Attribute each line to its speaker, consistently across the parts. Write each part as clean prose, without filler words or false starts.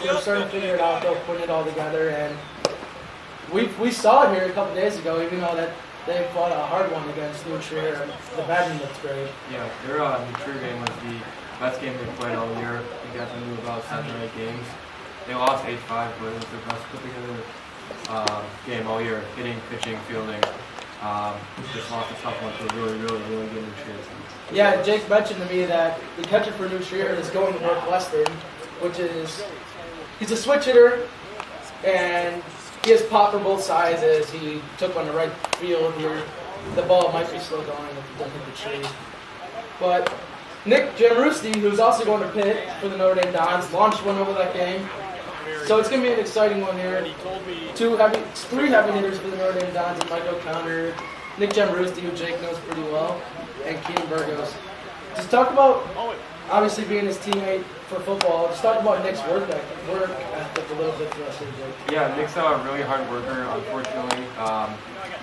Speaker 1: we're starting to figure it out, though, putting it all together, and we saw it here a couple days ago, even though that they fought a hard one against New Trier. The batting looked great.
Speaker 2: Yeah, their New Trier game was the best game they played all year. They got to do about 7 or 8 games. They lost 8-5, but it was their best put together game all year. Hitting, pitching, fielding. Just lost a tough one to a really good New Trier team.
Speaker 1: Yeah, Jake mentioned to me that the catcher for New Trier is going to Northwestern, which is, he's a switch hitter, and he has pop for both sides as he took on the right field here. The ball might be still going if he doesn't hit the tree. But Nick Jamrusti, who's also going to Pitt for the Notre Dame Dons, launched one over that game. So it's going to be an exciting one here. 3 heavy hitters for the Notre Dame Dons, and Mike O'Connor, Nick Jamrusti, who Jake knows pretty well, and Keenan Burgos. Just talk about, obviously being his teammate for football, just talk about Nick's work ethic a little bit for us here, Jake.
Speaker 2: Yeah, Nick's a really hard worker. Unfortunately,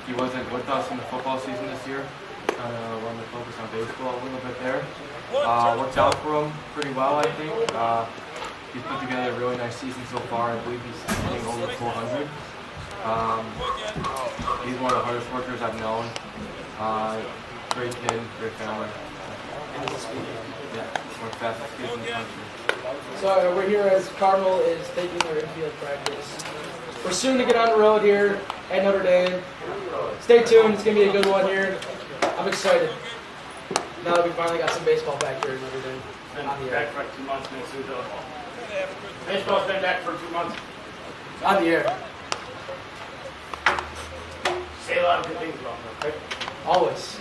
Speaker 2: he wasn't with us in the football season this year. Kind of wanted to focus on baseball a little bit there. Worked out for him pretty well, I think. He's put together a really nice season so far. I believe he's hitting over 400. He's one of the hardest workers I've known. Great kid, great family. Yeah, one of the fastest kids in the country.
Speaker 1: So we're here as Carmel is taking their infield practice. We're soon to get on the road here at Notre Dame. Stay tuned, it's going to be a good one here. I'm excited. Now that we finally got some baseball back here at Notre Dame.
Speaker 3: Been back for like 2 months next week. Baseball's been back for 2 months.
Speaker 1: On the air.
Speaker 3: Say a lot of good things about them, okay?
Speaker 1: Always.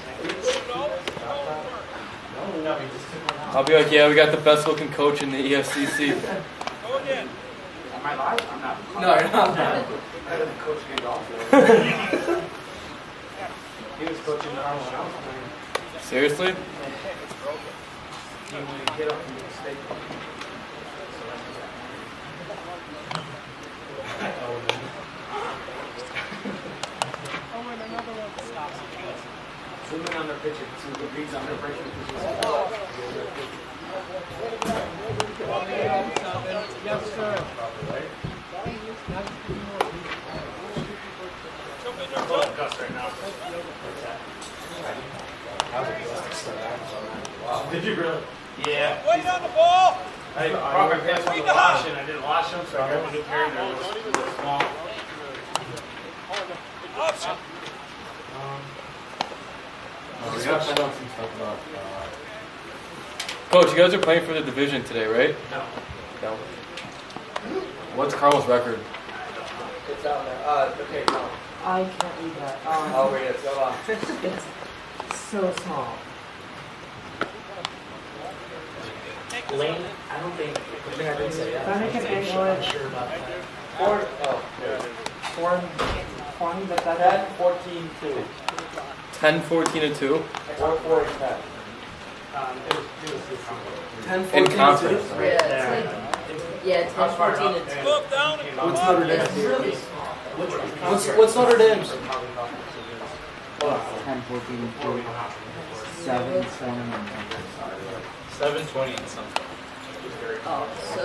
Speaker 2: I'll be like, yeah, we got the best looking coach in the EFCC.
Speaker 3: Am I live? I'm not.
Speaker 1: No, you're not.
Speaker 3: I didn't coach me golf. He was coaching the Carmel when I was playing.
Speaker 2: Seriously?
Speaker 3: He would get up from the state. Zoom in on their pitcher. See what the reads on their breaking position.
Speaker 4: Yes, sir.
Speaker 3: Gus right now. Wow. Did you really? Yeah.
Speaker 4: Wait on the ball!
Speaker 3: I brought my pants home to wash and I didn't wash them, so I got a new pair and they're a little small.
Speaker 4: Option.
Speaker 2: We got to know some stuff about. Coach, you guys are playing for the division today, right?
Speaker 3: No.
Speaker 2: No. What's Carmel's record?
Speaker 5: It's down there. Okay, no.
Speaker 6: I can't read that.
Speaker 5: I'll read it. Go on.
Speaker 6: It's so small.
Speaker 5: Lane, I don't think. I think I didn't say
Speaker 6: If I make an English,
Speaker 1: I'm sure about that.
Speaker 6: 420, but that's
Speaker 5: 10, 14, 2.
Speaker 2: 10, 14, and 2.
Speaker 5: Or 4 and 10.
Speaker 3: It was
Speaker 1: 10,
Speaker 2: In
Speaker 1: 14,
Speaker 2: conference.
Speaker 1: two.
Speaker 6: yeah, it's 10, 14, and 2.
Speaker 4: Look down and
Speaker 1: What's Notre
Speaker 6: It's
Speaker 1: Dame?
Speaker 6: really small.
Speaker 1: What's Notre Dame's?
Speaker 7: 10, 14, 2, 7, 7, and
Speaker 3: 720 and something.
Speaker 6: Oh, so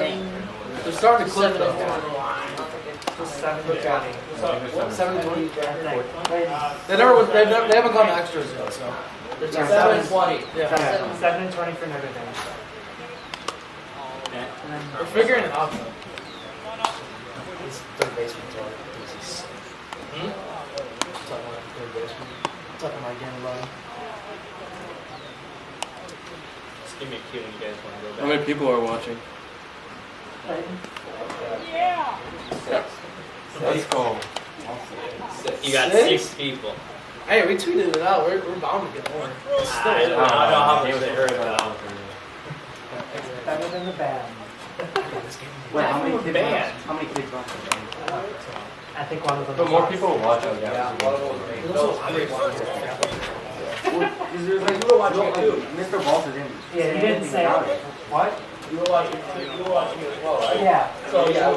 Speaker 1: They're starting to clip though.
Speaker 6: 720.
Speaker 1: 720.
Speaker 6: Wait,
Speaker 1: They haven't gone to extras yet, so. They're
Speaker 5: 720.
Speaker 1: Yeah.
Speaker 6: 7 and 20 for Notre Dame.
Speaker 1: We're figuring it out though. It's third baseman, so it's talking about third baseman. Talking about getting low.
Speaker 3: Just give me a cue when you guys want to go back.
Speaker 2: How many people are watching?
Speaker 4: yeah!
Speaker 2: Let's go.
Speaker 3: You got
Speaker 1: 6?
Speaker 3: 6 people.
Speaker 1: Hey, we tweeted it out. We're bound to get more.
Speaker 3: I don't know how much they heard about.
Speaker 6: Better than the band.
Speaker 7: Wait, how many kids
Speaker 3: Band.
Speaker 7: watch? How many kids watch it?
Speaker 6: I think one of them.
Speaker 2: But more people will watch it.
Speaker 5: Yeah, one of them was me. No, I didn't want to.
Speaker 7: Because there's like,
Speaker 5: You were watching it too.
Speaker 7: Mr. Balls didn't.
Speaker 6: Yeah, he didn't say
Speaker 7: about
Speaker 6: it. What?
Speaker 5: You were watching it as well, right?
Speaker 6: Yeah.
Speaker 5: So yeah,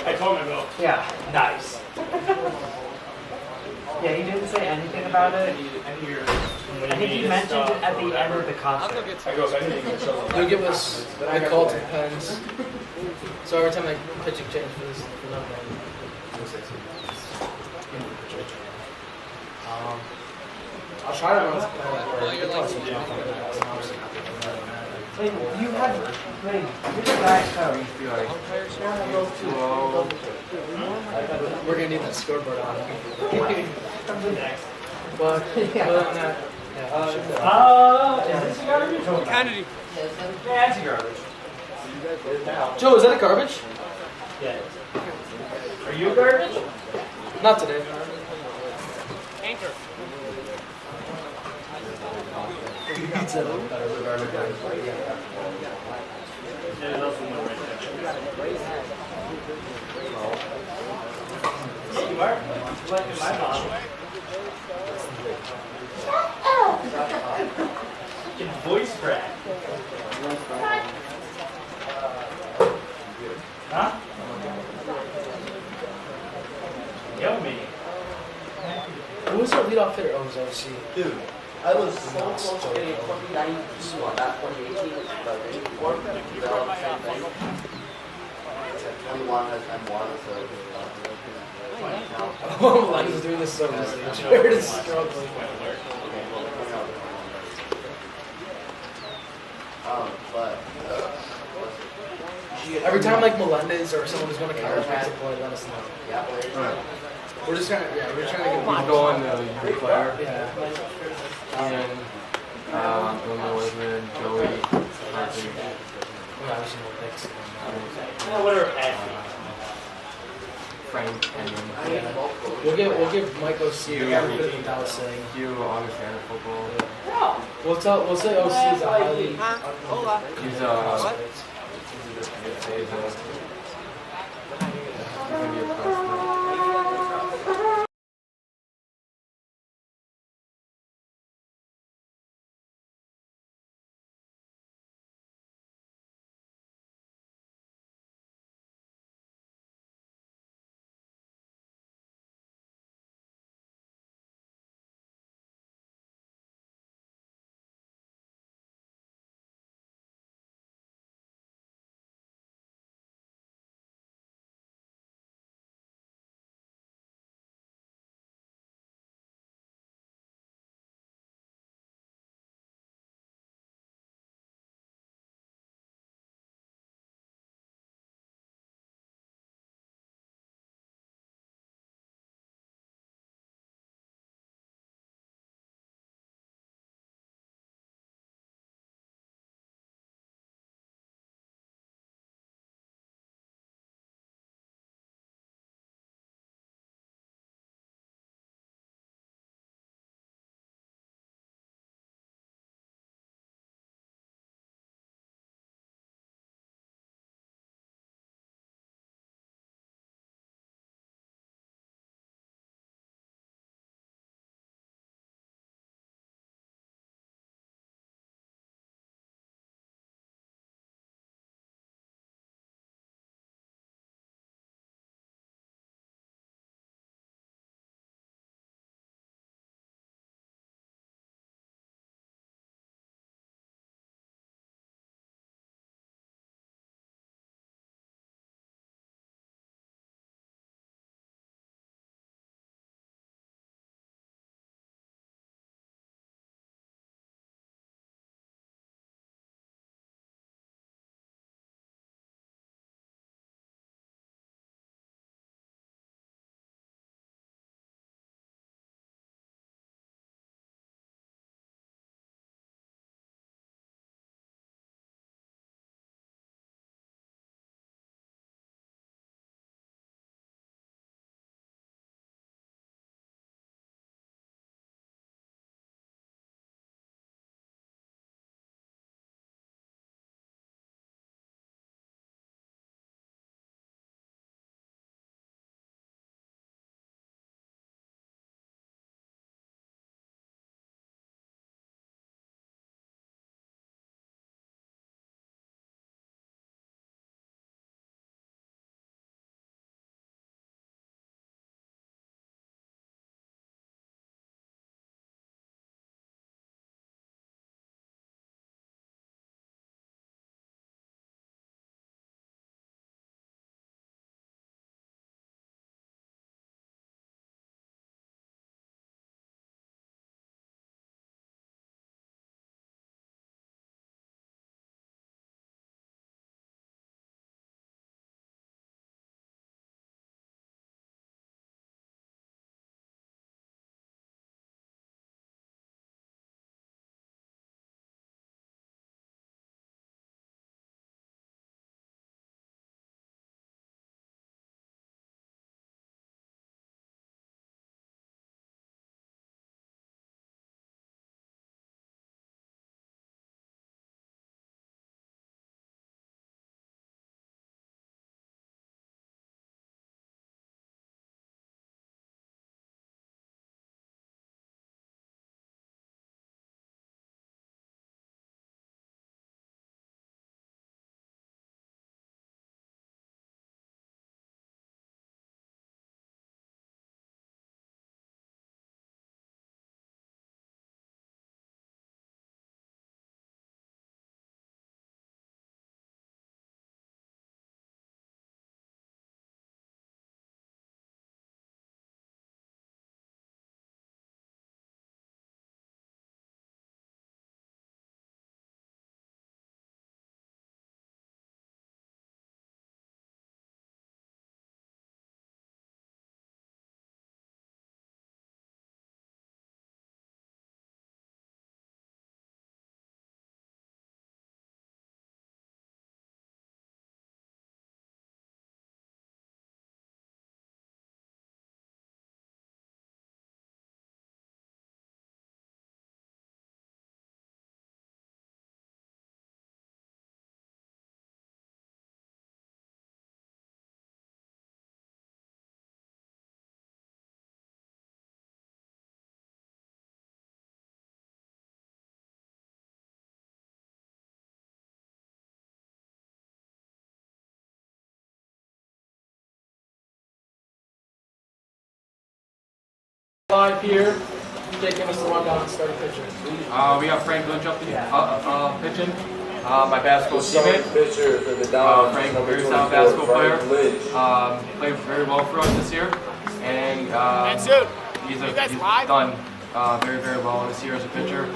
Speaker 3: I told him to go.
Speaker 6: Yeah.
Speaker 3: Nice.
Speaker 6: Yeah, he didn't say anything about it.
Speaker 3: I hear
Speaker 6: I think you mentioned it at the end of the concert.
Speaker 3: I go, if anything, you can show them.
Speaker 1: They'll give us a call to the pens. So every time I pitch a change for this, for Notre Dame, I'll try to run.
Speaker 6: Wait, you have, wait, you're the back coach.
Speaker 2: Be like 2-0.
Speaker 1: We're gonna need that scoreboard on.
Speaker 6: Comes in next.
Speaker 1: But other than that, yeah,
Speaker 6: Is this garbage?
Speaker 4: Kennedy.
Speaker 6: Yeah, it's garbage.
Speaker 1: Joe, is that a garbage?
Speaker 6: Yeah. Are you garbage?
Speaker 1: Not today.
Speaker 4: Anchor.
Speaker 1: Pizza.
Speaker 3: There's also one right there.
Speaker 6: You are. Like in my mom. Fucking voice crack. Huh? Yell me.
Speaker 1: Who was our leadoff hitter? Oh, it was OC.
Speaker 5: Dude, I was so close to getting 2019 on that 2018, but before, the same thing. 21 has M1, so.
Speaker 1: Oh, Len is doing this so easily. Jared is struggling.
Speaker 5: But
Speaker 1: Every time like Melendez or someone who's going to counter makes a play, let us know.
Speaker 5: yeah,
Speaker 1: We're just trying to, yeah, we're trying to get
Speaker 2: He's going to the player.
Speaker 1: Yeah.
Speaker 2: Ian, Illinois, Joey, Harvey,
Speaker 1: We obviously will fix it.
Speaker 6: Whatever.
Speaker 2: Frank, Kenyon.
Speaker 1: We'll give Mike OC the benefit without saying.
Speaker 2: Hugh, Augustana football.
Speaker 1: We'll say OC is a highly.
Speaker 4: Hola.
Speaker 2: He's gonna be a freshman.
Speaker 1: Live here. Jake, give us the rundown and start pitching.
Speaker 2: We got Frank Lynch up pitching. My basketball teammate.
Speaker 8: Pitcher for the Dons,
Speaker 2: Frank,
Speaker 8: number
Speaker 2: very
Speaker 8: 24,
Speaker 2: sound basketball player.
Speaker 8: Frank Lynch.
Speaker 2: Played very well for us this year, and he's done very, very well this year as a pitcher.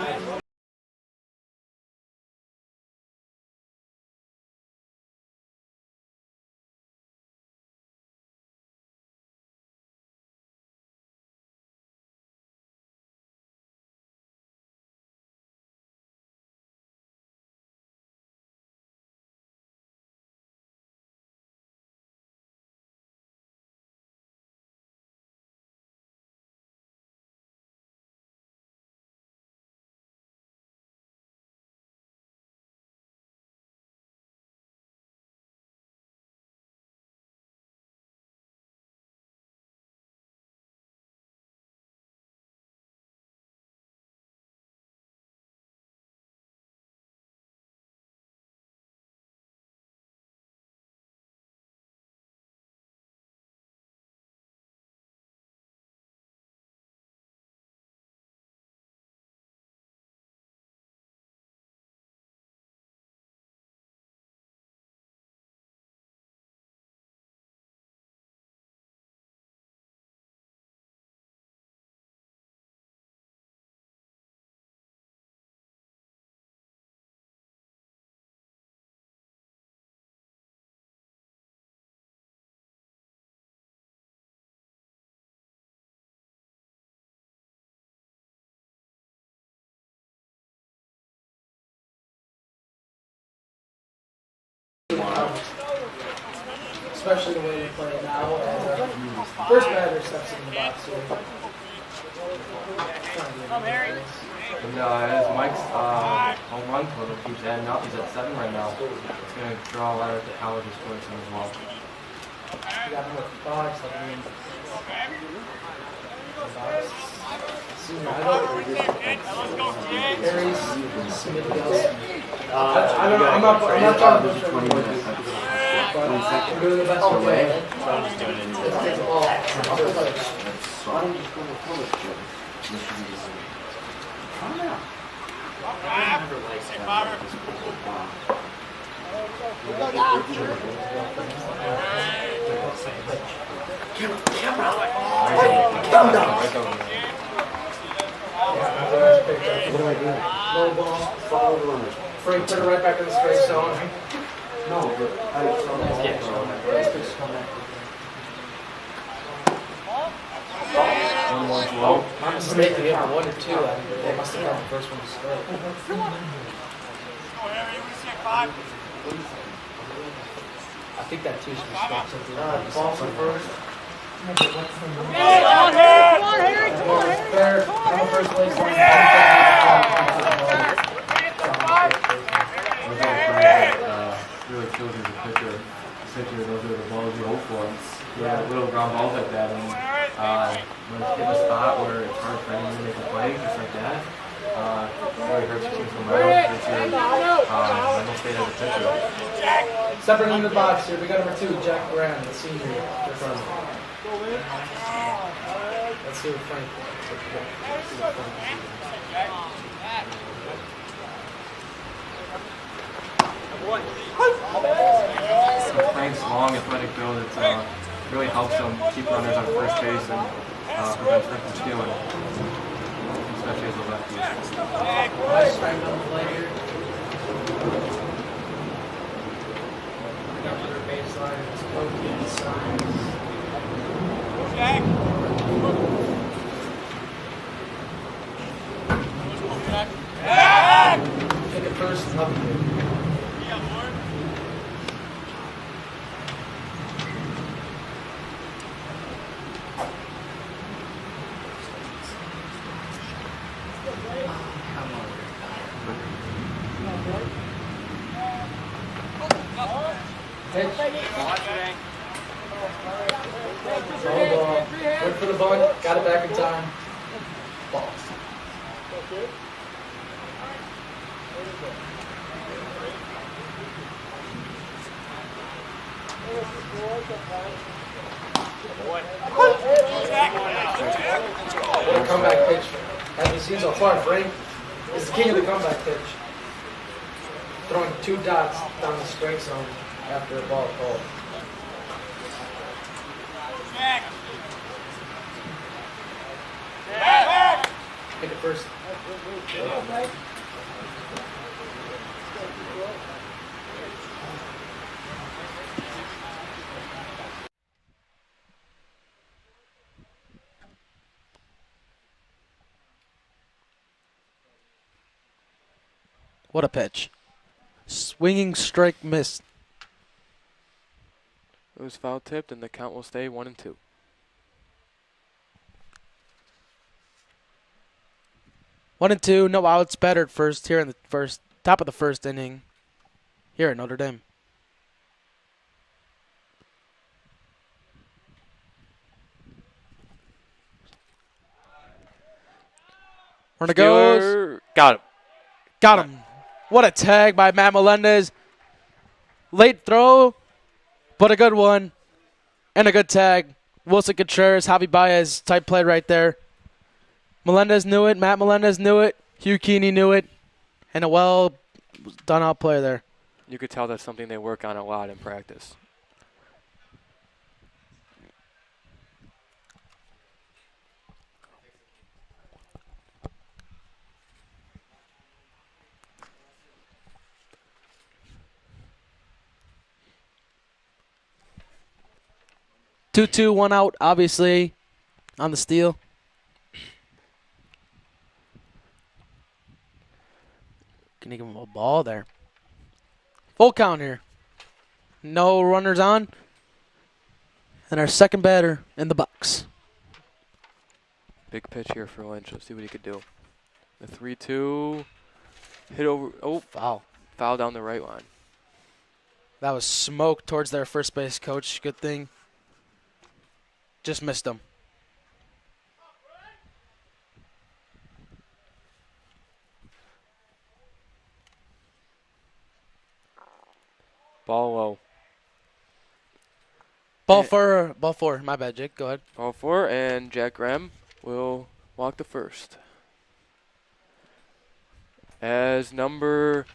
Speaker 1: Especially the way we play it now. First batter steps in the box here.
Speaker 4: Come, Harry.
Speaker 2: And as Mike's home run total keeps adding up, he's at 7 right now. It's going to draw a lot of the colleges towards him as well.
Speaker 1: We got number 5, I mean. Aries, Smith, I don't know, I'm not trying to push everyone. But I'm doing the best we can. Let's take the ball.
Speaker 7: Why don't you just go to college, Joe? Carmel. I never liked that.
Speaker 1: What do I do? Low ball.
Speaker 7: Follow the runner.
Speaker 1: Frank put it right back in the straight zone.
Speaker 7: No, but
Speaker 1: My mistake to give him 1 or 2. They must have got the first one straight. I think that 2 should be straight. Ball from first.
Speaker 4: Come on, Harry! Come on, Harry!
Speaker 1: Fair. I'm first place.
Speaker 2: Really shows you as a pitcher. Essentially, those are the balls you hope for. Yeah, little ground balls like that, and when it's in a spot where it's hard for anyone to make a play, just like that, really hurts your team from around. It's your mental state as a pitcher.
Speaker 1: Stepping in the box here, we got number 2, Jack Graham, the senior. Let's see what Frank
Speaker 2: Frank's long athletic build, it really helps him keep runners on first base and prevents him from stealing, especially as a lefty.
Speaker 1: Nice strike on the play here. Got another baseline. It's Koki, Signs. Take it first, up here. Pitch. Ball, ball. Went for the bunt. Got it back in time. Ball. pitch, as we've seen so far, Frank is the king of the comeback pitch. Throwing 2 dots down the strike zone after a ball called. Take it first.
Speaker 9: What a pitch. Swinging strike miss.
Speaker 2: It was foul tipped, and the count will stay 1-2.
Speaker 9: One and two, no outs, battered first here in the top of the first inning here at Notre Dame. Runner goes.
Speaker 2: Got him.
Speaker 9: Got him. What a tag by Matt Melendez. Late throw, but a good one. And a good tag. Wilson Contreras, Javi Baez type play right there. Melendez knew it. Matt Melendez knew it. Hugh Keeney knew it. And a well done out play there.
Speaker 2: You could tell that's something they work on a lot in practice.
Speaker 9: Two, 1 out, obviously, on the steal. Can you give him a ball there? Full count here. No runners on. And our second batter in the box.
Speaker 2: Big pitch here for Lynch. Let's see what he could do. The 3-2. Hit over. Oh,
Speaker 9: Foul.
Speaker 2: Foul down the right line.
Speaker 9: That was smoke towards their first base coach. Good thing. Just missed him.
Speaker 2: Ball low.
Speaker 9: Ball four. My bad, Jake. Go ahead.
Speaker 2: Ball 4, and Jack Graham will walk the first. As number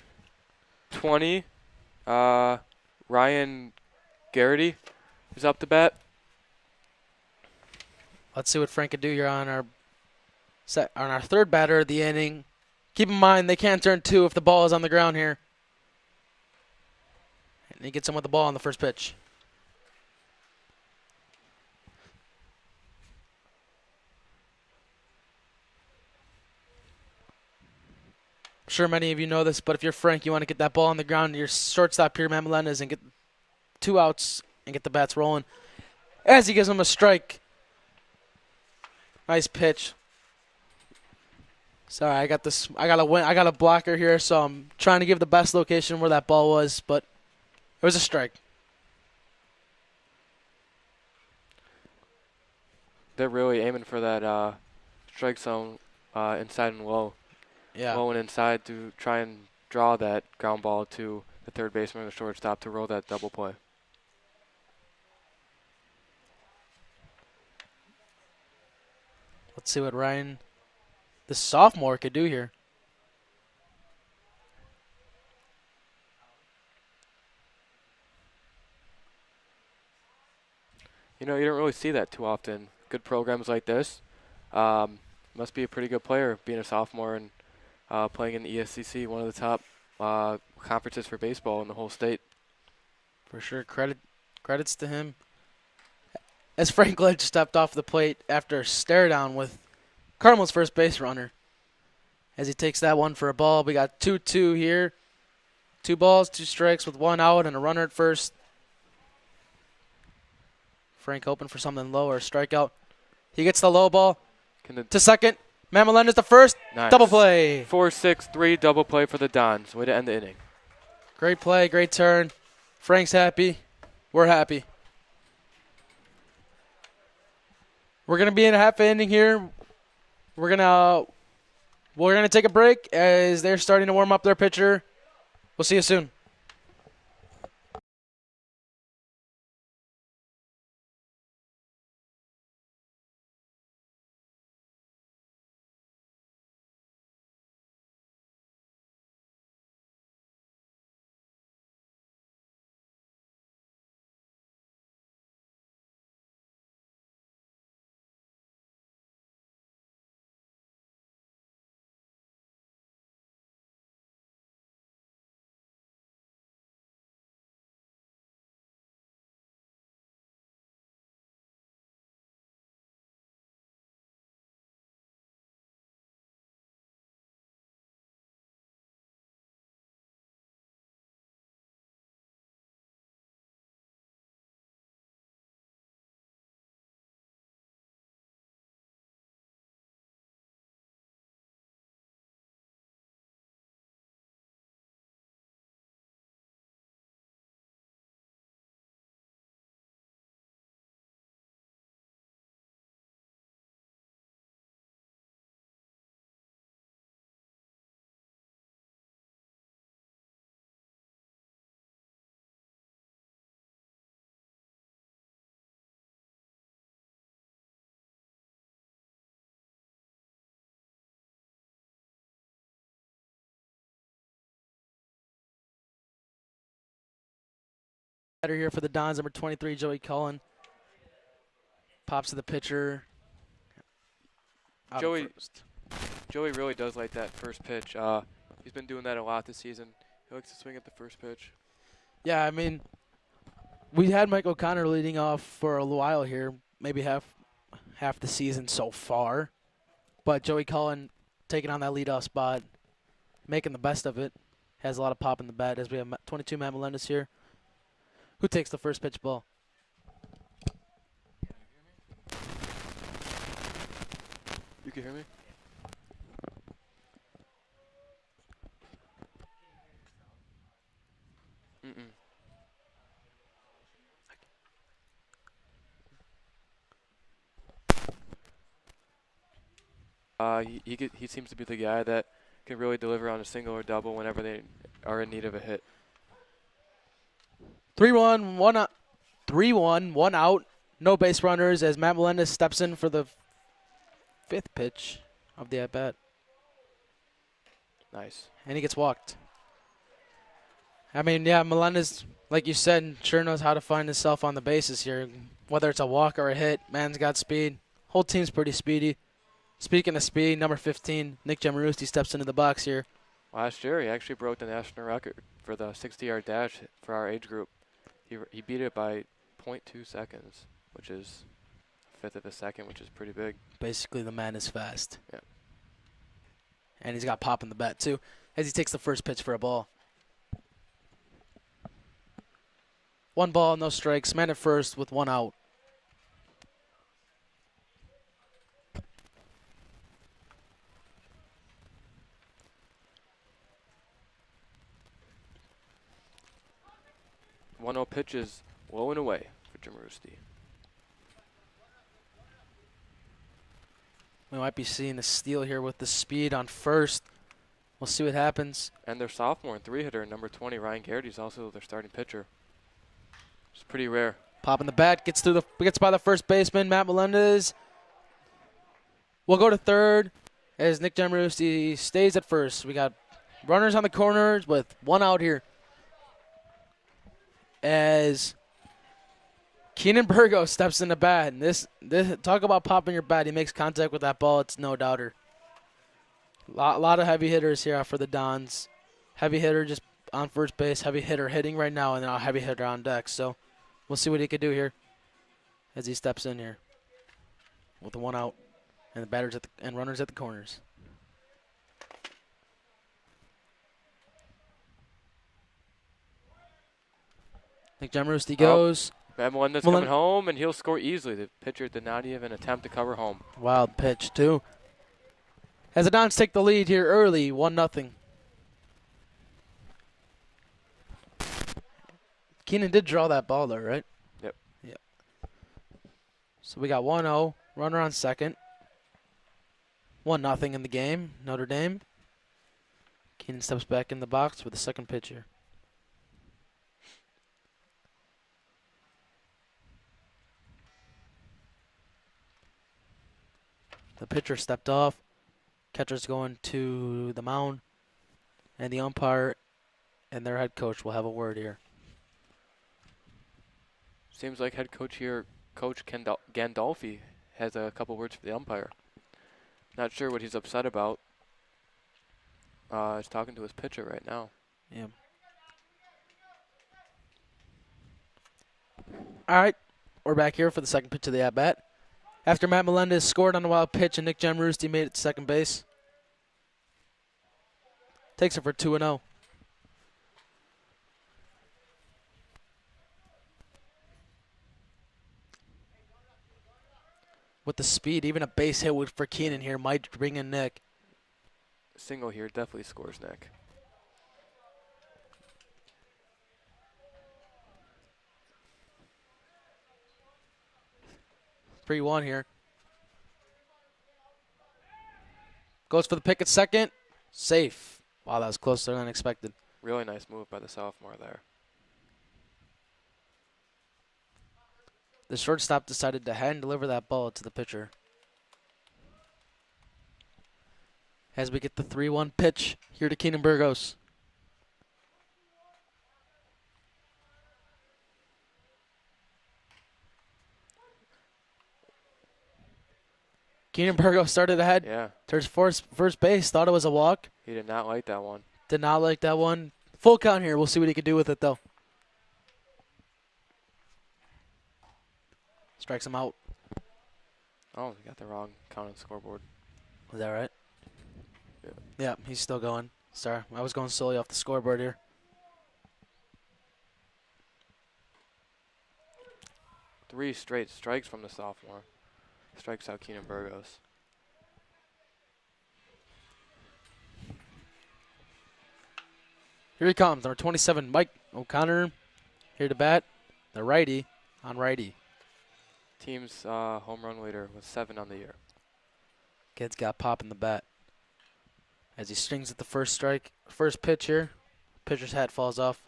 Speaker 2: 20, Ryan Garrity is up to bat.
Speaker 9: Let's see what Frank can do here on our third batter of the inning. Keep in mind they can't turn 2 if the ball is on the ground here. And he gets him with the ball on the first pitch. I'm sure many of you know this, but if you're Frank, you want to get that ball on the ground to your shortstop here, Matt Melendez, and get 2 outs and get the bats rolling. As he gives him a strike. Nice pitch. Sorry, I got this. I got a blocker here, so I'm trying to give the best location where that ball was, but it was a strike.
Speaker 2: They're really aiming for that strike zone inside and low.
Speaker 9: Yeah.
Speaker 2: Low and inside to try and draw that ground ball to the third baseman or the shortstop to roll that double play.
Speaker 9: Let's see what Ryan, the sophomore, could do here.
Speaker 2: You know, you don't really see that too often. Good programs like this. Must be a pretty good player being a sophomore and playing in the ESCC, one of the top conferences for baseball in the whole state.
Speaker 9: For sure. Credits to him. As Frank Lynch stepped off the plate after a stare down with Carmel's first base runner. As he takes that one for a ball. We got 2-2 here. 2 balls, 2 strikes with 1 out and a runner at first. Frank hoping for something low or a strikeout. He gets the low ball to second. Matt Melendez to first.
Speaker 2: Nice.
Speaker 9: Double play.
Speaker 2: 4-6-3 double play for the Dons. Way to end the inning.
Speaker 9: Great play, great turn. Frank's happy. We're happy. We're gonna be in a half inning here. We're gonna take a break as they're starting to warm up their pitcher. We'll see you soon. Batter here for the Dons, number 23, Joey Cullen. Pops to the pitcher. Out
Speaker 10: Joey-
Speaker 9: first.
Speaker 10: Joey really does like that first pitch. He's been doing that a lot this season. He likes to swing at the first pitch.
Speaker 9: Yeah, I mean, we had Mike O'Connor leading off for a while here, maybe half the season so far. But Joey Cullen taking on that leadoff spot, making the best of it. Has a lot of pop in the bat as we have 22 Matt Melendez here. Who takes the first pitch ball?
Speaker 10: You can hear me? Mm-mm. He seems to be the guy that can really deliver on a single or double whenever they are in need of a hit.
Speaker 9: 3-1, 1 out. 3-1, 1 out. No base runners as Matt Melendez steps in for the 5th pitch of the at-bat.
Speaker 10: Nice.
Speaker 9: And he gets walked. I mean, yeah, Melendez, like you said, sure knows how to find himself on the bases here. Whether it's a walk or a hit, man's got speed. Whole team's pretty speedy. Speaking of speed, number 15, Nick Jamarusti steps into the box here.
Speaker 10: Last year, he actually broke the national record for the 60-yard dash for our age group. He beat it by 0.2 seconds, which is a fifth of a second, which is pretty big.
Speaker 9: Basically, the man is fast.
Speaker 10: Yeah.
Speaker 9: And he's got pop in the bat, too, as he takes the first pitch for a ball. 1 ball, no strikes. Man at first with 1 out.
Speaker 10: One-zero pitch is low and away for Jamarusti.
Speaker 9: We might be seeing a steal here with the speed on first. We'll see what happens.
Speaker 10: And their sophomore and 3-hitter, number 20, Ryan Garrity, is also their starting pitcher. It's pretty rare.
Speaker 9: Pop in the bat, gets by the first baseman, Matt Melendez. We'll go to third as Nick Jamarusti stays at first. We got runners on the corners with 1 out here. As Keenan Burgos steps in the bat. And this talk about popping your bat. He makes contact with that ball. It's no doubter. Lot of heavy hitters here for the Dons. Heavy hitter just on first base. Heavy hitter hitting right now, and then a heavy hitter on deck. So we'll see what he could do here as he steps in here with the 1 out and the batters and runners at the corners. Nick Jamarusti goes.
Speaker 10: Matt Melendez coming home, and he'll score easily. The pitcher did not even attempt to cover home.
Speaker 9: Wild pitch, too. As the Dons take the lead here early, 1-0. Keenan did draw that ball, though, right?
Speaker 10: Yep.
Speaker 9: Yep. So we got 1-0, runner on second. 1-0 in the game, Notre Dame. Keenan steps back in the box with the second pitch here. The pitcher stepped off. Catcher's going to the mound. And the umpire and their head coach will have a word here.
Speaker 10: Seems like head coach here, Coach Gandolfi, has a couple words for the umpire. Not sure what he's upset about. He's talking to his pitcher right now.
Speaker 9: Yeah. All right. We're back here for the second pitch of the at-bat. After Matt Melendez scored on a wild pitch and Nick Jamarusti made it to second base. Takes it for 2-0. With the speed, even a base hit for Keenan here might bring in Nick.
Speaker 10: Single here definitely scores Nick.
Speaker 9: Three 3-1 here. Goes for the pick at second. Safe. Wow, that was closer than expected.
Speaker 10: Really nice move by the sophomore there.
Speaker 9: The shortstop decided to hand deliver that ball to the pitcher. As we get the 3-1 pitch here to Keenan Burgos. Keenan Burgos started ahead.
Speaker 10: Yeah.
Speaker 9: Towards first base. Thought it was a walk.
Speaker 10: He did not like that one.
Speaker 9: Did not like that one. Full count here. We'll see what he can do with it, though. Strikes him out.
Speaker 10: Oh, he got the wrong count on the scoreboard.
Speaker 9: Is that right?
Speaker 10: Yeah.
Speaker 9: Yeah, he's still going. Sorry, I was going solely off the scoreboard here.
Speaker 10: Three straight strikes from the sophomore. Strikes out Keenan Burgos.
Speaker 9: Here he comes, number 27, Mike O'Connor, here to bat. The righty on righty.
Speaker 10: Team's home run leader with 7 on the year.
Speaker 9: Kid's got pop in the bat. As he strings at the first pitch here. Pitcher's hat falls off.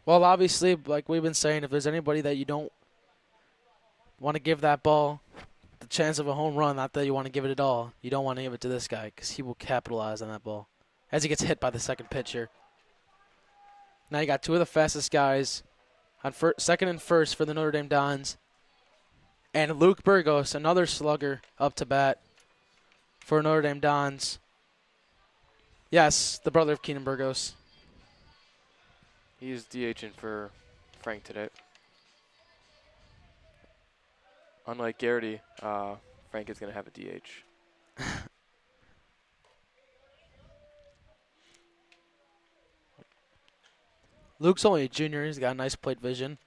Speaker 9: Well, obviously, like we've been saying, if there's anybody that you don't want to give that ball the chance of a home run, not that you want to give it at all, you don't want to give it to this guy because he will capitalize on that ball as he gets hit by the second pitcher. Now you got 2 of the fastest guys on second and first for the Notre Dame Dons. And Luke Burgos, another slugger, up to bat for Notre Dame Dons. Yes, the brother of Keenan Burgos.
Speaker 10: He's DHing for Frank today. Unlike Garrity, Frank is going to have a DH.
Speaker 9: Luke's only a junior. He's got nice plate vision.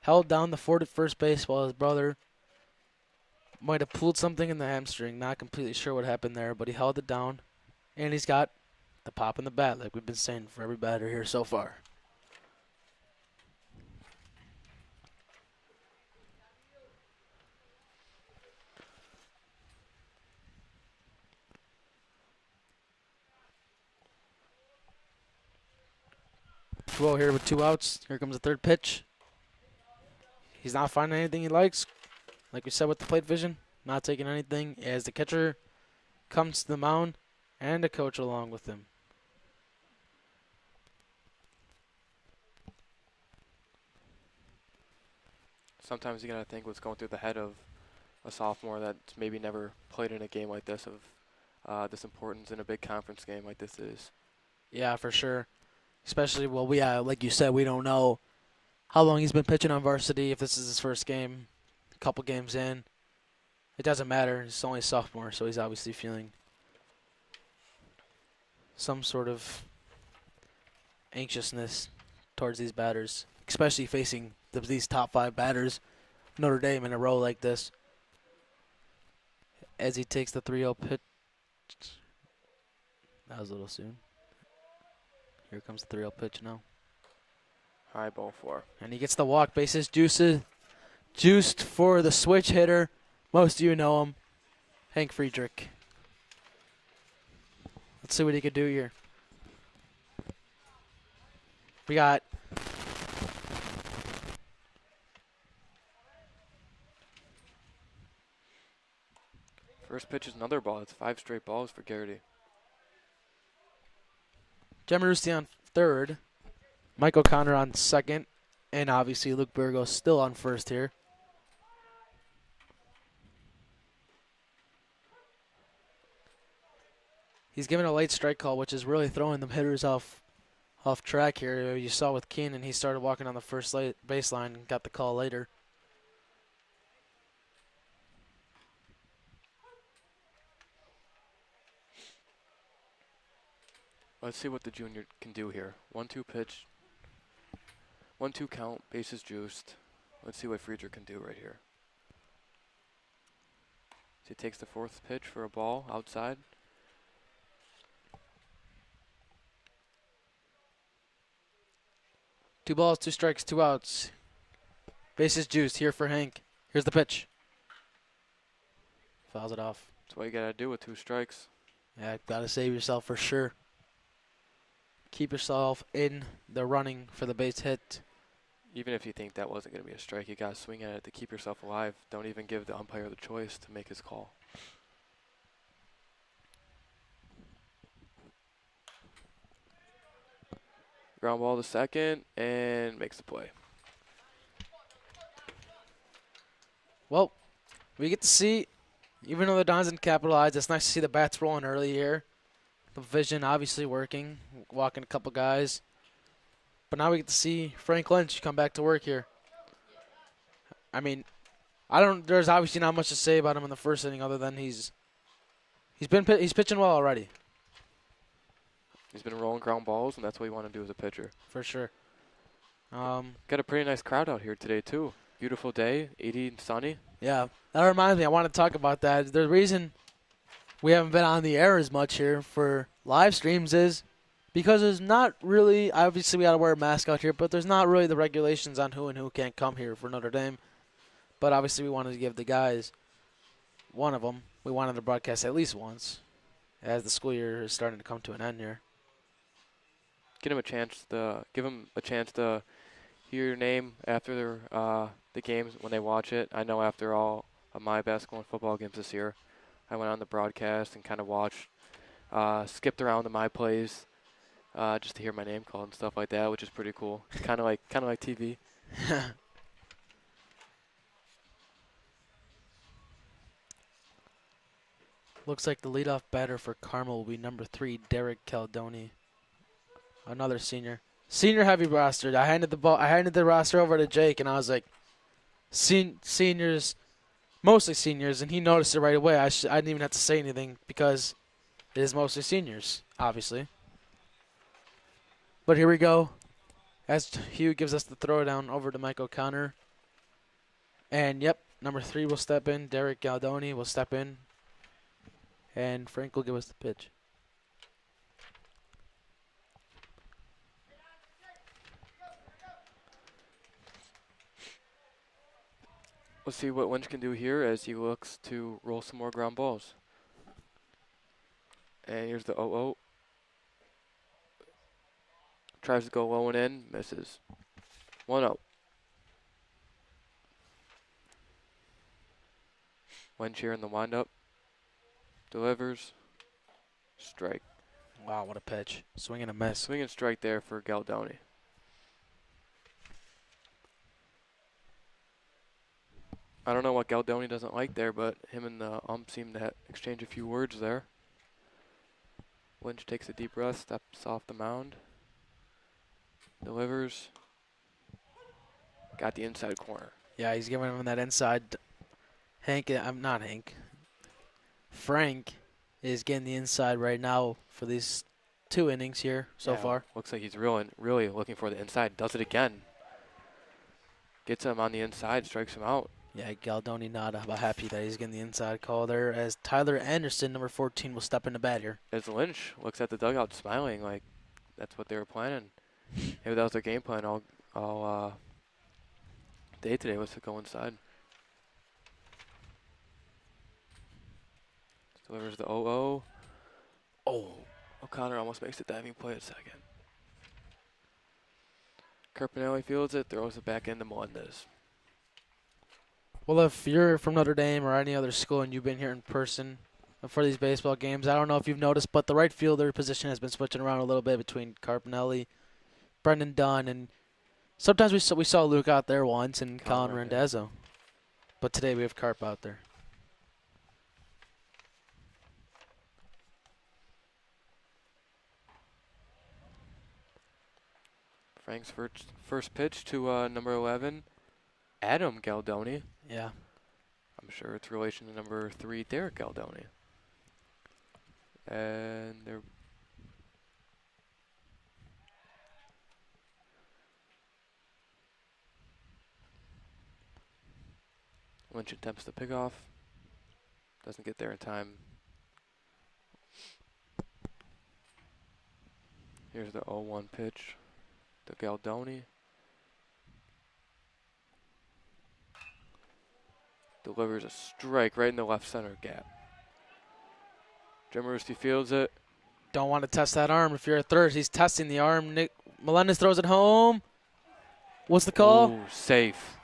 Speaker 9: Held down the fort at first base while his brother might have pulled something in the hamstring. Not completely sure what happened there, but he held it down. And he's got the pop in the bat, like we've been saying for every batter here so far. Well, here with 2 outs. Here comes the third pitch. He's not finding anything he likes. Like we said with the plate vision, not taking anything as the catcher comes to the mound and the coach along with him.
Speaker 10: Sometimes you got to think what's going through the head of a sophomore that's maybe never played in a game like this of this importance in a big conference game like this is.
Speaker 9: Yeah, for sure. Especially, well, like you said, we don't know how long he's been pitching on varsity, if this is his first game, a couple games in. It doesn't matter. He's only a sophomore, so he's obviously feeling some sort of anxiousness towards these batters, especially facing these top 5 batters, Notre Dame, in a row like this. As he takes the 3-0 pitch. That was a little soon. Here comes the 3-0 pitch now.
Speaker 10: High ball 4.
Speaker 9: And he gets the walk. Bases juiced for the switch hitter. Most of you know him. Hank Friedrich. Let's see what he could do here. We got
Speaker 10: First pitch is another ball. It's 5 straight balls for Garrity.
Speaker 9: Jemarusti on third. Mike O'Connor on second. And obviously Luke Burgos still on first here. He's given a late strike call, which is really throwing the hitters off track here. You saw with Keenan, he started walking on the first baseline and got the call later.
Speaker 10: Let's see what the junior can do here. 1-2 pitch. 1-2 count. Bases juiced. Let's see what Friedrich can do right here. So he takes the 4th pitch for a ball outside.
Speaker 9: Two balls, 2 strikes, 2 outs. Bases juiced here for Hank. Here's the pitch. Fouls it off.
Speaker 10: That's what you got to do with 2 strikes.
Speaker 9: Yeah, gotta save yourself for sure. Keep yourself in the running for the base hit.
Speaker 10: Even if you think that wasn't going to be a strike, you got to swing at it to keep yourself alive. Don't even give the umpire the choice to make his call. Ground ball to second and makes the play.
Speaker 9: Well, we get to see, even though the Dons didn't capitalize, it's nice to see the bats rolling early here. The vision obviously working, walking a couple guys. But now we get to see Frank Lynch come back to work here. I mean, there's obviously not much to say about him in the first inning other than he's pitching well already.
Speaker 10: He's been rolling ground balls, and that's what you want to do as a pitcher.
Speaker 9: For sure.
Speaker 10: Got a pretty nice crowd out here today, too. Beautiful day, 80 and sunny.
Speaker 9: Yeah, that reminds me. I want to talk about that. The reason we haven't been on the air as much here for live streams is because there's not really, obviously we got to wear a mask out here, but there's not really the regulations on who and who can't come here for Notre Dame. But obviously we wanted to give the guys, one of them, we wanted to broadcast at least once as the school year is starting to come to an end here.
Speaker 10: Give them a chance to hear your name after the games when they watch it. I know after all of my basketball and football games this year, I went on the broadcast and kind of watched, skipped around to my plays, just to hear my name called and stuff like that, which is pretty cool. Kind of like TV.
Speaker 9: Looks like the leadoff batter for Carmel will be number 3, Derek Caldoni. Another senior. Senior heavy roster. I handed the roster over to Jake, and I was like, seniors, mostly seniors, and he noticed it right away. I didn't even have to say anything because it is mostly seniors, obviously. But here we go. As Hugh gives us the throwdown over to Mike O'Connor. And, yep, number 3 will step in. Derek Caldoni will step in. And Frank will give us the pitch.
Speaker 10: Let's see what Lynch can do here as he looks to roll some more ground balls. And here's the 0-0. Tries to go low and in, misses. 1-0. Lynch here in the windup. Delivers. Strike.
Speaker 9: Wow, what a pitch. Swing and a miss.
Speaker 10: Swing and strike there for Galdoni. I don't know what Galdoni doesn't like there, but him and the ump seem to exchange a few words there. Lynch takes a deep breath, steps off the mound. Delivers. Got the inside corner.
Speaker 9: Yeah, he's giving him that inside. Frank is getting the inside right now for these 2 innings here so far.
Speaker 10: Looks like he's really looking for the inside. Does it again. Gets him on the inside, strikes him out.
Speaker 9: Yeah, Galdoni not happy that he's getting the inside call there as Tyler Anderson, number 14, will step in the bat here.
Speaker 10: As Lynch looks at the dugout smiling like that's what they were planning. Maybe that was their game plan all day today was to go inside. Delivers the 0-0. Oh, O'Connor almost makes the diving play at second. Carpinelli fields it, throws it back into Melendez.
Speaker 9: Well, if you're from Notre Dame or any other school and you've been here in person for these baseball games, I don't know if you've noticed, but the right fielder position has been switching around a little bit between Carpinelli, Brendan Dunn, and sometimes we saw Luke out there once and Colin Randazzo. But today we have Carp out there.
Speaker 10: Frank's first pitch to number 11, Adam Galdoni.
Speaker 9: Yeah.
Speaker 10: I'm sure it's relation to number 3, Derek Galdoni. And they're Lynch attempts to pick off. Doesn't get there in time. Here's the 0-1 pitch to Galdoni. Delivers a strike right in the left center gap. Jim Rusty fields it.
Speaker 9: Don't want to test that arm. If you're a third, he's testing the arm. Nick Melendez throws it home. What's the call?
Speaker 10: Ooh, safe.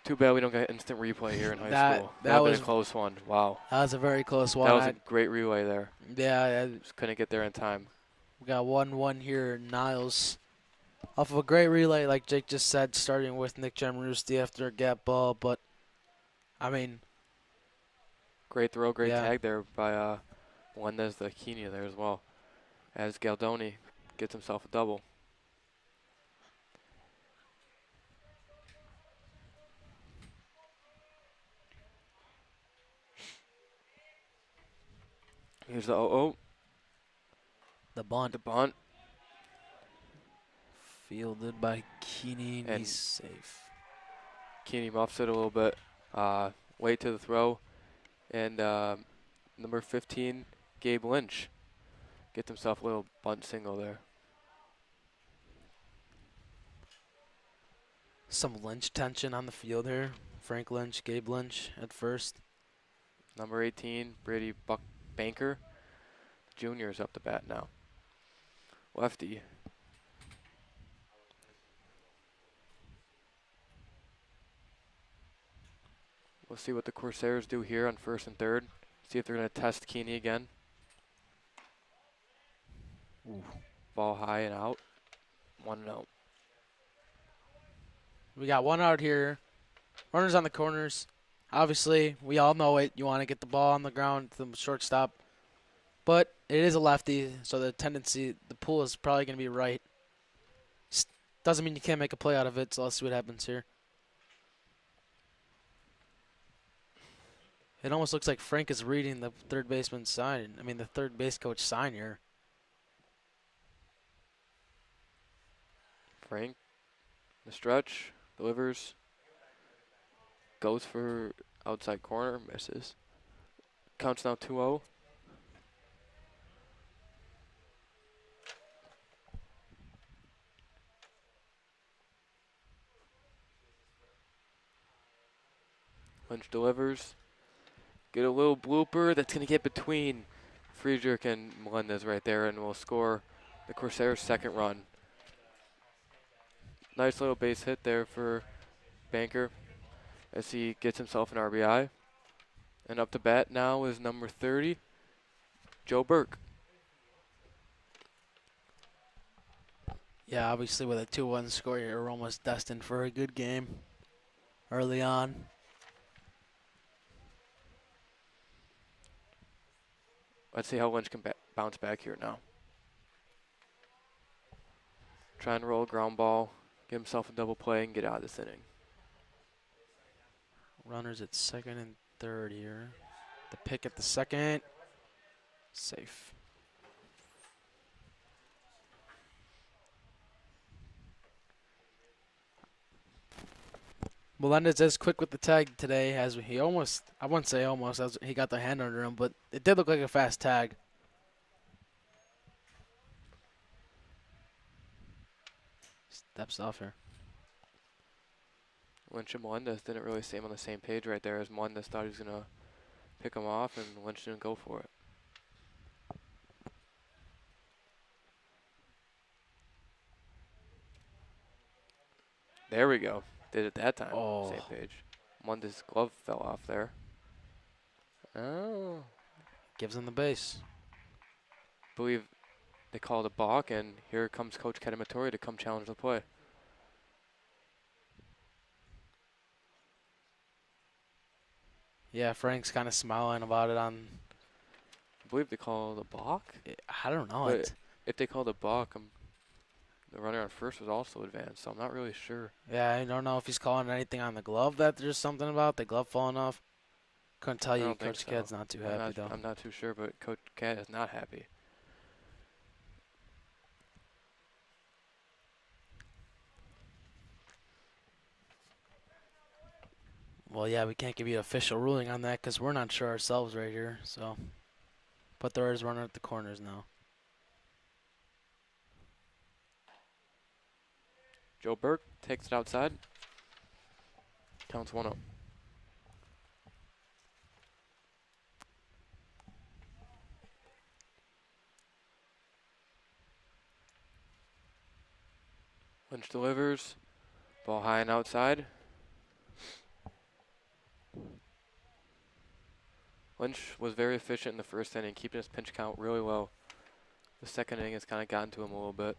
Speaker 10: Too bad we don't get instant replay here in high school. That was a close one. Wow.
Speaker 9: That was a very close one.
Speaker 10: That was a great relay there.
Speaker 9: Yeah.
Speaker 10: Just couldn't get there in time.
Speaker 9: We got 1-1 here. Niles off of a great relay, like Jake just said, starting with Nick Jamrusty after a gap ball, but I mean,
Speaker 10: Great throw, great
Speaker 9: Yeah.
Speaker 10: tag there by Melendez the Kenya there as well. As Galdoni gets himself a double. Here's the 0-0.
Speaker 9: the bunt
Speaker 10: The bunt.
Speaker 9: fielded by Keeney, and
Speaker 10: And-
Speaker 9: he's safe.
Speaker 10: Keeney muffs it a little bit. Late to the throw. And number 15, Gabe Lynch, gets himself a little bunt single there.
Speaker 9: Some Lynch tension on the field here. Frank Lynch, Gabe Lynch at first.
Speaker 10: Number 18, Brady Buck Banker, Jr. is up to bat now. Lefty. We'll see what the Corsairs do here on first and third. See if they're going to test Keeney again.
Speaker 9: Ooh.
Speaker 10: Ball high and out. 1-0.
Speaker 9: We got one out here. Runners on the corners. Obviously, we all know it. You want to get the ball on the ground to the shortstop. But it is a lefty, so the pull is probably going to be right. Doesn't mean you can't make a play out of it, so let's see what happens here. It almost looks like Frank is reading the third baseman's sign. I mean, the third base coach sign here.
Speaker 10: Frank, the stretch, delivers, goes for outside corner, misses. Counts now 2-0. Lynch delivers. Get a little blooper that's going to get between Friedrich and Melendez right there, and will score the Corsairs' second run. Nice little base hit there for Banker as he gets himself an RBI. And up to bat now is number 30, Joe Burke.
Speaker 9: Yeah, obviously with a 2-1 score, you're almost destined for a good game early on.
Speaker 10: Let's see how Lynch can bounce back here now. Try and roll a ground ball, get himself a double play, and get out of this inning.
Speaker 9: Runners at second and third here. The pick at the second. Safe. Melendez is quick with the tag today, as he almost, I wouldn't say almost, as he got the hand under him, but it did look like a fast tag. Steps off here.
Speaker 10: Lynch and Melendez didn't really seem on the same page right there, as Melendez thought he was going to pick him off, and Lynch didn't go for it. There we go. Did it that time.
Speaker 9: Oh.
Speaker 10: Same page. Melendez's glove fell off there. Oh.
Speaker 9: Gives him the base.
Speaker 10: Believe they called a balk, and here comes Coach Kedamatori to come challenge the play.
Speaker 9: Yeah, Frank's kind of smiling about it on.
Speaker 10: I believe they called a balk.
Speaker 9: I don't know.
Speaker 10: But if they called a balk, the runner on first was also advanced, so I'm not really sure.
Speaker 9: Yeah, I don't know if he's calling anything on the glove that there's something about the glove falling off. Couldn't tell
Speaker 10: I
Speaker 9: you.
Speaker 10: don't think
Speaker 9: Coach
Speaker 10: so.
Speaker 9: Cad's not too happy though.
Speaker 10: I'm not too sure, but Coach Cad is not happy.
Speaker 9: Well, yeah, we can't give you an official ruling on that because we're not sure ourselves right here. So, but there is runner at the corners now.
Speaker 10: Joe Burke takes it outside. Counts 1-0. Lynch delivers. Ball high and outside. Lynch was very efficient in the first inning, keeping his pitch count really low. The second inning has kind of gotten to him a little bit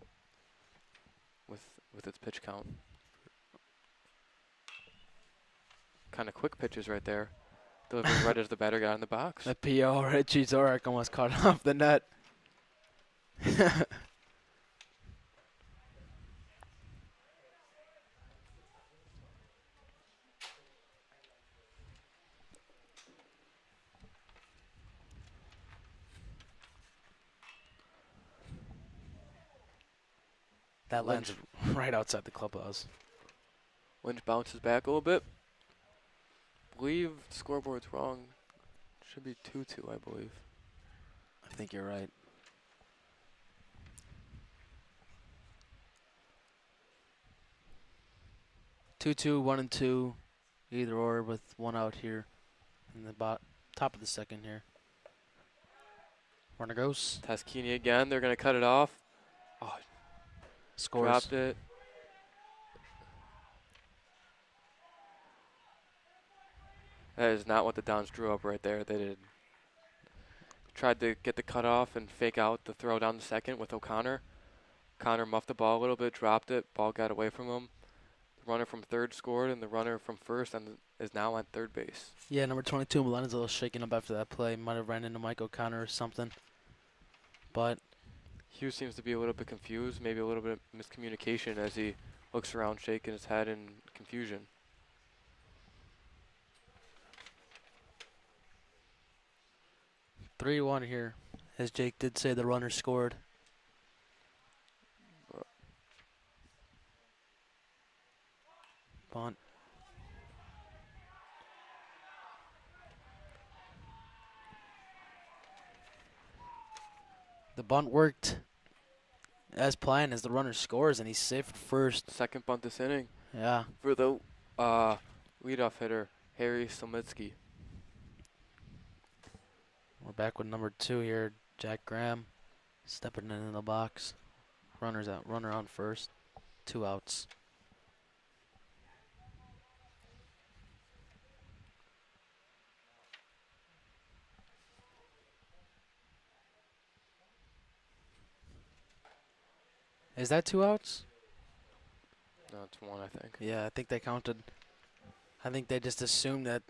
Speaker 10: with its pitch count. kind of quick pitches right there. Delivering right as the batter got in the box.
Speaker 9: The P.O. Richie Zorak almost caught off the net. That lands right outside the clubhouse.
Speaker 10: Lynch bounces back a little bit. Believe the scoreboard's wrong. Should be 2-2, I believe.
Speaker 9: I think you're right. Two, 1 and 2, either or with one out here in the top of the second here. Runner goes.
Speaker 10: Taskini again. They're going to cut it off. Oh,
Speaker 9: Scores.
Speaker 10: dropped it. That is not what the Dons drew up right there. They did. Tried to get the cutoff and fake out the throw down the second with O'Connor. Connor muffed the ball a little bit, dropped it. Ball got away from him. The runner from third scored, and the runner from first and is now on third base.
Speaker 9: Yeah, number 22, Milena's a little shaken up after that play. Might have ran into Mike O'Connor or something. But
Speaker 10: Hughes seems to be a little bit confused, maybe a little bit of miscommunication as he looks around shaking his head in confusion.
Speaker 9: – 3-1 here, as Jake did say the runner scored. Bunt. The bunt worked as planned as the runner scores, and he's safe at first.
Speaker 10: Second bunt this inning.
Speaker 9: Yeah.
Speaker 10: For the leadoff hitter, Harry Somitsky.
Speaker 9: We're back with number 2 here, Jack Graham, stepping into the box. Runner's out. Runner on first. 2 outs. Is that 2 outs?
Speaker 10: No, it's 1, I think.
Speaker 9: Yeah, I think they counted. I think they just assumed that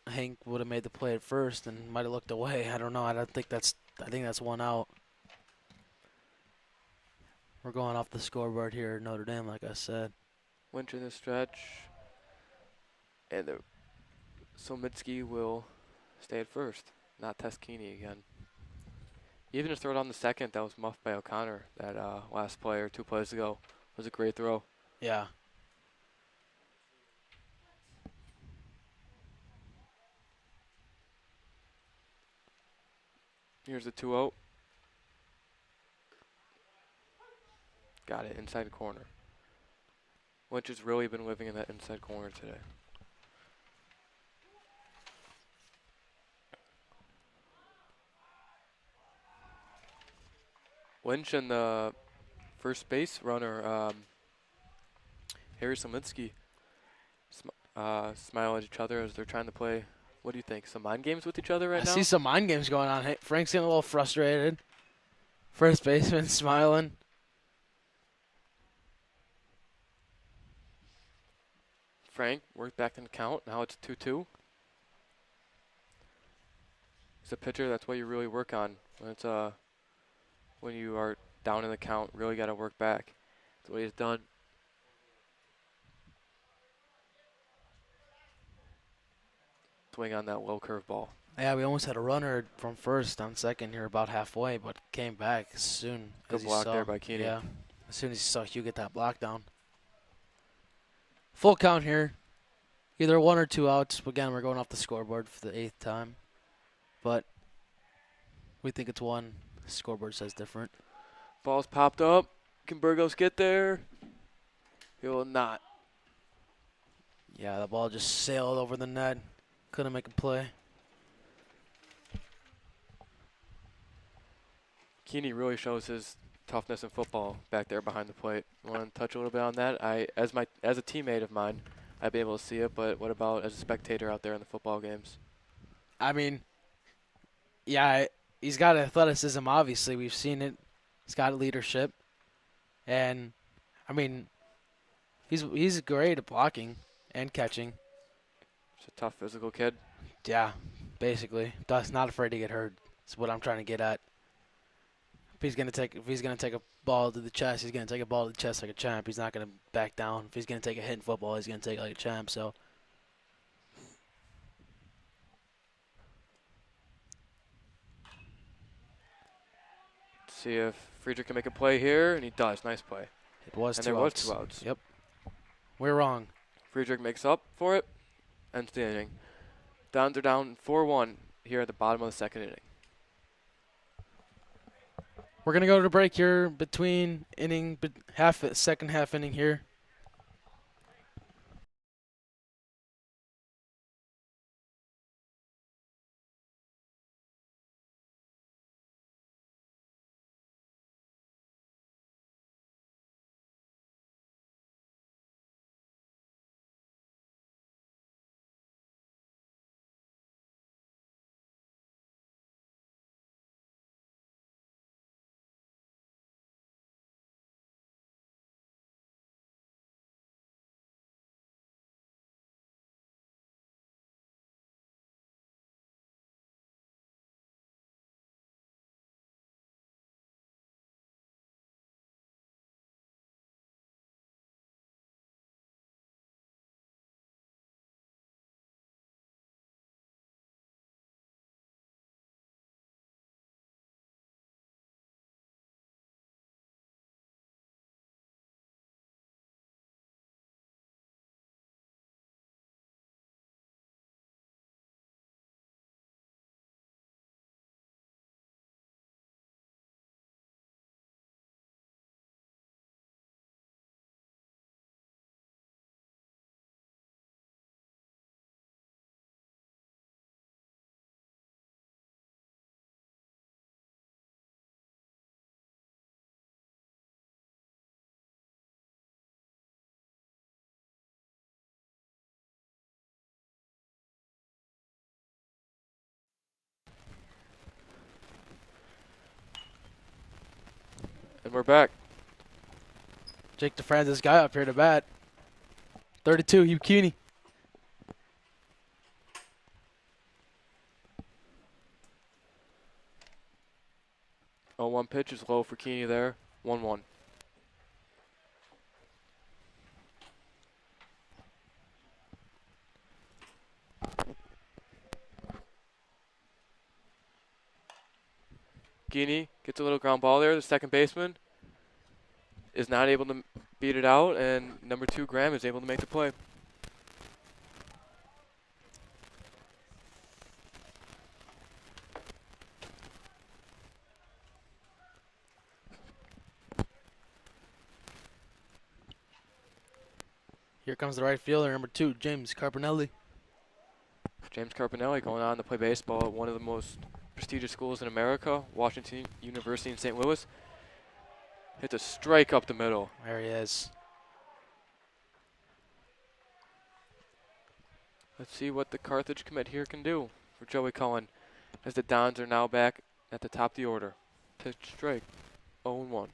Speaker 9: Hank would have made the play at first and might have looked away. I don't know. I think that's 1 out. We're going off the scoreboard here at Notre Dame, like I said.
Speaker 10: Winch in the stretch. And Somitsky will stay at first, not Taskini again. Even his throw down the second, that was muffed by O'Connor. That last play or 2 plays ago was a great throw.
Speaker 9: Yeah.
Speaker 10: Here's the 2-0. Got it, inside corner. Lynch has really been living in that inside corner today. Lynch and the first base runner, Harry Somitsky, smile at each other as they're trying to play. What do you think? Some mind games with each other right now?
Speaker 9: I see some mind games going on. Hey, Frank's getting a little frustrated. First baseman smiling.
Speaker 10: Frank worked back in the count. Now it's 2-2. He's a pitcher. That's what you really work on when it's when you are down in the count. Really got to work back. That's what he's done. Swing on that low curveball.
Speaker 9: Yeah, we almost had a runner from first on second here about halfway, but came back as soon
Speaker 10: Good
Speaker 9: as
Speaker 10: block
Speaker 9: he saw.
Speaker 10: there by Keeney.
Speaker 9: Yeah, as soon as he saw Hugh get that block down. Full count here. Either 1 or 2 outs. Again, we're going off the scoreboard for the 8th time. But we think it's 1. The scoreboard says different.
Speaker 10: Ball's popped up. Can Burgos get there? He will not.
Speaker 9: Yeah, the ball just sailed over the net. Couldn't make a play.
Speaker 10: Keeney really shows his toughness in football back there behind the plate. Want to touch a little bit on that? As a teammate of mine, I'd be able to see it, but what about as a spectator out there in the football games?
Speaker 9: I mean, yeah, he's got athleticism, obviously. We've seen it. He's got leadership. And, I mean, he's great at blocking and catching.
Speaker 10: He's a tough physical kid.
Speaker 9: Yeah, basically. That's not afraid to get hurt. That's what I'm trying to get at. If he's gonna take a ball to the chest, he's gonna take a ball to the chest like a champ. He's not gonna back down. If he's gonna take a hit in football, he's gonna take it like a champ. So
Speaker 10: See if Friedrich can make a play here, and he does. Nice play.
Speaker 9: it was
Speaker 10: And
Speaker 9: two
Speaker 10: there was
Speaker 9: outs.
Speaker 10: 2 outs.
Speaker 9: Yep. We're wrong.
Speaker 10: Friedrich makes up for it. Ends the inning. Dons are down 4-1 here at the bottom of the 2nd inning.
Speaker 9: We're gonna go to break here between second half inning here.
Speaker 10: And we're back.
Speaker 9: Jake DeFrancis guy up here to bat. 32, Hugh Keeney.
Speaker 10: 0-1 pitch is low for Keeney there. 1-1. Keeney gets a little ground ball there. The second baseman is not able to beat it out, and number 2, Graham, is able to make the play.
Speaker 9: Here comes the right fielder, number 2, James Carpinelli.
Speaker 10: James Carpinelli going on to play baseball at one of the most prestigious schools in America, Washington University in St. Louis. Hits a strike up the middle.
Speaker 9: There he is.
Speaker 10: Let's see what the Carthage commit here can do for Joey Cullen, as the Dons are now back at the top of the order. Pitch strike, 0-1.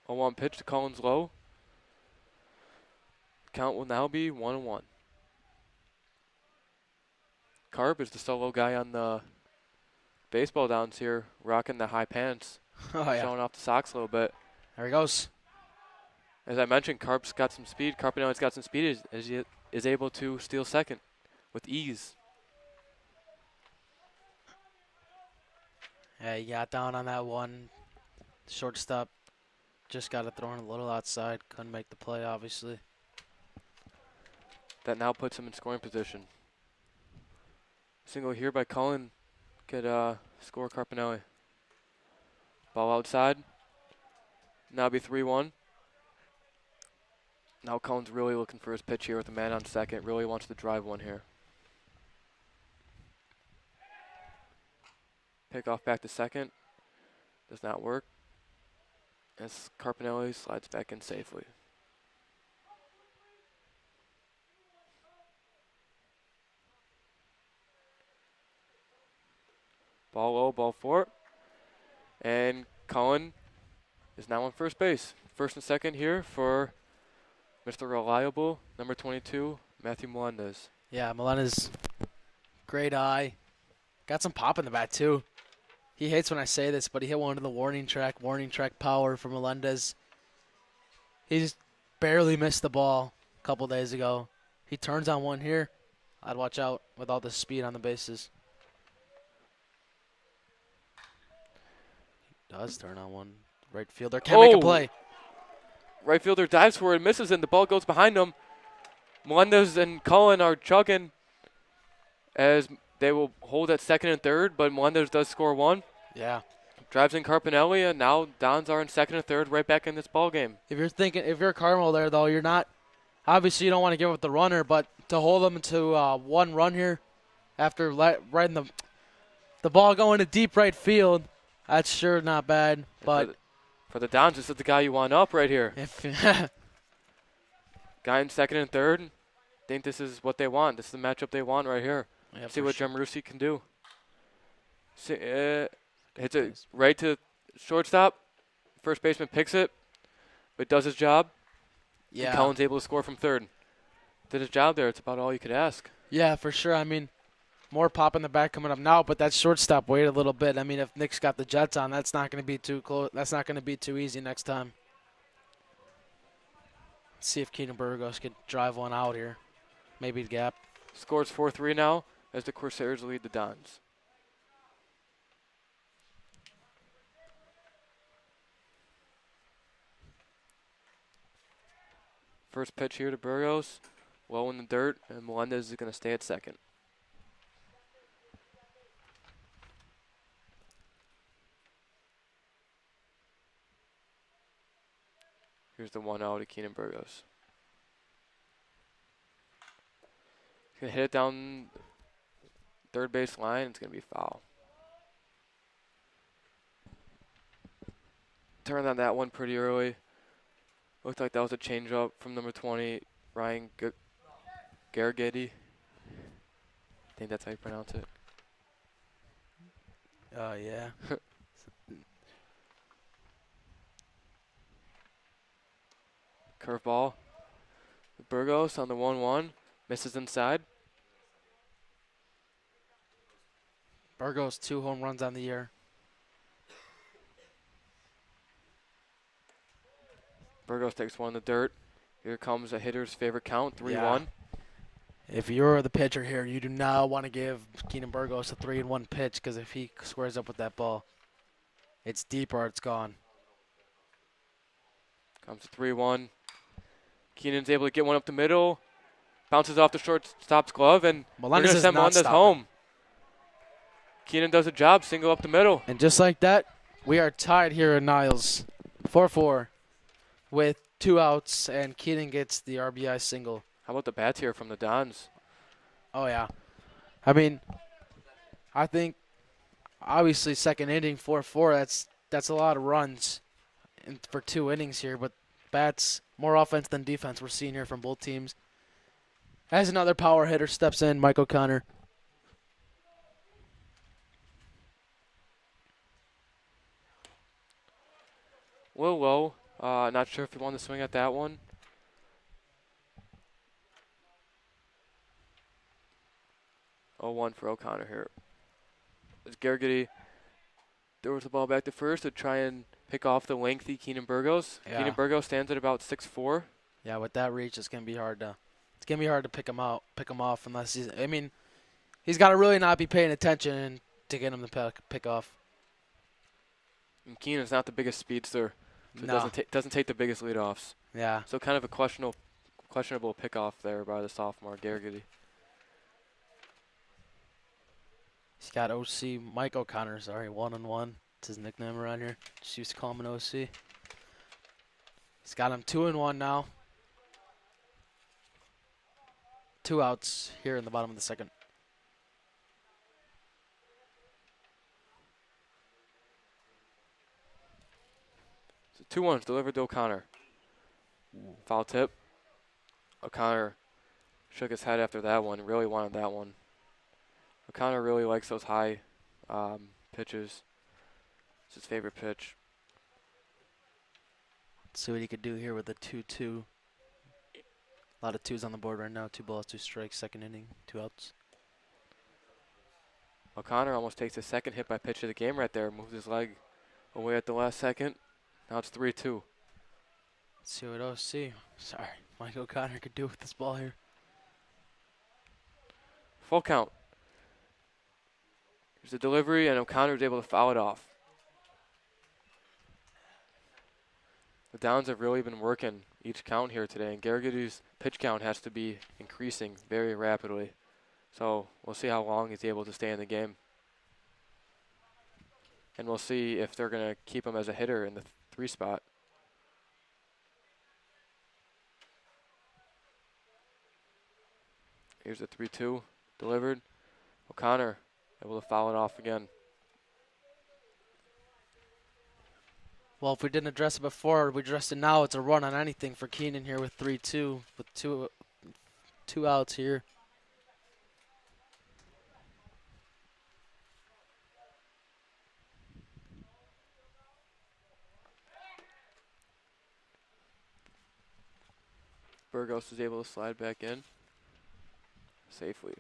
Speaker 10: A 1 pitch to Cullen's low. Count will now be 1-1. Carp is the solo guy on the baseball downs here, rocking the high pants,
Speaker 9: Oh, yeah.
Speaker 10: showing off the socks a little bit.
Speaker 9: There he goes.
Speaker 10: As I mentioned, Carp's got some speed. Carpinelli's got some speed, as he is able to steal second with ease.
Speaker 9: Yeah, he got down on that one. Shortstop just got it thrown a little outside. Couldn't make the play, obviously.
Speaker 10: That now puts him in scoring position. Single here by Cullen could score Carpinelli. Ball outside. Now be 3-1. Now Cullen's really looking for his pitch here with a man on second. Really wants to drive one here. Pick off back to second. Does not work. As Carpinelli slides back in safely. Ball low, ball 4. And Cullen is now on first base. First and second here for Mr. Reliable, number 22, Matthew Melendez.
Speaker 9: Yeah, Melendez, great eye. Got some pop in the bat, too. He hates when I say this, but he hit one to the warning track power for Melendez. He's barely missed the ball a couple days ago. He turns on one here. I'd watch out with all the speed on the bases. He does turn on one. Right fielder can make a play.
Speaker 10: Right fielder dives for it, misses, and the ball goes behind him. Melendez and Cullen are chugging as they will hold at second and third, but Melendez does score one.
Speaker 9: Yeah.
Speaker 10: Drives in Carpinelli, and now Dons are in second and third, right back in this ball game.
Speaker 9: If you're Carmel there, though, you're not. Obviously, you don't want to give up the runner, but to hold them to one run here after riding the ball going to deep right field, that's sure not bad. But
Speaker 10: for the Dons, this is the guy you want up right here.
Speaker 9: If
Speaker 10: guy in second and third, think this is what they want. This is the matchup they want right here.
Speaker 9: Yeah,
Speaker 10: see what Jamrusi can do. Hits it right to shortstop. First baseman picks it, but does his job.
Speaker 9: Yeah.
Speaker 10: And Cullen's able to score from third. Did his job there. It's about all you could ask.
Speaker 9: Yeah, for sure. I mean, more pop in the back coming up now, but that shortstop waited a little bit. I mean, if Nick's got the Jets on, that's not going to be too close. That's not going to be too easy next time. Let's see if Keenan Burgos could drive one out here. Maybe the gap.
Speaker 10: Scores 4-3 now as the Corsairs lead the Dons. First pitch here to Burgos. Low in the dirt, and Melendez is going to stay at second. Here's the 1-0 to Keenan Burgos. He's going to hit it down third base line. It's going to be foul. Turned on that one pretty early. Looked like that was a changeup from number 20, Ryan Gargety. I think that's how you pronounce it.
Speaker 9: Yeah.
Speaker 10: Curveball. Burgos on the 1-1. Misses inside.
Speaker 9: Burgos, 2 home runs on the year.
Speaker 10: Burgos takes one in the dirt. Here comes a hitter's favorite count, 3-1.
Speaker 9: Yeah. If you're the pitcher here, you do not want to give Keenan Burgos a 3-1 pitch, because if he squares up with that ball, it's deep or it's gone.
Speaker 10: Comes to 3-1. Keenan's able to get one up the middle. Bounces off the shortstop's glove, and
Speaker 9: Melendez
Speaker 10: they're going to send Melendez home. Keenan does a job, single up the middle.
Speaker 9: And just like that, we are tied here at Niles, 4-4, with 2 outs, and Keenan gets the RBI single.
Speaker 10: How about the bats here from the Dons?
Speaker 9: Oh, yeah. I mean, I think, obviously, second inning, 4-4, that's a lot of runs for 2 innings here, but bats, more offense than defense we're seeing here from both teams. As another power hitter steps in, Mike O'Connor.
Speaker 10: A little low. Not sure if he wanted to swing at that one. Oh, 1 for O'Connor here. As Gargety throws the ball back to first to try and pick off the lengthy Keenan Burgos.
Speaker 9: Yeah.
Speaker 10: Keenan Burgos stands at about 6'4".
Speaker 9: Yeah, with that reach, it's gonna be hard to pick him off unless he's got to really not be paying attention to get him to pick off.
Speaker 10: And Keenan's not the biggest speedster, so
Speaker 9: No.
Speaker 10: doesn't take the biggest leadoffs.
Speaker 9: Yeah.
Speaker 10: So kind of a questionable pickoff there by the sophomore Gargety.
Speaker 9: He's got OC Mike O'Connor. Sorry, 1-1. It's his nickname around here. Just used to call him an OC. He's got him 2-1 now. 2 outs here in the bottom of the second.
Speaker 10: So 2-1 delivered to O'Connor. Foul tip. O'Connor shook his head after that one. Really wanted that one. O'Connor really likes those high pitches. It's his favorite pitch.
Speaker 9: See what he could do here with a 2-2. A lot of twos on the board right now. 2 balls, 2 strikes, second inning, 2 outs.
Speaker 10: O'Connor almost takes his second hit by pitch of the game right there. Moves his leg away at the last second. Now it's 3-2.
Speaker 9: Let's see what OC, sorry, Mike O'Connor could do with this ball here.
Speaker 10: Full count. Here's the delivery, and O'Connor is able to foul it off. The Downs have really been working each count here today, and Garrigatty's pitch count has to be increasing very rapidly. So we'll see how long he's able to stay in the game. And we'll see if they're going to keep him as a hitter in the 3 spot. Here's the 3-2 delivered. O'Connor able to foul it off again.
Speaker 9: Well, if we didn't address it before, we addressed it now. It's a run on anything for Keenan here with 3-2, with two outs here.
Speaker 10: Burgos is able to slide back in safely.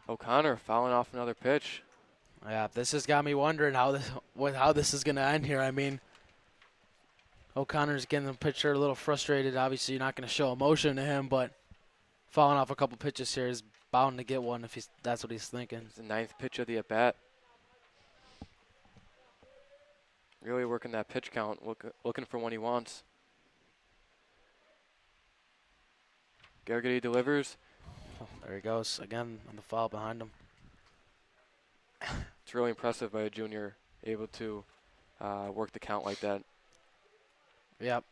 Speaker 10: O'Connor fouling off another pitch.
Speaker 9: Yeah, this has got me wondering how this is going to end here. I mean, O'Connor's getting the pitcher a little frustrated. Obviously, you're not going to show emotion to him, but fouling off a couple pitches here is bound to get one if that's what he's thinking.
Speaker 10: It's the 9th pitch of the at-bat. Really working that pitch count, looking for one he wants. Garrigatty delivers.
Speaker 9: Oh, there he goes again on the foul behind him.
Speaker 10: It's really impressive by a junior, able to work the count like that.
Speaker 9: Yep.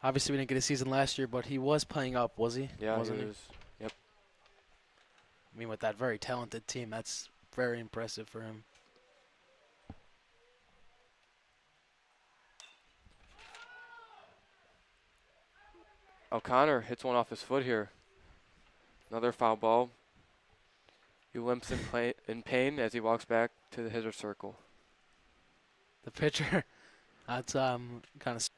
Speaker 9: Obviously, we didn't get a season last year, but he was playing up, was he?
Speaker 10: Yeah,
Speaker 9: wasn't
Speaker 10: he was. Yep.
Speaker 9: I mean, with that very talented team, that's very impressive for him.
Speaker 10: O'Connor hits one off his foot here. Another foul ball. He limps in pain as he walks back to the hitter circle.
Speaker 9: The pitcher, that's kind of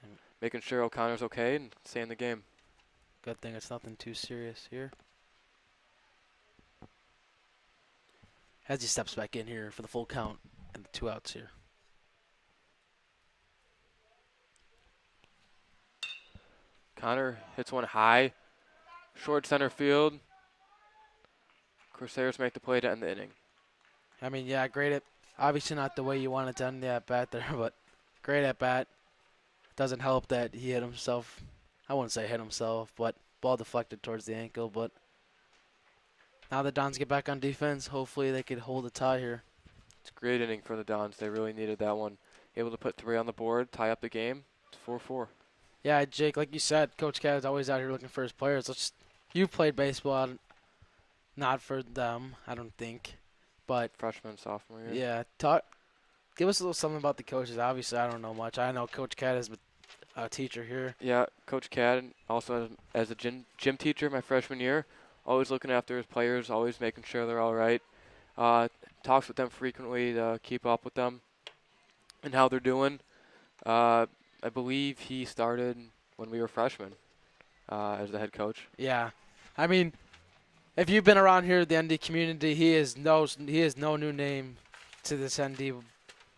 Speaker 10: making sure O'Connor's okay and stay in the game.
Speaker 9: Good thing it's nothing too serious here. As he steps back in here for the full count and the 2 outs here.
Speaker 10: Connor hits one high, short center field. Crusaders make the play to end the inning.
Speaker 9: I mean, yeah, great at, obviously not the way you wanted to end the at-bat there, but great at-bat. Doesn't help that he hit himself. I wouldn't say hit himself, but ball deflected towards the ankle. But now the Dons get back on defense. Hopefully they could hold a tie here.
Speaker 10: It's a great inning for the Dons. They really needed that one. Able to put 3 on the board, tie up the game. It's 4-4.
Speaker 9: Yeah, Jake, like you said, Coach Cat is always out here looking for his players. You played baseball, not for them, I don't think. But
Speaker 10: freshman, sophomore year.
Speaker 9: Yeah, give us a little something about the coaches. Obviously, I don't know much. I know Coach Cat is a teacher here.
Speaker 10: Yeah, Coach Cat, also as a gym teacher my freshman year, always looking after his players, always making sure they're all right. Talks with them frequently to keep up with them and how they're doing. I believe he started when we were freshmen as the head coach.
Speaker 9: Yeah, I mean, if you've been around here, the ND community, he is no new name to this ND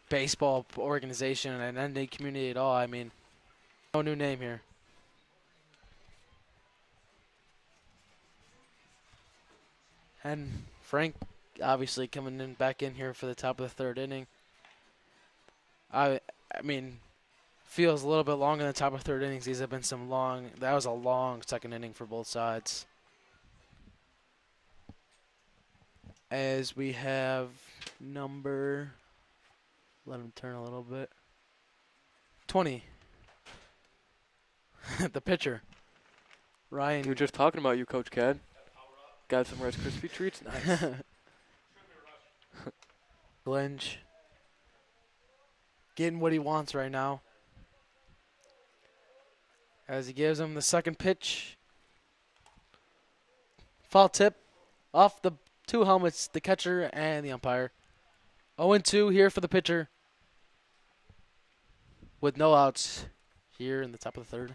Speaker 9: baseball organization and ND community at all. I mean, no new name here. And Frank, obviously coming in back in here for the top of the 3rd inning. I mean, feels a little bit longer than the top of 3rd innings. These have been that was a long 2nd inning for both sides. As we have number, let him turn a little bit, 20. The pitcher, Ryan.
Speaker 10: We were just talking about you, Coach Cat. Got some Rice Krispie treats? Nice.
Speaker 9: Glinch. Getting what he wants right now. As he gives him the 2nd pitch. Foul tip. off the two helmets, the catcher and the umpire. 0-2 here for the pitcher with no outs here in the top of the third.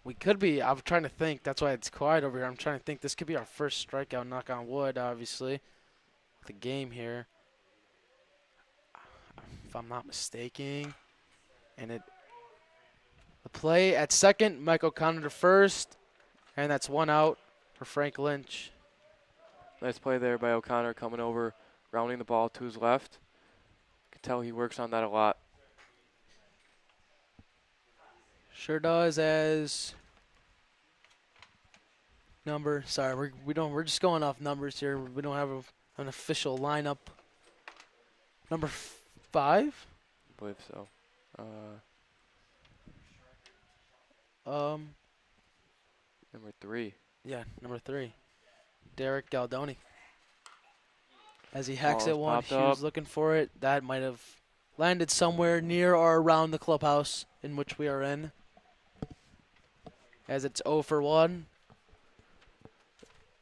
Speaker 9: We could be. I'm trying to think. That's why it's quiet over here. I'm trying to think. This could be our first strikeout, knock on wood, obviously. The game here. If I'm not mistaken. And the play at second, Mike O'Connor to first. And that's one out for Frank Lynch.
Speaker 10: Nice play there by O'Connor coming over, rounding the ball to his left. You can tell he works on that a lot.
Speaker 9: Sure does. As number, sorry, we're just going off numbers here. We don't have an official lineup. Number 5?
Speaker 10: I believe so. Number 3.
Speaker 9: Yeah, number 3. Derek Galdoni. As he hacks
Speaker 10: Ball
Speaker 9: it one,
Speaker 10: popped
Speaker 9: he was
Speaker 10: up.
Speaker 9: looking for it. That might have landed somewhere near or around the clubhouse in which we are in. As it's 0 for 1.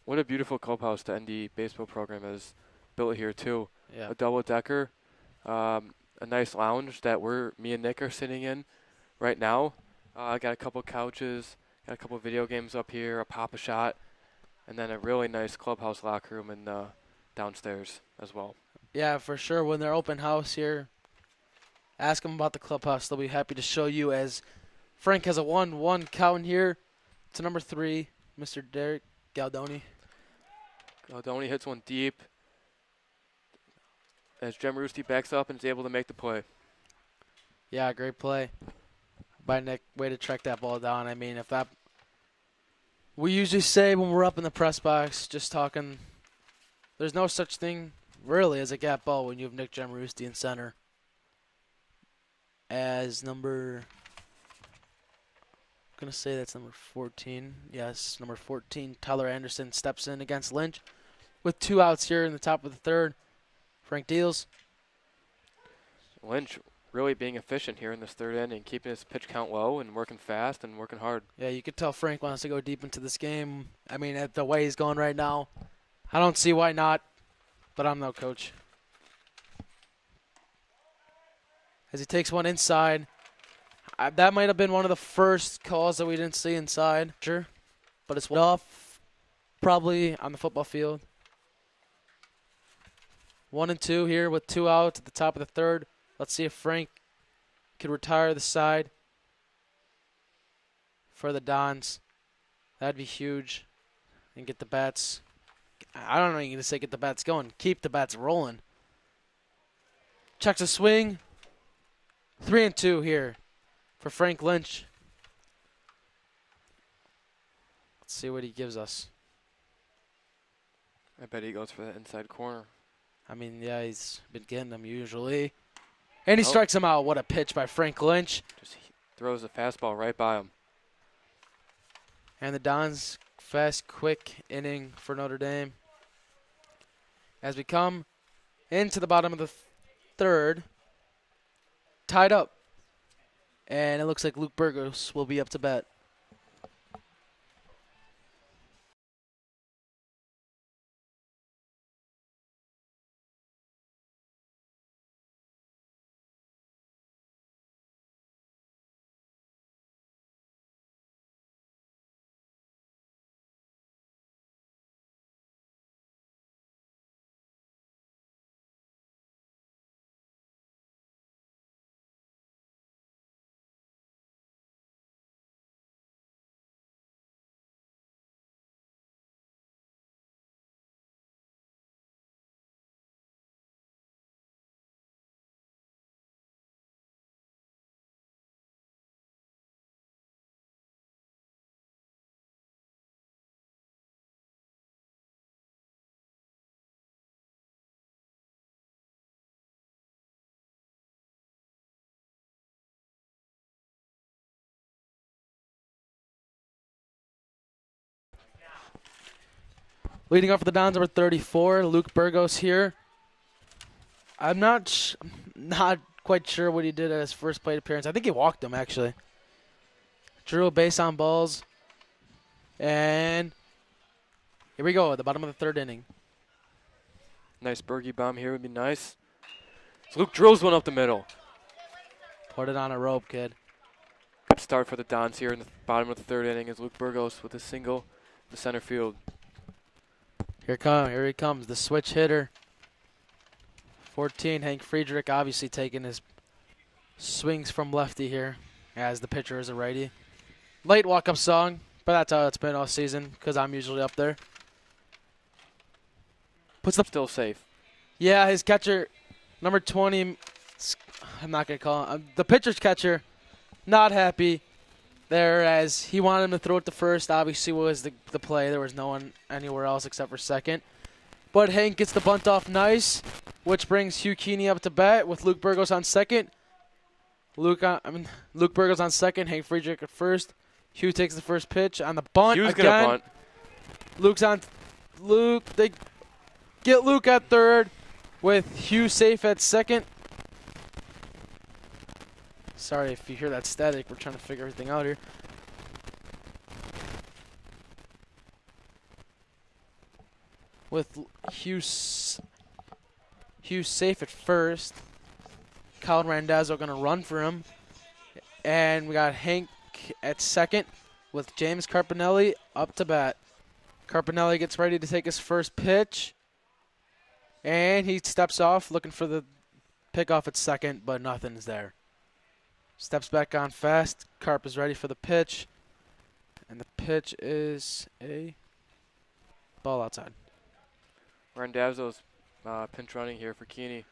Speaker 10: What a beautiful clubhouse the ND baseball program has built here too.
Speaker 9: Yeah.
Speaker 10: A double-decker, a nice lounge that me and Nick are sitting in right now. I got a couple couches, got a couple video games up here, a Pop-A-Shot, and then a really nice clubhouse locker room in downstairs as well.
Speaker 9: Yeah, for sure. When they're open house here, ask them about the clubhouse. They'll be happy to show you, as Frank has a 1-1 count here to number 3, Mr. Derek Galdoni.
Speaker 10: Galdoni hits one deep as Jem Roosty backs up and is able to make the play.
Speaker 9: Yeah, great play by Nick. Way to track that ball down. I mean, if that... We usually say when we're up in the press box, just talking, there's no such thing really as a gap ball when you have Nick Jem Roosty in center. As number... I'm going to say that's number 14. Yes, number 14, Tyler Anderson steps in against Lynch with 2 outs here in the top of the third. Frank deals.
Speaker 10: Lynch really being efficient here in this third inning, keeping his pitch count low and working fast and working hard.
Speaker 9: Yeah, you could tell Frank wants to go deep into this game. I mean, at the way he's going right now, I don't see why not, but I'm no coach. As he takes one inside. That might have been one of the first calls that we didn't see inside. Sure. But it's off probably on the football field. 1-2 here with 2 outs at the top of the third. Let's see if Frank could retire the side for the Dons. That'd be huge. And get the bats. I don't know you're going to say get the bats going. Keep the bats rolling. Checks a swing. 3-2 here for Frank Lynch. Let's see what he gives us.
Speaker 10: I bet he goes for that inside corner.
Speaker 9: I mean, yeah, he's been getting them usually. And he strikes him out. What a pitch by Frank Lynch.
Speaker 10: Just throws a fastball right by him.
Speaker 9: And the Dons, fast, quick inning for Notre Dame. As we come into the bottom of the third, tied up. And it looks like Luke Burgos will be up to bat. Leading up for the Dons, number 34, Luke Burgos here. I'm not quite sure what he did at his first plate appearance. I think he walked him, actually. Drew a base on balls. And here we go at the bottom of the third inning.
Speaker 10: Nice Bergie bomb here would be nice. So Luke drills one up the middle.
Speaker 9: Put it on a rope, kid.
Speaker 10: Good start for the Dons here in the bottom of the third inning as Luke Burgos with a single in the center field.
Speaker 9: Here he comes, the switch hitter. 14, Hank Friedrich, obviously taking his swings from lefty here as the pitcher is a righty. Late walk-up song, but that's how it's been all season because I'm usually up there. Puts the
Speaker 10: Still safe.
Speaker 9: Yeah, his catcher, number 20, I'm not going to call him. The pitcher's catcher, not happy there as he wanted him to throw it to first. Obviously was the play. There was no one anywhere else except for second. But Hank gets the bunt off nice, which brings Hugh Keeney up to bat with Luke Burgos on second. Luke Burgos on second, Hank Friedrich at first. Hugh takes the first pitch on the bunt.
Speaker 10: Hugh's
Speaker 9: again.
Speaker 10: gonna bunt.
Speaker 9: Luke's on. They get Luke at third with Hugh safe at second. Sorry if you hear that static. We're trying to figure everything out here. With Hugh safe at first. Colin Randazzo going to run for him. And we got Hank at second with James Carpinelli up to bat. Carpinelli gets ready to take his first pitch. And he steps off looking for the pickoff at second, but nothing's there. Steps back on fast. Carp is ready for the pitch. And the pitch is a ball outside.
Speaker 10: Randazzo's pinch running here for Keeney.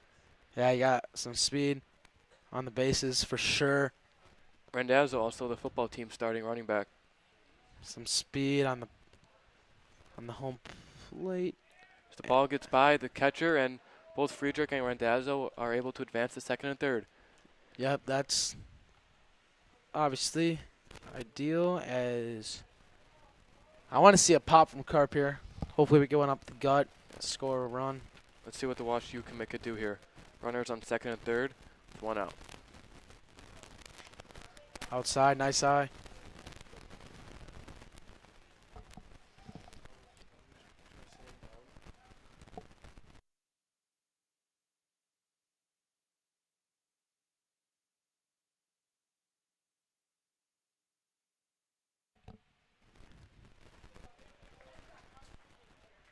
Speaker 9: Yeah, you got some speed on the bases for sure.
Speaker 10: Randazzo also the football team starting running back.
Speaker 9: Some speed on the home plate.
Speaker 10: As the ball gets by the catcher, and both Friedrich and Randazzo are able to advance to second and third.
Speaker 9: Yep, that's obviously ideal as I want to see a pop from Carp here. Hopefully we get one up the gut, score a run.
Speaker 10: Let's see what the Wash U can make it do here. Runners on second and third, with one out.
Speaker 9: Outside, nice eye.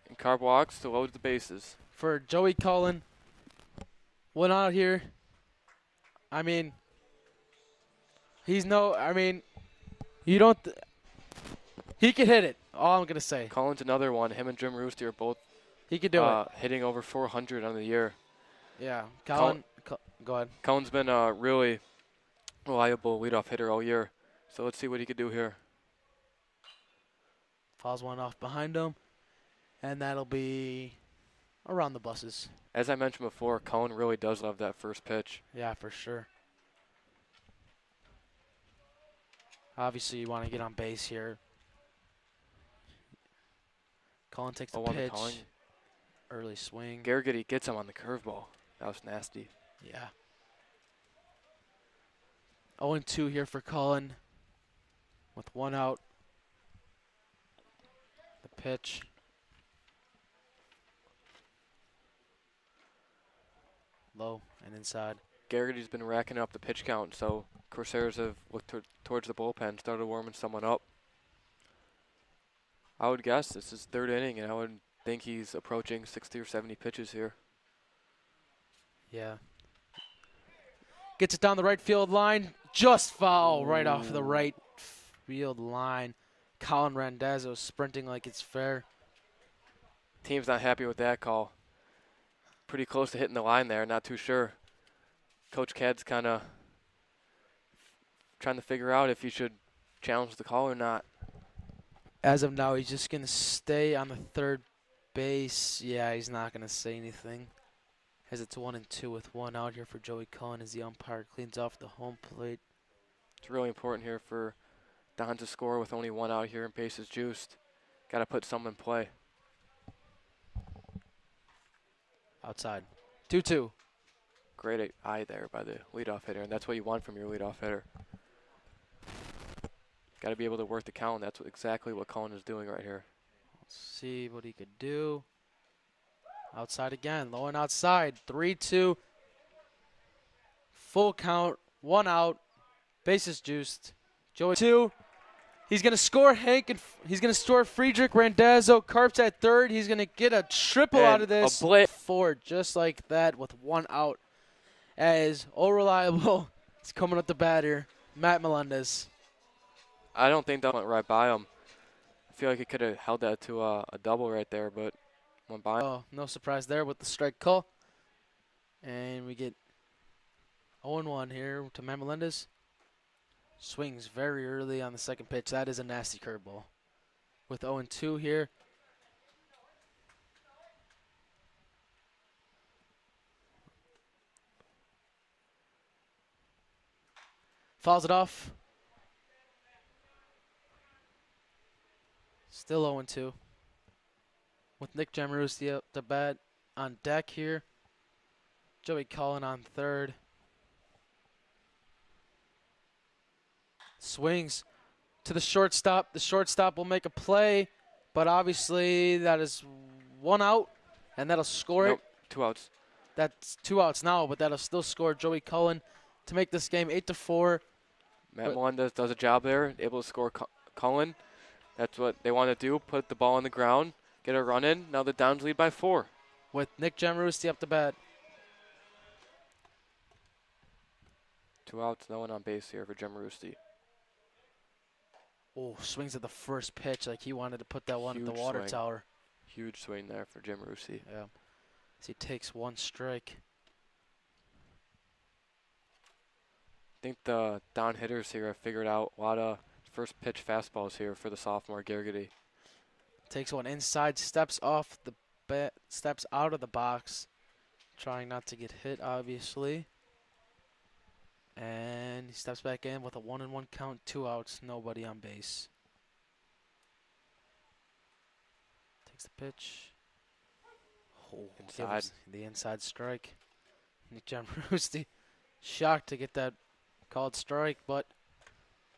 Speaker 10: And Carp walks to load the bases.
Speaker 9: For Joey Cullen, went out here. I mean, he could hit it. All I'm going to say.
Speaker 10: Collins another one. Him and Jim Rooster are both
Speaker 9: He could do it.
Speaker 10: hitting over 400 on the year.
Speaker 9: Yeah. Cullen, go ahead.
Speaker 10: Cullen's been a really reliable leadoff hitter all year. So let's see what he could do here.
Speaker 9: Fouls one off behind him. And that'll be around the buses.
Speaker 10: As I mentioned before, Cullen really does love that first pitch.
Speaker 9: Yeah, for sure. Obviously, you want to get on base here. Cullen takes the
Speaker 10: 0-1 to
Speaker 9: pitch.
Speaker 10: Cullen.
Speaker 9: Early swing.
Speaker 10: Garrity gets him on the curveball. That was nasty.
Speaker 9: Yeah. 0-2 here for Cullen with one out. The pitch. Low and inside.
Speaker 10: Garrity's been racking up the pitch count, so Corsairs have looked towards the bullpen, started warming someone up. I would guess this is third inning, and I would think he's approaching 60 or 70 pitches here.
Speaker 9: Yeah. Gets it down the right field line. Just foul right off the right field line. Colin Randazzo sprinting like it's fair.
Speaker 10: Team's not happy with that call. Pretty close to hitting the line there, not too sure. Coach Cad's kind of trying to figure out if he should challenge the call or not.
Speaker 9: As of now, he's just going to stay on the third base. Yeah, he's not going to say anything. As it's 1-2 with one out here for Joey Cullen as the umpire cleans off the home plate.
Speaker 10: It's really important here for Don to score with only one out here and bases juiced. Got to put some in play.
Speaker 9: Outside. 2-2.
Speaker 10: great eye there by the leadoff hitter, and that's what you want from your leadoff hitter. Got to be able to work the count. That's exactly what Cullen is doing right here.
Speaker 9: Let's see what he could do. Outside again, low and outside. 3-2. Full count, 1 out. Bases juiced. Joey 2. He's going to score Hank, and he's going to score Friedrich Randazzo. Carp's at third. He's going to get a triple
Speaker 10: And
Speaker 9: out of this.
Speaker 10: a blitz.
Speaker 9: 4, just like that, with 1 out. As all reliable is coming up the bat here, Matt Melendez.
Speaker 10: I don't think that went right by him. I feel like he could have held that to a double right there, but went by him.
Speaker 9: Oh, no surprise there with the strike call. And we get 0-1 here to Matt Melendez. Swings very early on the second pitch. That is a nasty curveball. With 0-2 here. Fouls it off. Still 0-2. With Nick Jamarusti up to bat on deck here. Joey Cullen on third. Swings to the shortstop. The shortstop will make a play, but obviously that is 1 out, and that'll score
Speaker 10: Nope,
Speaker 9: it.
Speaker 10: 2 outs.
Speaker 9: That's 2 outs now, but that'll still score Joey Cullen to make this game 8-4.
Speaker 10: Matt Melendez does a job there, able to score Cullen. That's what they want to do, put the ball on the ground, get a run in. Now the Downs lead by 4.
Speaker 9: With Nick Jamarusti up to bat.
Speaker 10: 2 outs, no one on base here for Jamarusti.
Speaker 9: Oh, swings at the first pitch like he wanted to put that one at the
Speaker 10: Huge
Speaker 9: water
Speaker 10: swing.
Speaker 9: tower.
Speaker 10: Huge swing there for Jamarusti.
Speaker 9: Yeah. As he takes 1 strike.
Speaker 10: I think the down hitters here have figured out a lot of first pitch fastballs here for the sophomore Gergely.
Speaker 9: Takes 1 inside, steps off the bat, steps out of the box, trying not to get hit, obviously. And he steps back in with a 1-1 count, 2 outs, nobody on base. Takes the pitch. Oh,
Speaker 10: Inside.
Speaker 9: gives the inside strike. Nick Jamarusti shocked to get that called strike, but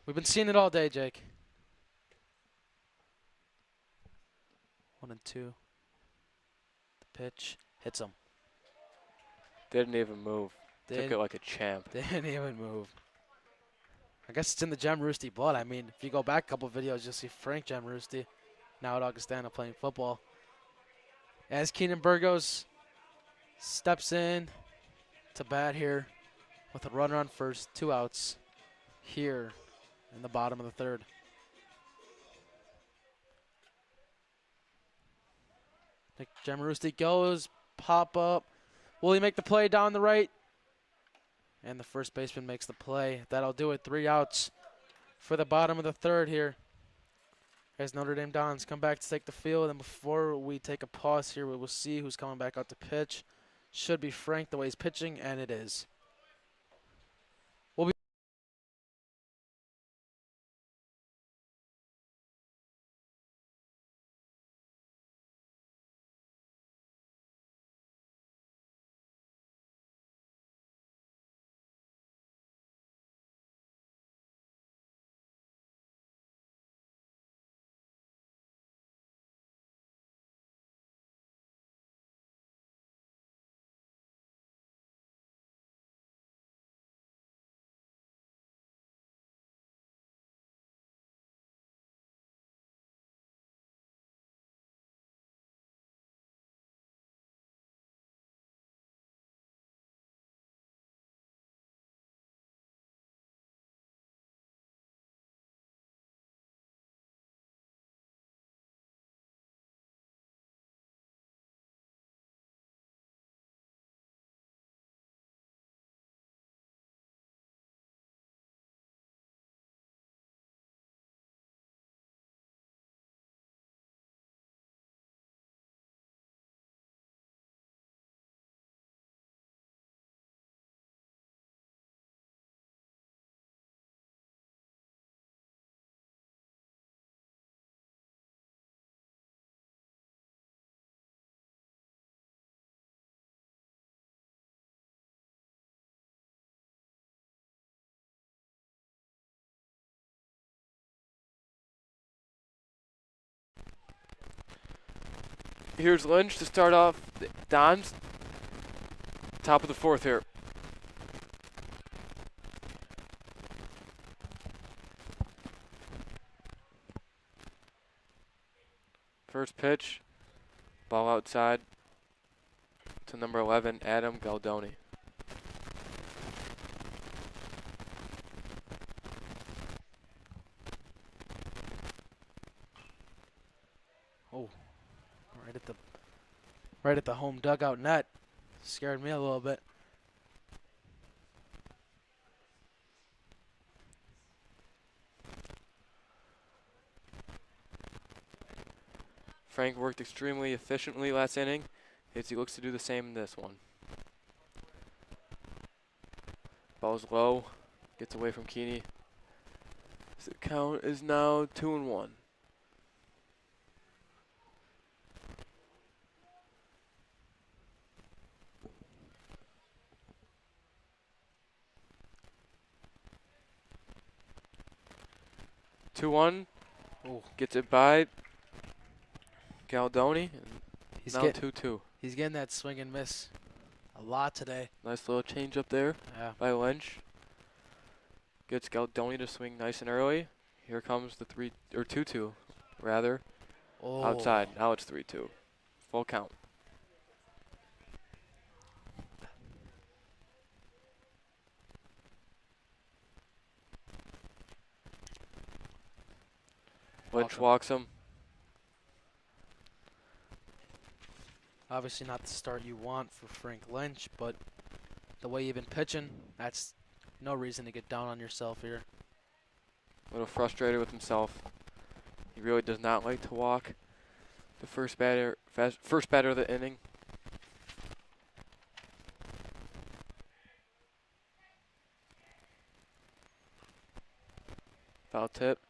Speaker 9: we've been seeing it all day, Jake. 1-2. The pitch hits him.
Speaker 10: Didn't even move. Took
Speaker 9: Didn't-
Speaker 10: it like a champ.
Speaker 9: Didn't even move. I guess it's in the Jamarusti blood. I mean, if you go back a couple videos, you'll see Frank Jamarusti now at Augustana playing football. As Keenan Burgos steps in to bat here with a runner on first, 2 outs here in the bottom of the third. Nick Jamarusti goes, pop up. Will he make the play down the right? And the first baseman makes the play. That'll do it. 3 outs for the bottom of the third here. As Notre Dame Dons come back to take the field. And before we take a pause here, we will see who's coming back out to pitch. Should be Frank the way he's pitching, and it is.
Speaker 10: Here's Lynch to start off the Dons. Top of the 4th here. First pitch, ball outside to number 11, Adam Galdoni.
Speaker 9: Oh, right at the home dugout net. Scared me a little bit.
Speaker 10: Frank worked extremely efficiently last inning, as he looks to do the same in this one. Ball's low, gets away from Keeney. So the count is now 2-1. Gets it by Galdoni.
Speaker 9: He's
Speaker 10: Now 2-2.
Speaker 9: He's getting that swing and miss a lot today.
Speaker 10: Nice little change up there by Lynch. Gets Galdoni to swing nice and early. Here comes the 2-2 rather.
Speaker 9: Oh.
Speaker 10: Outside. Now it's 3-2. Full count. Lynch walks him.
Speaker 9: Obviously not the start you want for Frank Lynch, but the way you've been pitching, that's no reason to get down on yourself here.
Speaker 10: A little frustrated with himself. He really does not like to walk the first batter of the inning. Foul tip.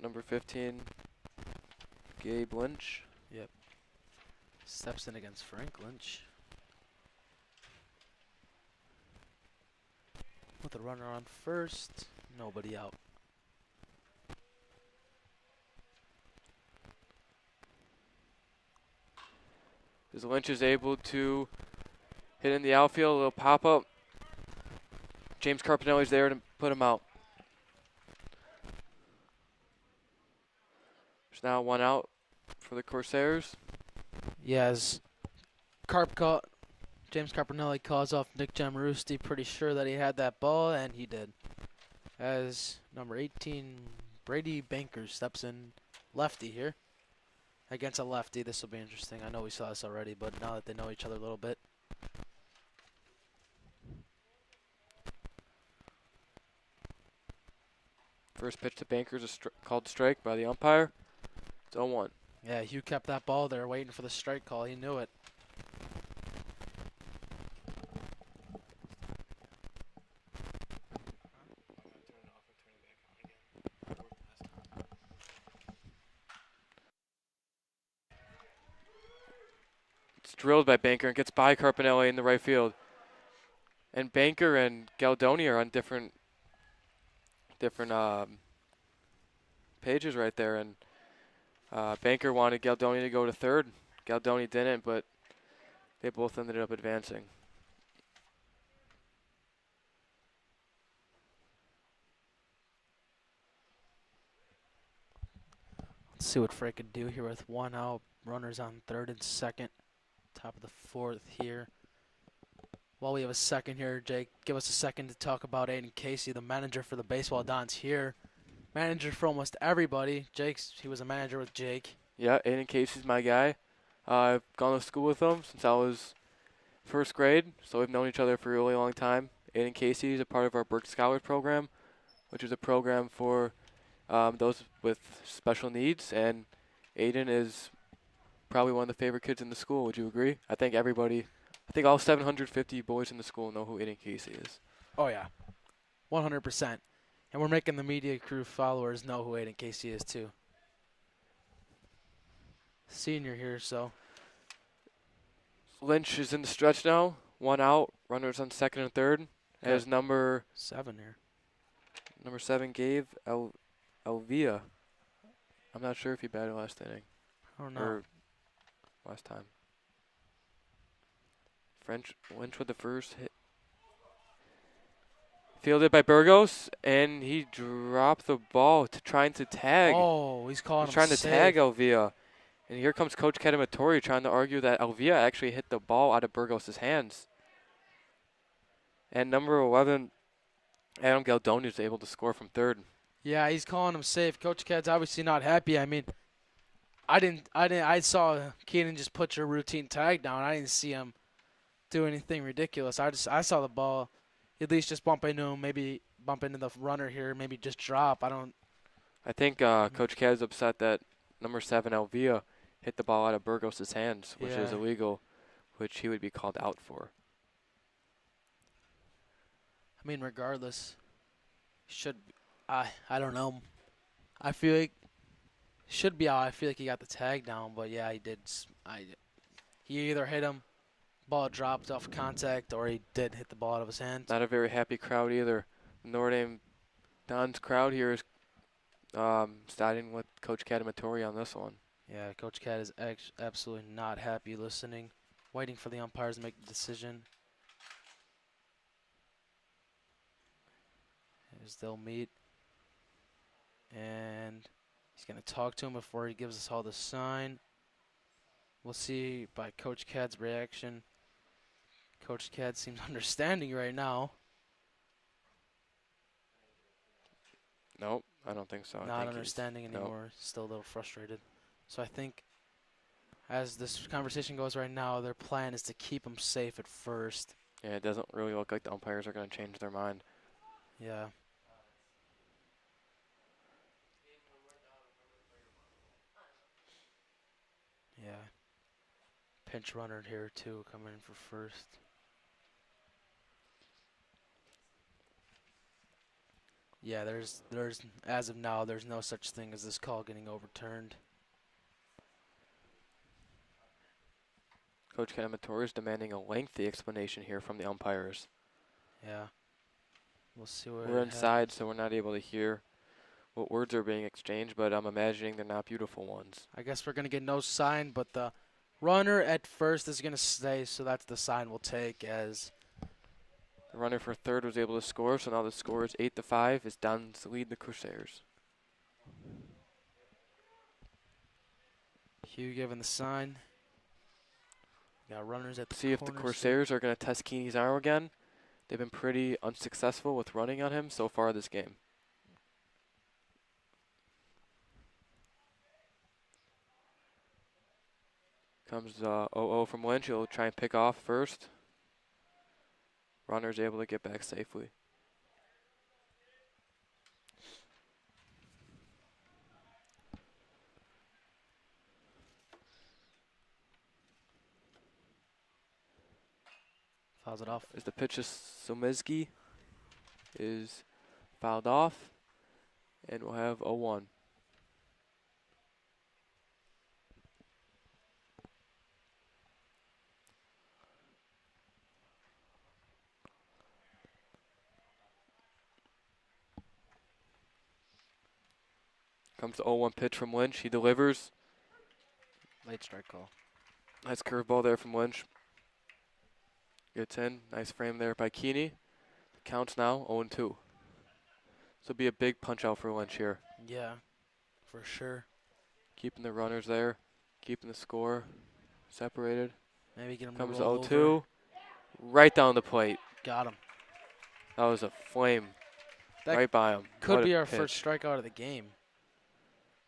Speaker 10: Number 15, Gabe Lynch.
Speaker 9: Yep. Steps in against Frank Lynch. With a runner on first, nobody out.
Speaker 10: As Lynch is able to hit in the outfield, a little pop-up. James Carpinelli's there to put him out. There's now 1 out for the Corsairs.
Speaker 9: Yes. James Carpinelli calls off Nick Giammarusti, pretty sure that he had that ball, and he did. As number 18, Brady Banker steps in, lefty here. Against a lefty, this will be interesting. I know we saw this already, but now that they know each other a little bit.
Speaker 10: First pitch to Banker is called strike by the umpire. It's 0-1.
Speaker 9: Yeah, Hugh kept that ball there waiting for the strike call. He knew it.
Speaker 10: It's drilled by Banker and gets by Carpinelli in the right field. And Banker and Galdoni are on different pages right there. And Banker wanted Galdoni to go to third. Galdoni didn't, but they both ended up advancing.
Speaker 9: Let's see what Frank can do here with 1 out. Runners on third and second. Top of the 4th here. While we have a second here, Jake, give us a second to talk about Aiden Casey, the manager for the Baseball Dons here. Manager for almost everybody. He was a manager with Jake.
Speaker 10: Yeah, Aiden Casey's my guy. I've gone to school with him since I was first grade, so we've known each other for a really long time. Aiden Casey is a part of our Burke Scholars program, which is a program for those with special needs, and Aiden is probably one of the favorite kids in the school. Would you agree? I think all 750 boys in the school know who Aiden Casey is.
Speaker 9: Oh, yeah. 100%. And we're making the media crew followers know who Aiden Casey is, too. Senior here, so.
Speaker 10: Lynch is in the stretch now. 1 out. Runners on second and third. As number
Speaker 9: 7 here.
Speaker 10: Number 7, Gabe Elvia. I'm not sure if he batted last inning.
Speaker 9: I don't know.
Speaker 10: Or last time. Lynch with the first hit. Fielded by Burgos, and he dropped the ball trying to tag.
Speaker 9: Oh, he's calling
Speaker 10: He's
Speaker 9: him
Speaker 10: trying to
Speaker 9: safe.
Speaker 10: tag Elvia. And here comes Coach Kedamatori trying to argue that Elvia actually hit the ball out of Burgos' hands. And number 11, Adam Galdoni is able to score from third.
Speaker 9: Yeah, he's calling him safe. Coach Cad's obviously not happy. I mean, I saw Keenan just put your routine tag down. I didn't see him do anything ridiculous. I saw the ball at least just bump into him, maybe bump into the runner here, maybe just drop.
Speaker 10: I think Coach Cad's upset that number 7, Elvia, hit the ball out of Burgos' hands, which is
Speaker 9: Yeah.
Speaker 10: illegal, which he would be called out for.
Speaker 9: I mean, regardless, I don't know. I feel like should be out. I feel like he got the tag down, but yeah, he did. He either hit him, ball dropped off contact, or he did hit the ball out of his hands.
Speaker 10: Not a very happy crowd either. Notre Dame Don's crowd here is siding with Coach Cadamatori on this one.
Speaker 9: Yeah, Coach Cad is absolutely not happy listening, waiting for the umpires to make the decision. As they'll meet, and he's going to talk to him before he gives us all the sign. We'll see by Coach Cad's reaction. Coach Cad seems understanding right now.
Speaker 10: Nope, I don't think so.
Speaker 9: Not understanding anymore. Still a little frustrated. So I think as this conversation goes right now, their plan is to keep him safe at first.
Speaker 10: Yeah, it doesn't really look like the umpires are going to change their mind.
Speaker 9: Yeah. Yeah. Pinch runner here too, coming in for first. Yeah, there's as of now, there's no such thing as this call getting overturned.
Speaker 10: Coach Cadamatori is demanding a lengthy explanation here from the umpires.
Speaker 9: Yeah. We'll see where
Speaker 10: We're inside, so we're not able to hear what words are being exchanged, but I'm imagining they're not beautiful ones.
Speaker 9: I guess we're going to get no sign, but the runner at first is going to stay, so that's the sign we'll take as
Speaker 10: The runner for third was able to score, so now the score is 8-5. It's Don to lead the Corsairs.
Speaker 9: Hugh giving the sign. Got runners at the
Speaker 10: See if the
Speaker 9: corners
Speaker 10: Corsairs are going to test Keeney's arm again. They've been pretty unsuccessful with running on him so far this game. Comes 0-0 from Lynch. He'll try and pick off first. Runner's able to get back safely.
Speaker 9: Fouls it off.
Speaker 10: As the pitch is Somizgi is fouled off, and we'll have 0-1. Comes the 0-1 pitch from Lynch. He delivers.
Speaker 9: Late strike call.
Speaker 10: Nice curveball there from Lynch. Gets in. Nice frame there by Keeney. Counts now 0-2. So it'll be a big punch out for Lynch here.
Speaker 9: Yeah, for sure.
Speaker 10: Keeping the runners there. Keeping the score separated.
Speaker 9: Maybe get him
Speaker 10: Comes
Speaker 9: to roll
Speaker 10: 0-2.
Speaker 9: over.
Speaker 10: Right down the plate.
Speaker 9: Got him.
Speaker 10: That was a flame
Speaker 9: That
Speaker 10: right by him.
Speaker 9: Could
Speaker 10: What
Speaker 9: be
Speaker 10: a
Speaker 9: our
Speaker 10: pitch.
Speaker 9: first strikeout of the game.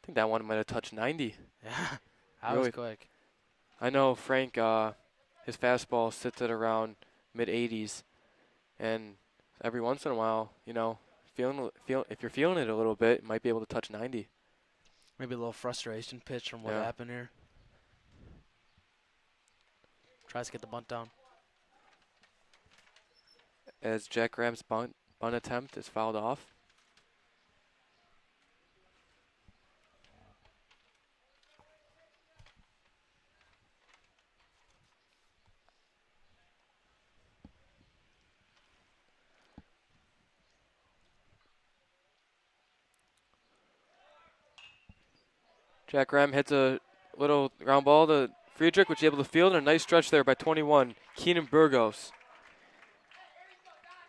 Speaker 10: I think that one might have touched 90.
Speaker 9: Yeah, that
Speaker 10: Really?
Speaker 9: was quick.
Speaker 10: I know Frank, his fastball sits at around mid-80s, and every once in a while, you know, if you're feeling it a little bit, it might be able to touch 90.
Speaker 9: Maybe a little frustration pitch from what
Speaker 10: Yeah.
Speaker 9: happened here. Tries to get the bunt down.
Speaker 10: As Jack Graham's bunt attempt is fouled off. Jack Graham hits a little ground ball to Friedrich was able to field, and a nice stretch there by 21, Keenan Burgos.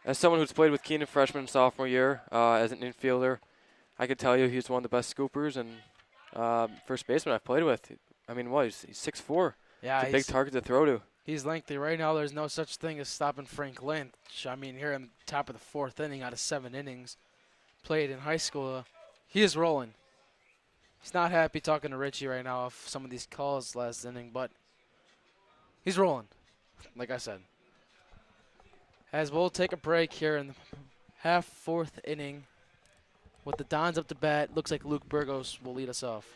Speaker 10: As someone who's played with Keenan freshman and sophomore year as an infielder, I can tell you he's one of the best scoopers and first baseman I've played with. I mean, what, he's 6'4".
Speaker 9: Yeah,
Speaker 10: it's a big target to throw to.
Speaker 9: He's lengthy. Right now, there's no such thing as stopping Frank Lynch. I mean, here in the top of the 4th inning out of 7 innings played in high school, he is rolling. He's not happy talking to Richie right now off some of these calls last inning, but he's rolling, like I said. As we'll take a break here in the 4th inning with the Dons up to bat, looks like Luke Burgos will lead us off.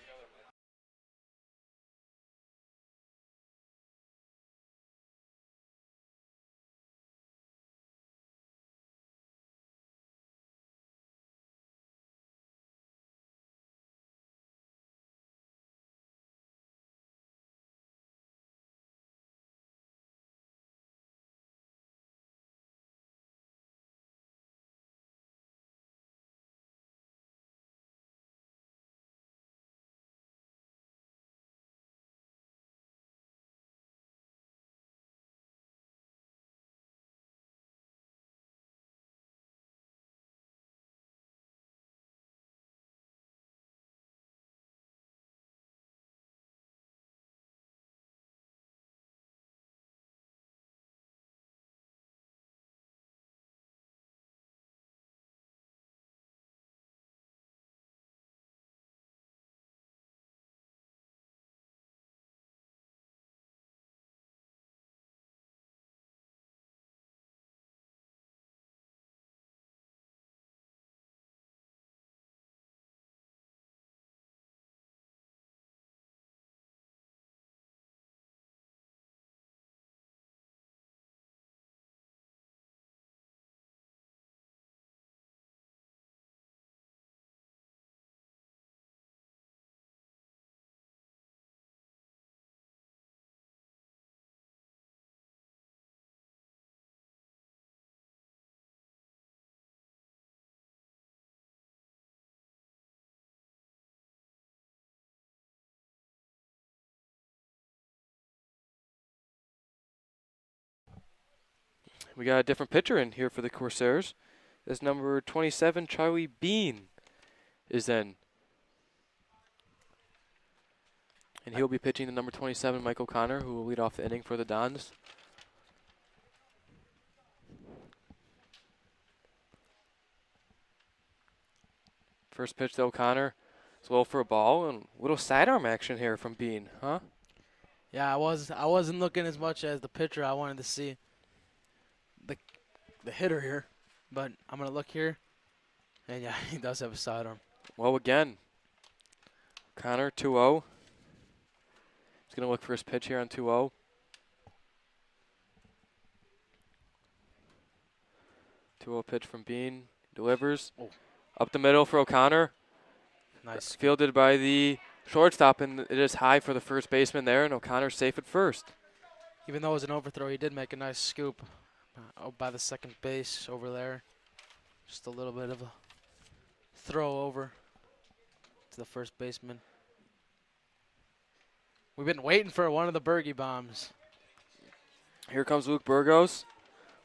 Speaker 10: We got a different pitcher in here for the Corsairs. This number 27, Charlie Bean, is in. And he'll be pitching the number 27, Mike O'Connor, who will lead off the inning for the Dons. First pitch to O'Connor. It's low for a ball, and a little sidearm action here from Bean, huh?
Speaker 9: Yeah, I wasn't looking as much as the pitcher. I wanted to see the hitter here, but I'm going to look here, and yeah, he does have a sidearm.
Speaker 10: Well, again, Connor, 2-0. He's going to look for his pitch here on 2-0. Pitch from Bean. Delivers.
Speaker 9: Oh.
Speaker 10: Up the middle for O'Connor.
Speaker 9: Nice.
Speaker 10: Fielded by the shortstop, and it is high for the first baseman there, and O'Connor's safe at first.
Speaker 9: Even though it was an overthrow, he did make a nice scoop by the second base over there. Just a little bit of a throw over to the first baseman. We've been waiting for one of the Bergie bombs.
Speaker 10: Here comes Luke Burgos,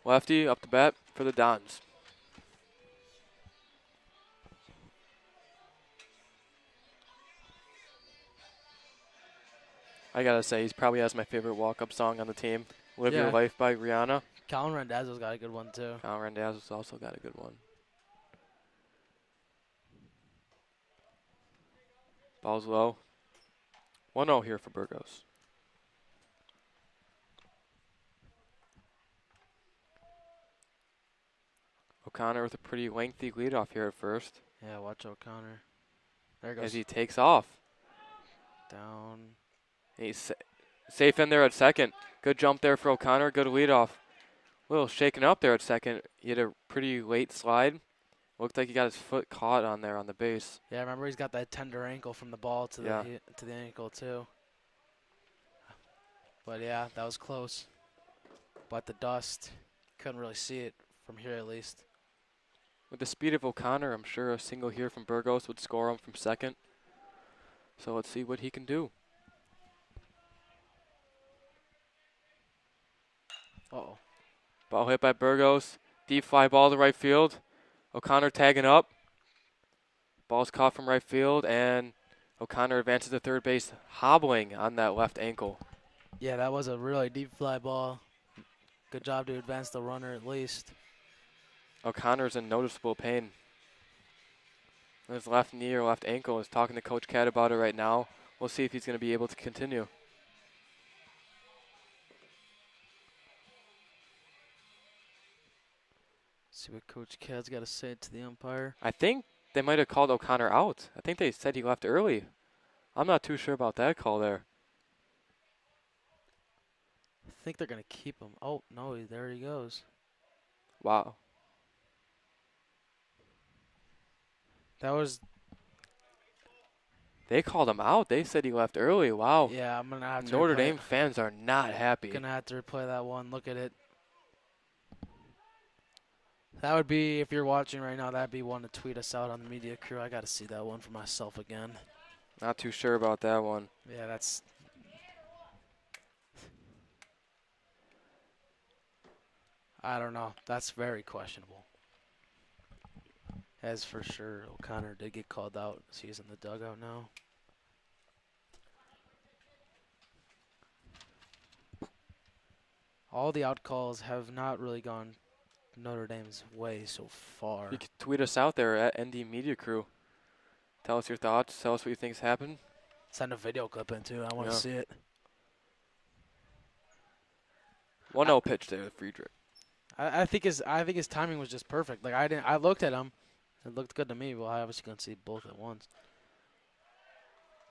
Speaker 10: lefty, up the bat for the Dons. I gotta say, he probably has my favorite walk-up song on the team, Live Your Life by Rihanna.
Speaker 9: Colin Randazzo's got a good one, too.
Speaker 10: Colin Randazzo's also got a good one. Ball's low. 1-0 here for Burgos. O'Connor with a pretty lengthy leadoff here at first.
Speaker 9: Yeah, watch O'Connor. There he goes.
Speaker 10: As he takes off.
Speaker 9: Down.
Speaker 10: He's safe in there at second. Good jump there for O'Connor. Good leadoff. A little shaken up there at second. He had a pretty late slide. Looked like he got his foot caught on there on the base.
Speaker 9: Yeah, remember he's got that tender ankle from the ball to the ankle too. But yeah, that was close. But the dust, couldn't really see it from here at least.
Speaker 10: With the speed of O'Connor, I'm sure a single here from Burgos would score him from second. So let's see what he can do.
Speaker 9: Uh-oh.
Speaker 10: Ball hit by Burgos. Deep fly ball to right field. O'Connor tagging up. Ball's caught from right field, and O'Connor advances to third base, hobbling on that left ankle.
Speaker 9: Yeah, that was a really deep fly ball. Good job to advance the runner at least.
Speaker 10: O'Connor's in noticeable pain. His left knee or left ankle. Is talking to Coach Cat about it right now. We'll see if he's going to be able to continue.
Speaker 9: See what Coach Cad's got to say to the umpire.
Speaker 10: I think they might have called O'Connor out. I think they said he left early. I'm not too sure about that call there.
Speaker 9: I think they're going to keep him. Oh, no, there he goes.
Speaker 10: Wow.
Speaker 9: That was...
Speaker 10: They called him out. They said he left early. Wow.
Speaker 9: Yeah, I'm going to have to
Speaker 10: Notre
Speaker 9: replay
Speaker 10: Dame
Speaker 9: it.
Speaker 10: fans are not happy.
Speaker 9: Going to have to replay that one. Look at it. That would be, if you're watching right now, that'd be one to tweet us out on the media crew. I got to see that one for myself again.
Speaker 10: Not too sure about that one.
Speaker 9: Yeah, that's... I don't know. That's very questionable. As for sure, O'Connor did get called out. So he's in the dugout now. All the out calls have not really gone Notre Dame's way so far.
Speaker 10: You can tweet us out there at ND Media Crew. Tell us your thoughts. Tell us what you think's happened.
Speaker 9: Send a video clip in too. I want to see it.
Speaker 10: 1-0 pitch there to Friedrich.
Speaker 9: I think his timing was just perfect. Like I looked at him, it looked good to me. Well, I obviously couldn't see both at once.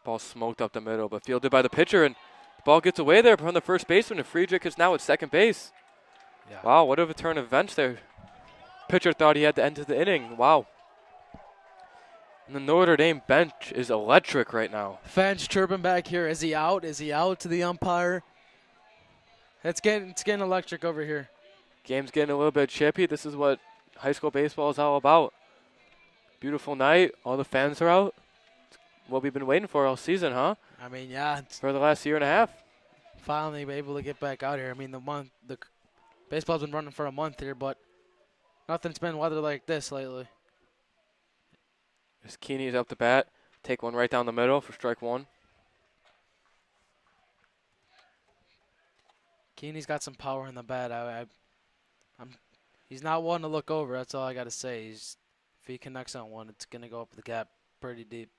Speaker 10: Ball smoked up the middle, but fielded by the pitcher, and the ball gets away there from the first baseman, and Friedrich is now at second base.
Speaker 9: Yeah.
Speaker 10: Wow, what a turn of events there. Pitcher thought he had to end the inning. Wow. And the Notre Dame bench is electric right now.
Speaker 9: Fans chirping back here. Is he out? Is he out to the umpire? It's getting electric over here.
Speaker 10: Game's getting a little bit chippy. This is what high school baseball is all about. Beautiful night. All the fans are out. It's what we've been waiting for all season, huh?
Speaker 9: I mean, yeah.
Speaker 10: For the last year and a half.
Speaker 9: Finally able to get back out here. I mean, the baseball's been running for a month here, but nothing's been weather like this lately.
Speaker 10: As Keeney's up the bat. Take one right down the middle for strike one.
Speaker 9: Keeney's got some power in the bat. He's not one to look over. That's all I got to say. If he connects on one, it's going to go up the gap pretty deep.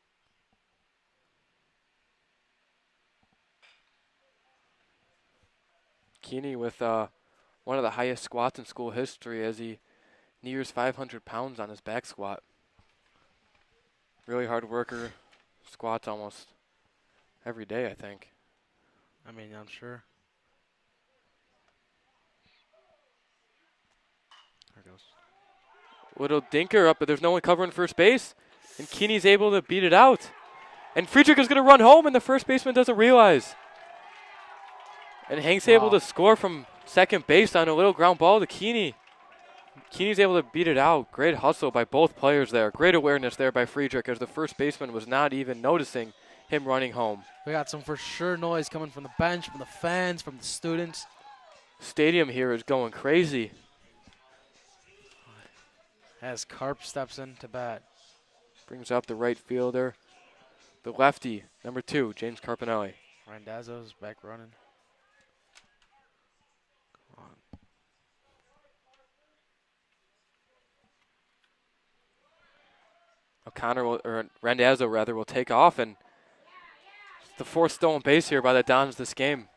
Speaker 10: Keeney with one of the highest squats in school history as he nears 500 pounds on his back squat. Really hard worker. Squats almost every day, I think.
Speaker 9: I mean, I'm sure. There goes.
Speaker 10: Little dinker up, but there's no one covering first base. And Keeney's able to beat it out. And Friedrich is going to run home, and the first baseman doesn't realize. And Hank's able to score from second base on a little ground ball to Keeney. Keeney's able to beat it out. Great hustle by both players there. Great awareness there by Friedrich as the first baseman was not even noticing him running home.
Speaker 9: We got some for sure noise coming from the bench, from the fans, from the students.
Speaker 10: Stadium here is going crazy.
Speaker 9: As Carp steps in to bat.
Speaker 10: Brings up the right fielder. The lefty, number 2, James Carpinelli.
Speaker 9: Randazzo's back running. Come on.
Speaker 10: O'Connor, or Randazzo rather, will take off, and the fourth stolen base here by the Dons this game.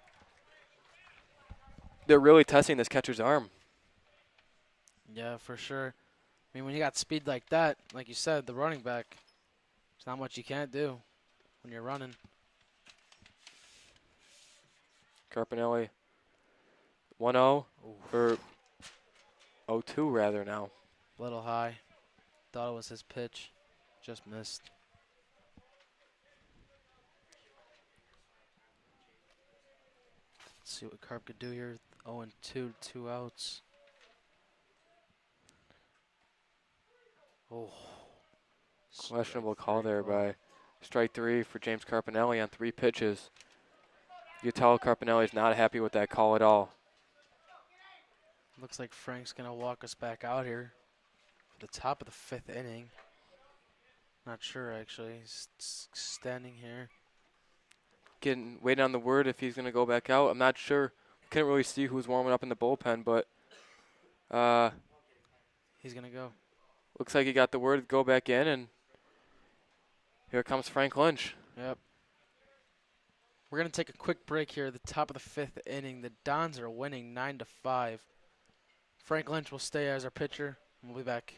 Speaker 10: They're really testing this catcher's arm.
Speaker 9: Yeah, for sure. I mean, when you got speed like that, like you said, the running back, there's not much you can't do when you're running.
Speaker 10: Carpinelli, 1-0, or 0-2 rather now.
Speaker 9: Little high. Thought it was his pitch. Just missed. Let's see what Carp could do here. 0-2, 2 outs. Oh.
Speaker 10: Questionable call there by strike 3 for James Carpinelli on 3 pitches. You tell Carpinelli's not happy with that call at all.
Speaker 9: Looks like Frank's going to walk us back out here for the top of the 5th inning. Not sure, actually. He's standing here.
Speaker 10: Waiting on the word if he's going to go back out. I'm not sure. Couldn't really see who was warming up in the bullpen, but
Speaker 9: he's going to go.
Speaker 10: Looks like he got the word to go back in, and here comes Frank Lynch.
Speaker 9: Yep. We're going to take a quick break here at the top of the 5th inning. The Dons are winning 9-5. Frank Lynch will stay as our pitcher. We'll be back.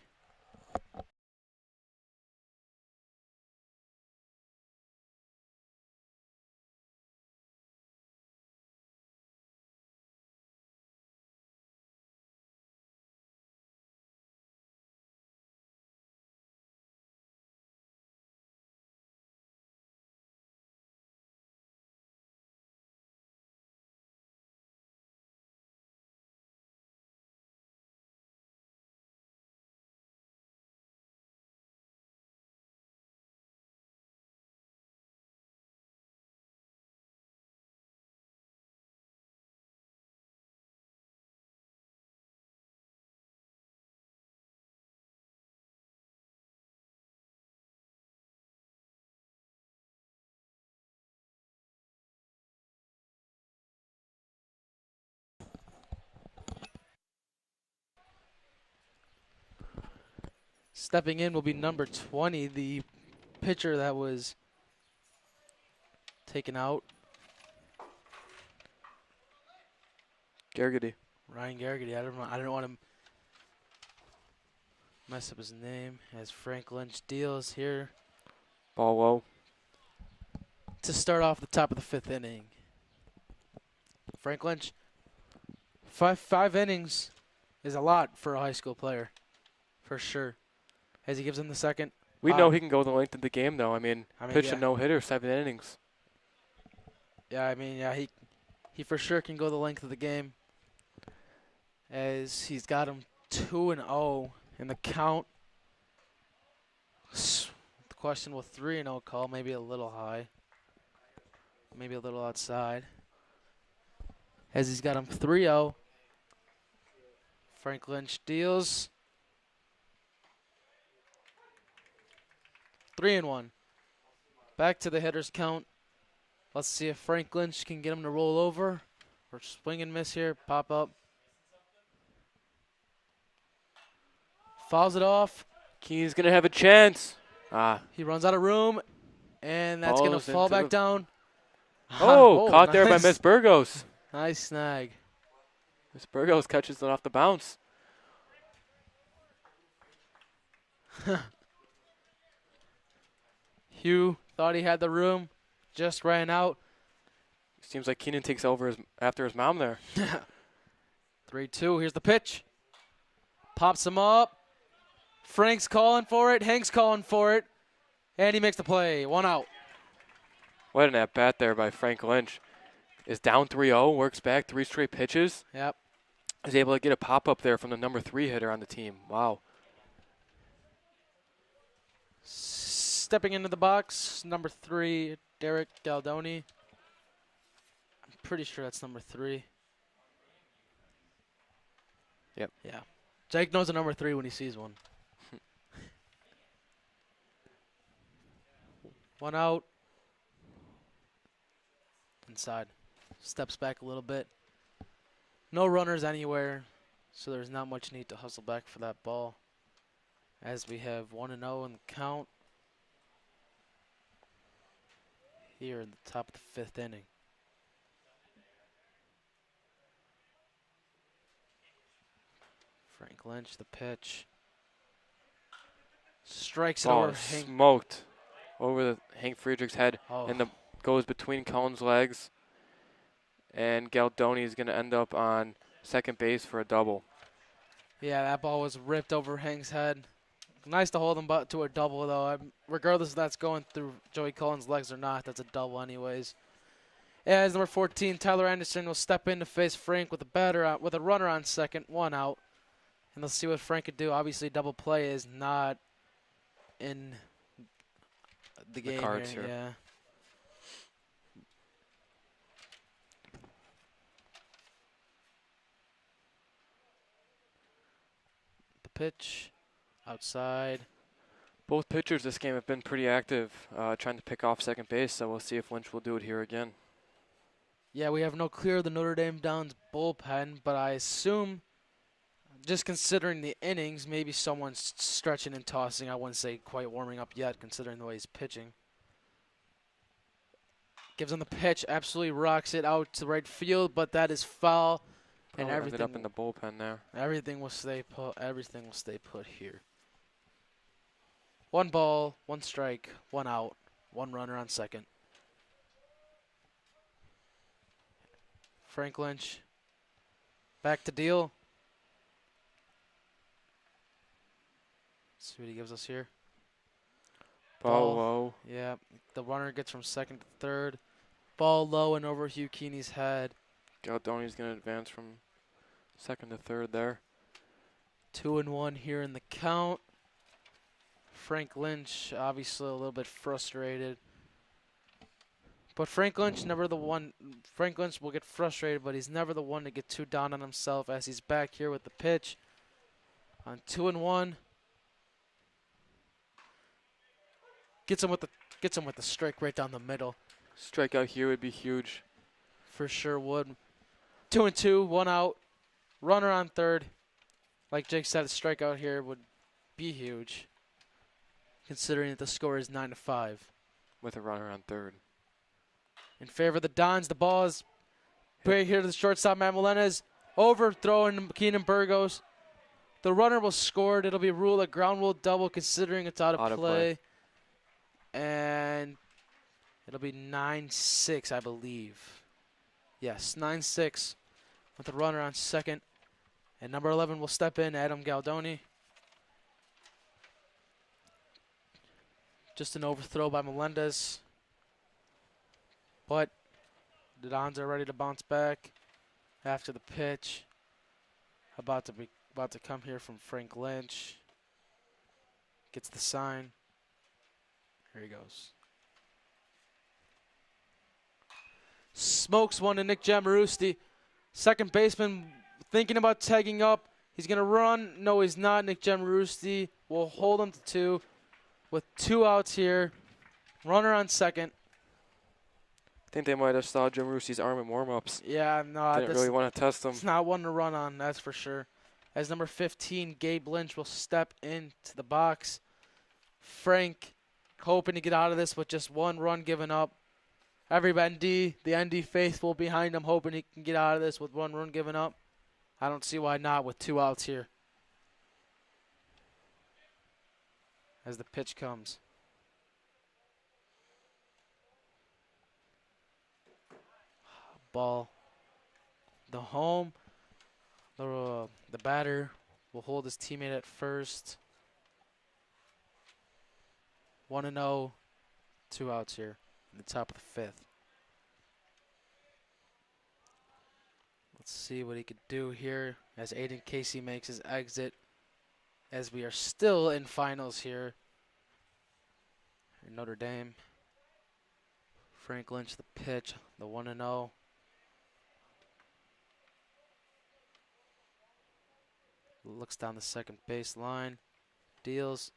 Speaker 9: Stepping in will be number 20, the pitcher that was taken out.
Speaker 10: Gargity.
Speaker 9: Ryan Gargity. I don't want to mess up his name. As Frank Lynch deals here
Speaker 10: Ball low.
Speaker 9: to start off the top of the 5th inning. Frank Lynch, five innings is a lot for a high school player, for sure. As he gives him the second.
Speaker 10: We know he can go the length of the game, though. I mean pitched
Speaker 9: yeah.
Speaker 10: a no-hitter, 7 innings.
Speaker 9: Yeah, he for sure can go the length of the game. As he's got him 2-0 in the count. The question will 3-0 call, maybe a little high. Maybe a little outside. As he's got him 3-0. Frank Lynch deals. 3-1. Back to the hitter's count. Let's see if Frank Lynch can get him to roll over or swing and miss here. Pop up. Fouls it off.
Speaker 10: He's going to have a chance.
Speaker 9: He runs out of room, and that's going to fall back down.
Speaker 10: Caught there by Miss Burgos.
Speaker 9: Nice snag.
Speaker 10: Miss Burgos catches it off the bounce.
Speaker 9: Hugh thought he had the room, just ran out.
Speaker 10: Seems like Keenan takes over after his mom there.
Speaker 9: 3-2, here's the pitch. Pops him up. Frank's calling for it, Hank's calling for it, and he makes the play. 1 out.
Speaker 10: What an at-bat there by Frank Lynch. Is down 3-0, works back 3 straight pitches.
Speaker 9: Yep.
Speaker 10: Is able to get a pop-up there from the number 3 hitter on the team. Wow.
Speaker 9: Stepping into the box, number 3, Derek Galdoni. I'm pretty sure that's number 3.
Speaker 10: Yep.
Speaker 9: Yeah. Jake knows a number 3 when he sees one. 1 out. Inside. Steps back a little bit. No runners anywhere, so there's not much need to hustle back for that ball. As we have 1-0 in the count. Here in the top of the 5th inning. Frank Lynch, the pitch. Strikes it over Hank.
Speaker 10: Smoked over the Hank Friedrich's head,
Speaker 9: Oh.
Speaker 10: and goes between Cohen's legs. And Galdoni is going to end up on second base for a double.
Speaker 9: Yeah, that ball was ripped over Hank's head. Nice to hold him to a double, though. Regardless if that's going through Joey Cullen's legs or not, that's a double anyways. As number 14, Tyler Anderson will step in to face Frank with a runner on second, 1 out. And let's see what Frank could do. Obviously, double play is not in the game
Speaker 10: cards
Speaker 9: here.
Speaker 10: here.
Speaker 9: Yeah. pitch. Outside.
Speaker 10: Both pitchers this game have been pretty active, trying to pick off second base, so we'll see if Lynch will do it here again.
Speaker 9: Yeah, we have no clear of the Notre Dame Downs bullpen, but I assume, just considering the innings, maybe someone's stretching and tossing. I wouldn't say quite warming up yet, considering the way he's pitching. Gives him the pitch, absolutely rocks it out to right field, but that is foul.
Speaker 10: Probably
Speaker 9: And everything
Speaker 10: ended up in the bullpen there.
Speaker 9: Everything will stay put. Everything will stay put here. 1 ball, 1 strike, 1 out, 1 runner on second. Frank Lynch back to deal. Let's see what he gives us here.
Speaker 10: Ball low.
Speaker 9: Yeah, the runner gets from second to third. Ball low and over Hugh Keeney's head.
Speaker 10: Galdoni's going to advance from second to third there.
Speaker 9: 2-1 here in the count. Frank Lynch obviously a little bit frustrated. But Frank Lynch never the one. Frank Lynch will get frustrated, but he's never the one to get too down on himself as he's back here with the pitch. On 2-1. Gets him with the strike right down the middle.
Speaker 10: Strikeout here would be huge.
Speaker 9: For sure would. 2-2, 1 out. Runner on third. Like Jake said, a strikeout here would be huge, considering that the score is 9-5.
Speaker 10: With a runner on third.
Speaker 9: In favor of the Dons, the ball is right here to the shortstop, Matt Melendez. Overthrowing Keenan Burgos. The runner will score. It'll be ruled a ground rule double, considering it's out of play. And it'll be 9-6, I believe. Yes, 9-6 with the runner on second. And number 11 will step in, Adam Galdoni. Just an overthrow by Melendez. But the Dons are ready to bounce back after the pitch. About to come here from Frank Lynch. Gets the sign. Here he goes. Smokes one to Nick Jamarusti. Second baseman thinking about tagging up. He's going to run. No, he's not. Nick Jamarusti will hold him to 2 with 2 outs here. Runner on second.
Speaker 10: I think they might have saw Jamarusti's arm in warm-ups.
Speaker 9: Yeah, no.
Speaker 10: Didn't really want to test him.
Speaker 9: It's not one to run on, that's for sure. As number 15, Gabe Lynch will step into the box. Frank hoping to get out of this with just 1 run given up. The ND faithful behind him hoping he can get out of this with 1 run given up. I don't see why not with 2 outs here. As the pitch comes. Ball. The home. The batter will hold his teammate at first. 1-0. 2 outs here in the top of the 5th. Let's see what he could do here as Aiden Casey makes his exit, as we are still in finals here in Notre Dame. Frank Lynch the pitch, the 1-0. Looks down the second base line, deals,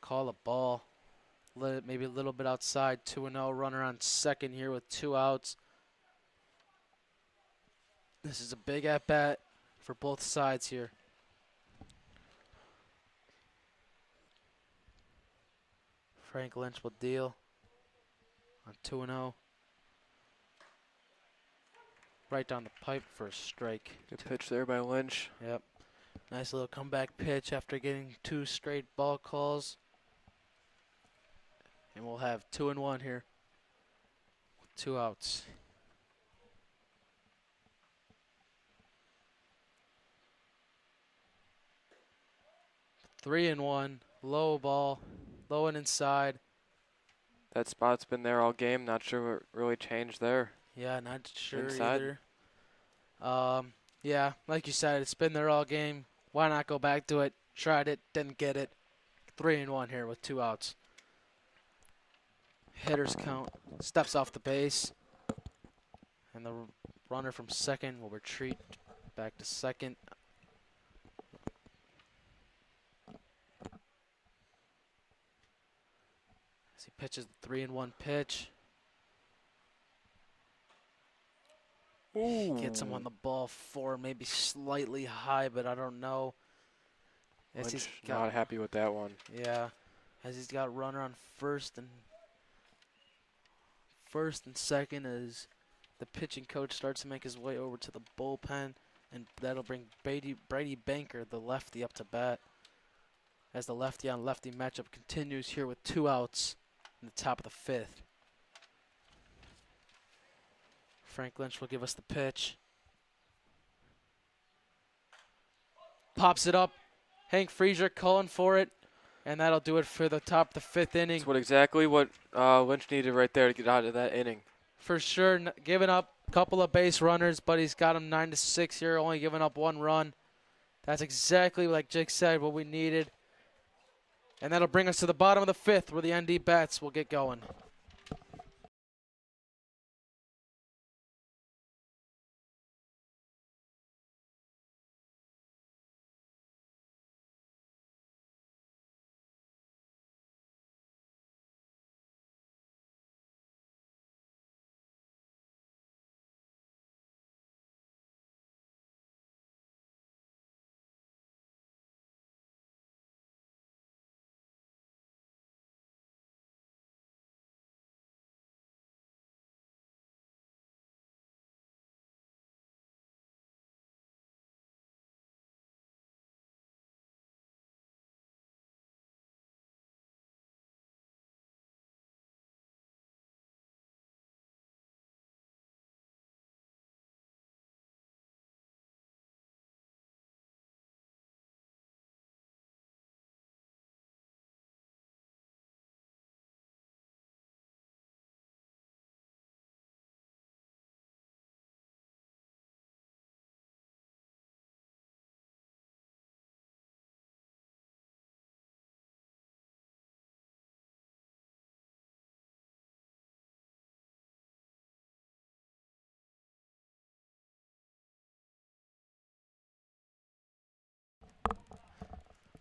Speaker 9: call a ball, maybe a little bit outside, 2-0, runner on second here with 2 outs. This is a big at-bat for both sides here. Frank Lynch will deal on 2-0. Right down the pipe for a strike.
Speaker 10: Good pitch there by Lynch.
Speaker 9: Yep. Nice little comeback pitch after getting 2 straight ball calls. And we'll have 2-1 here with 2 outs. 3-1, low ball, low and inside.
Speaker 10: That spot's been there all game. Not sure what really changed there.
Speaker 9: Yeah, not sure
Speaker 10: Inside.
Speaker 9: either. Yeah, like you said, it's been there all game. Why not go back to it? Tried it, didn't get it. 3-1 here with 2 outs. Hitters count, steps off the base. And the runner from second will retreat back to second. As he pitches the 3-1 pitch.
Speaker 10: Ooh.
Speaker 9: Gets him on the ball 4, maybe slightly high, but I don't know. As
Speaker 10: Lynch
Speaker 9: he's got,
Speaker 10: not happy with that one.
Speaker 9: yeah, as he's got runner on first and second as the pitching coach starts to make his way over to the bullpen, and that'll bring Brady Banker, the lefty, up to bat. As the lefty on lefty matchup continues here with 2 outs in the top of the 5th. Frank Lynch will give us the pitch. Pops it up. Hank Frazier calling for it. And that'll do it for the top of the 5th inning.
Speaker 10: That's exactly what Lynch needed right there to get out of that inning.
Speaker 9: For sure, giving up a couple of base runners, but he's got him 9-6 here, only giving up 1 run. That's exactly, like Jake said, what we needed. And that'll bring us to the bottom of the 5th where the ND bats will get going.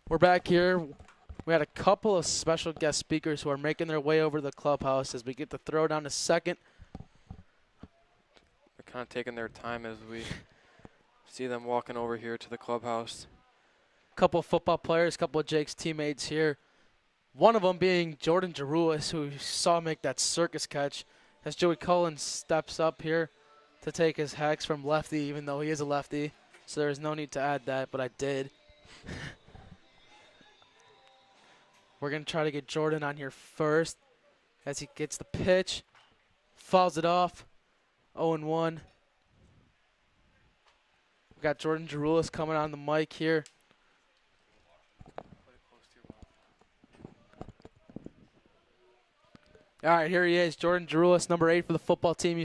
Speaker 9: We're back here. We had a couple of special guest speakers who are making their way over to the clubhouse as we get the throw down to second.
Speaker 10: They're kind of taking their time as we see them walking over here to the clubhouse.
Speaker 9: Couple of football players, couple of Jake's teammates here. One of them being Jordan Jaroulis, who you saw make that circus catch as Joey Cullen steps up here to take his hex from lefty, even though he is a lefty. So there's no need to add that, but I did. We're going to try to get Jordan on here first as he gets the pitch. Fouls it off. 0-1. We got Jordan Jaroulis coming on the mic here. All right, here he is, Jordan Jaroulis, number 8 for the football team.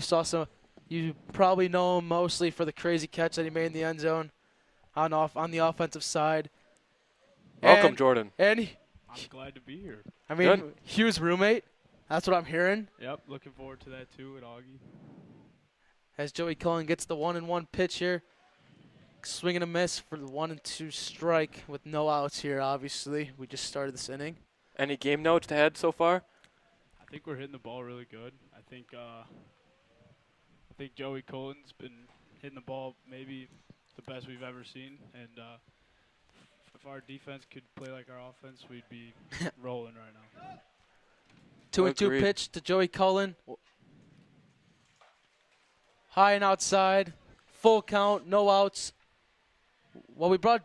Speaker 9: You probably know him mostly for the crazy catch that he made in the end zone on the offensive side.
Speaker 10: Welcome, Jordan.
Speaker 9: And
Speaker 4: I'm glad to be here.
Speaker 9: I mean,
Speaker 10: Good.
Speaker 9: Hugh's roommate. That's what I'm hearing.
Speaker 4: Yep, looking forward to that too at Augie.
Speaker 9: As Joey Cullen gets the 1-1 pitch here. Swing and a miss for the 1-2 strike with no outs here, obviously. We just started this inning.
Speaker 10: Any game notes to add so far?
Speaker 4: I think we're hitting the ball really good. I think Joey Cullen's been hitting the ball maybe the best we've ever seen, and if our defense could play like our offense, we'd be rolling right now.
Speaker 9: 2-2
Speaker 10: Agreed.
Speaker 9: pitch to Joey Cullen. High and outside. Full count, no outs. Well, we got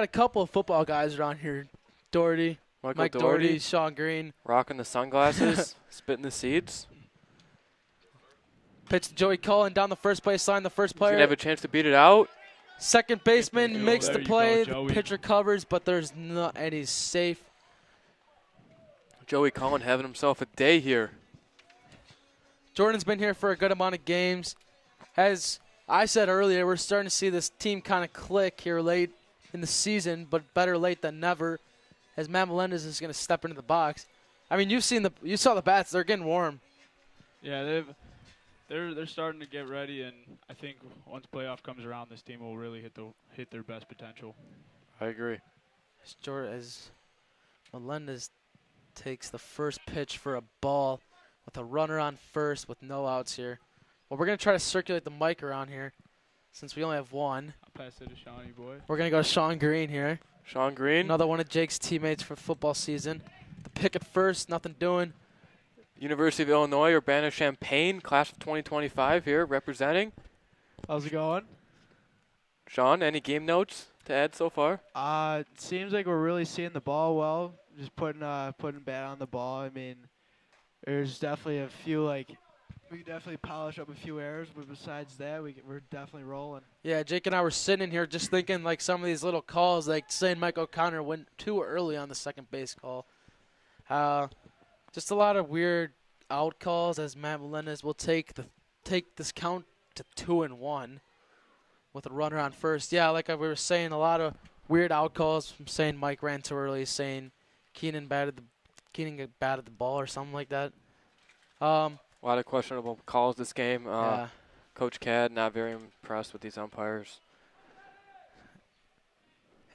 Speaker 9: a couple of football guys around here. Doherty, Mike Doherty, Sean Green.
Speaker 10: Rocking the sunglasses, spitting the seeds.
Speaker 9: Pitch to Joey Cullen down the first base line. The first
Speaker 10: He's
Speaker 9: player.
Speaker 10: gonna have a chance to beat it out.
Speaker 9: Second baseman
Speaker 4: There
Speaker 9: makes
Speaker 4: you
Speaker 9: the
Speaker 4: go,
Speaker 9: play.
Speaker 4: Joey.
Speaker 9: The pitcher covers, but there's no, and he's safe.
Speaker 10: Joey Cullen having himself a day here.
Speaker 9: Jordan's been here for a good amount of games. As I said earlier, we're starting to see this team kind of click here late in the season, but better late than never. As Matt Melendez is going to step into the box. I mean, you saw the bats; they're getting warm.
Speaker 4: Yeah, they're starting to get ready, and I think once playoff comes around, this team will really hit their best potential.
Speaker 10: I agree.
Speaker 9: As Melendez takes the first pitch for a ball with a runner on first with no outs here. Well, we're going to try to circulate the mic around here since we only have one.
Speaker 4: I'll pass it to Shawnee boy.
Speaker 9: We're going to go to Sean Green here.
Speaker 10: Sean Green.
Speaker 9: Another one of Jake's teammates for football season. The pick at first, nothing doing.
Speaker 10: University of Illinois, Urbana-Champaign, class of 2025 here representing.
Speaker 11: How's it going?
Speaker 10: Sean, any game notes to add so far?
Speaker 11: It seems like we're really seeing the ball well. Just putting bat on the ball. I mean, there's definitely a few, like, we definitely polish up a few errors, but besides that, we're definitely rolling.
Speaker 9: Yeah, Jake and I were sitting in here just thinking, like, some of these little calls, like saying Mike O'Connor went too early on the second base call. Just a lot of weird out calls as Matt Melendez will take this count to 2-1 with a runner on first. Yeah, like we were saying, a lot of weird out calls from saying Mike ran too early, saying Keenan batted the ball or something like that.
Speaker 10: A lot of questionable calls this game.
Speaker 9: Yeah.
Speaker 10: Coach Cad not very impressed with these umpires.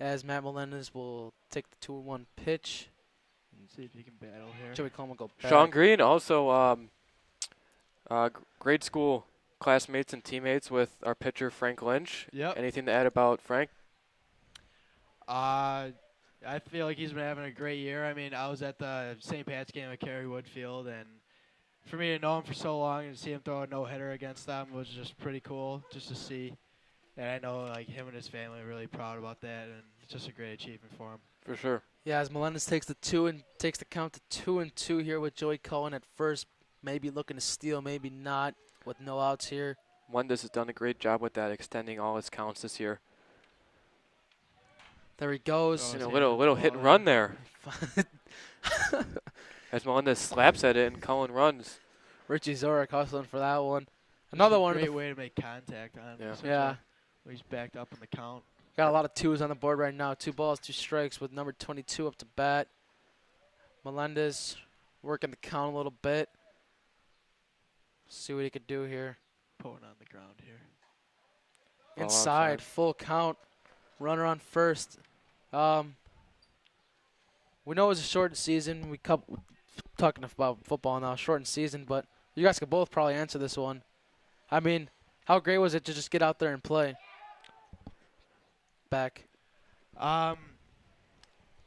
Speaker 9: As Matt Melendez will take the 2-1 pitch.
Speaker 11: See if you can battle here.
Speaker 9: Joey Coleman will go back.
Speaker 10: Sean Green also grade school classmates and teammates with our pitcher Frank Lynch.
Speaker 11: Yep.
Speaker 10: Anything to add about Frank?
Speaker 11: I feel like he's been having a great year. I mean, I was at the St. Pat's game at Cary Woodfield, and for me to know him for so long and see him throw a no-hitter against them was just pretty cool just to see. And I know like him and his family are really proud about that, and it's just a great achievement for him.
Speaker 10: For sure.
Speaker 9: Yeah, as Melendez takes the count to 2-2 here with Joey Cohen at first, maybe looking to steal, maybe not, with no outs here.
Speaker 10: Melendez has done a great job with that, extending all his counts this year.
Speaker 9: There he goes.
Speaker 10: And a little hit and run there. As Melendez slaps at it and Cohen runs.
Speaker 9: Richie Zorak hustling for that one. Another one.
Speaker 11: Great way to make contact on him.
Speaker 9: Yeah.
Speaker 11: He's backed up in the count.
Speaker 9: Got a lot of twos on the board right now. 2 balls, 2 strikes with number 22 up to bat. Melendez working the count a little bit. See what he could do here.
Speaker 11: Pulling on the ground here.
Speaker 9: Inside, full count. Runner on first. We know it was a shortened season. Talking about football now, shortened season, but you guys could both probably answer this one. I mean, how great was it to just get out there and play? Back.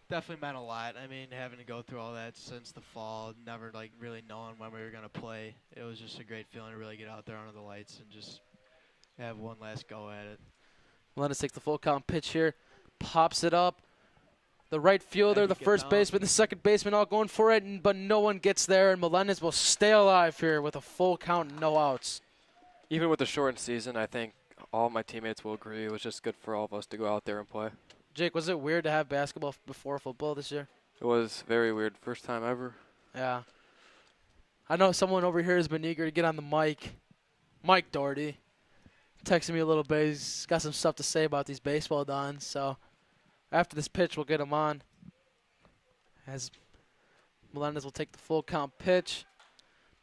Speaker 11: Definitely meant a lot. I mean, having to go through all that since the fall, never like really knowing when we were gonna play. It was just a great feeling to really get out there under the lights and just have one last go at it.
Speaker 9: Melendez takes the full count pitch here, pops it up. The right fielder, the first baseman, the second baseman all going for it, but no one gets there, and Melendez will stay alive here with a full count and no outs.
Speaker 10: Even with the shortened season, I think all my teammates will agree it was just good for all of us to go out there and play.
Speaker 9: Jake, was it weird to have basketball before football this year?
Speaker 10: It was very weird. First time ever.
Speaker 9: Yeah. I know someone over here has been eager to get on the mic. Mike Doherty texted me a little bit. He's got some stuff to say about these baseball dons. So after this pitch, we'll get him on. As Melendez will take the full count pitch.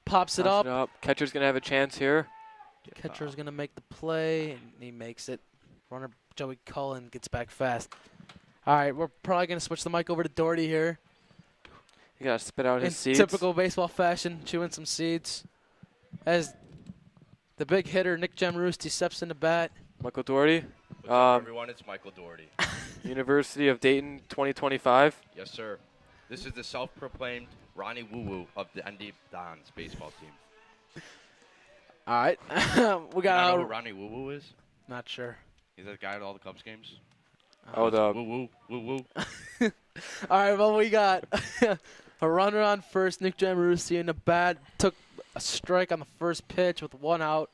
Speaker 9: Pops it up.
Speaker 10: Catcher's going to have a chance here.
Speaker 9: Catcher's going to make the play, and he makes it. Runner Joey Cullen gets back fast. All right, we're probably going to switch the mic over to Doherty here.
Speaker 10: You got to spit out his seeds.
Speaker 9: In typical baseball fashion, chewing some seeds. As the big hitter, Nick Jamroosti, steps into bat.
Speaker 10: Michael Doherty.
Speaker 12: What's up, everyone? It's Michael Doherty.
Speaker 10: University of Dayton 2025.
Speaker 12: Yes, sir. This is the self-proclaimed Ronnie Woo-Woo of the ND Dons baseball team.
Speaker 9: All right. We got
Speaker 12: you know who Ronnie Woo-Woo is?
Speaker 9: Not sure.
Speaker 12: He's that guy at all the Cubs games.
Speaker 10: The
Speaker 12: Woo-Woo, Woo-Woo.
Speaker 9: All right, well, we got a runner on first, Nick Jamroosti in the bat. Took a strike on the first pitch with 1 out.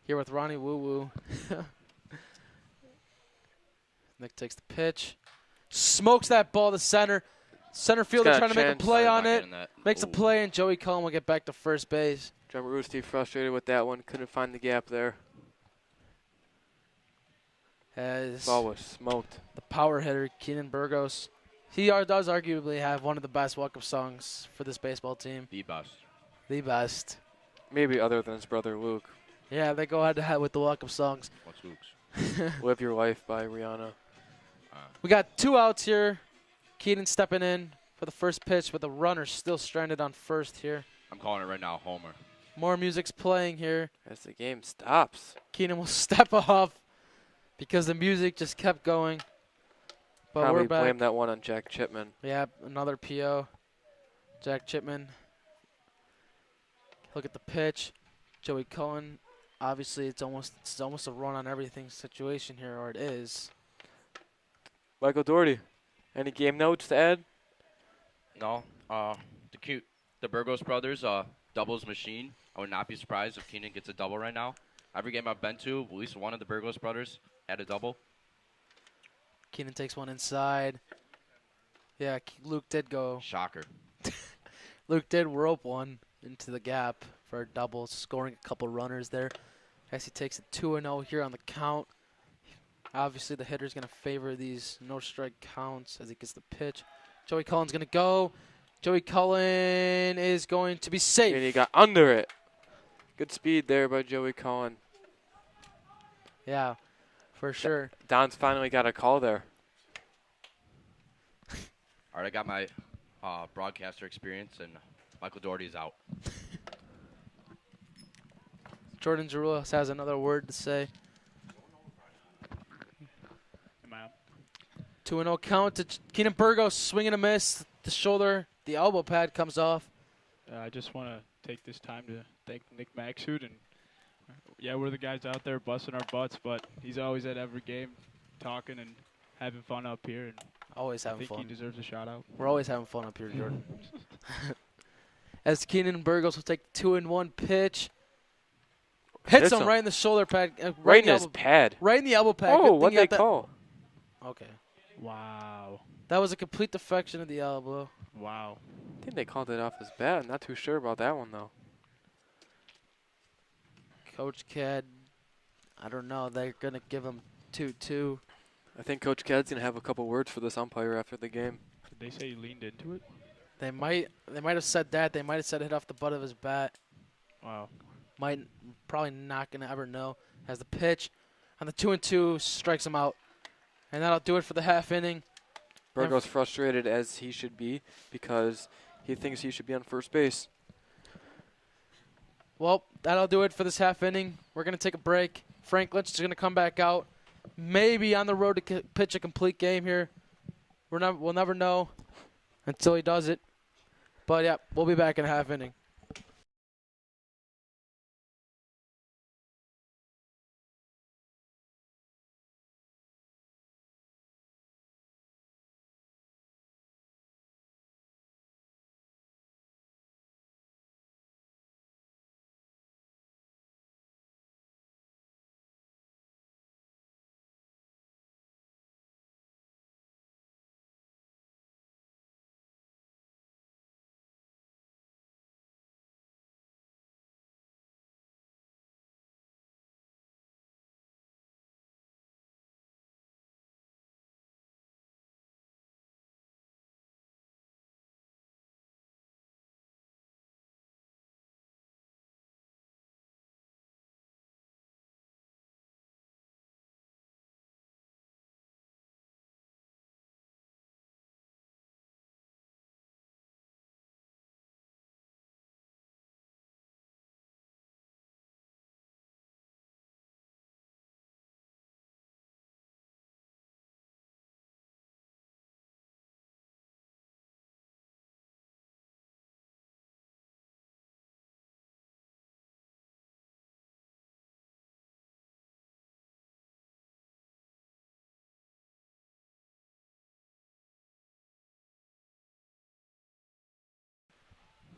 Speaker 9: Here with Ronnie Woo-Woo. Nick takes the pitch. Smokes that ball to center. Center fielder trying to make a play on it. Makes a play, and Joey Cullen will get back to first base.
Speaker 10: Jamroosti frustrated with that one. Couldn't find the gap there.
Speaker 9: As
Speaker 10: ball was smoked.
Speaker 9: The power hitter, Keenan Burgos. He does arguably have one of the best welcome songs for this baseball team.
Speaker 12: The best.
Speaker 9: The best.
Speaker 10: Maybe other than his brother Luke.
Speaker 9: Yeah, they go head to head with the welcome songs.
Speaker 12: What's Luke's?
Speaker 10: Live Your Life by Rihanna.
Speaker 9: We got 2 outs here. Keenan stepping in for the first pitch, but the runner's still stranded on first here.
Speaker 12: I'm calling it right now, homer.
Speaker 9: More music's playing here.
Speaker 10: As the game stops.
Speaker 9: Keenan will step off because the music just kept going. But
Speaker 10: Probably
Speaker 9: we're back.
Speaker 10: blame that one on Jack Chipman.
Speaker 9: Yeah, another PO. Jack Chipman. Look at the pitch. Joey Cohen. Obviously, it's almost a run on everything situation here, or it is.
Speaker 10: Michael Doherty, any game notes to add?
Speaker 12: No. The Burgos brothers, doubles machine. I would not be surprised if Keenan gets a double right now. Every game I've been to, at least one of the Burgos brothers had a double.
Speaker 9: Keenan takes one inside. Yeah, Luke did go.
Speaker 12: Shocker.
Speaker 9: Luke did rope one into the gap for a double, scoring a couple runners there. As he takes it 2-0 here on the count. Obviously, the hitter's going to favor these no-strike counts as he gets the pitch. Joey Cullen's going to go. Joey Cullen is going to be safe.
Speaker 10: And he got under it. Good speed there by Joey Cullen.
Speaker 9: Yeah, for sure.
Speaker 10: Don's finally got a call there.
Speaker 12: All right, I got my broadcaster experience, and Michael Doherty's out.
Speaker 9: Jordan Jarulis has another word to say.
Speaker 4: Am I up?
Speaker 9: 2-0 count to Keenan Burgos, swing and a miss. The shoulder, the elbow pad comes off.
Speaker 4: I just want to take this time to thank Nick Maxud. And yeah, we're the guys out there busting our butts, but he's always at every game talking and having fun up here. And
Speaker 9: always having
Speaker 4: I think
Speaker 9: fun.
Speaker 4: he deserves a shout-out.
Speaker 9: We're always having fun up here, Jordan. As Keenan Burgos will take the 2-1 pitch. Hits him right in the shoulder pad.
Speaker 10: Right in his pad.
Speaker 9: Right in the elbow pad.
Speaker 10: Oh, what'd they call?
Speaker 9: Okay.
Speaker 4: Wow.
Speaker 9: That was a complete defection of the elbow.
Speaker 4: Wow.
Speaker 10: I think they called it off his bat. Not too sure about that one, though.
Speaker 9: Coach Cad, I don't know. They're going to give him 2-2.
Speaker 10: I think Coach Cad's going to have a couple words for this umpire after the game.
Speaker 4: Did they say he leaned into it?
Speaker 9: They might have said that. They might have said it hit off the butt of his bat.
Speaker 4: Wow.
Speaker 9: Probably not going to ever know. Has the pitch on the 2-2, strikes him out. And that'll do it for the half inning.
Speaker 10: Burgos frustrated as he should be because he thinks he should be on first base.
Speaker 9: Well, that'll do it for this half inning. We're going to take a break. Frank Lynch is going to come back out. Maybe on the road to pitch a complete game here. We'll never know until he does it. But, yeah, we'll be back in a half inning.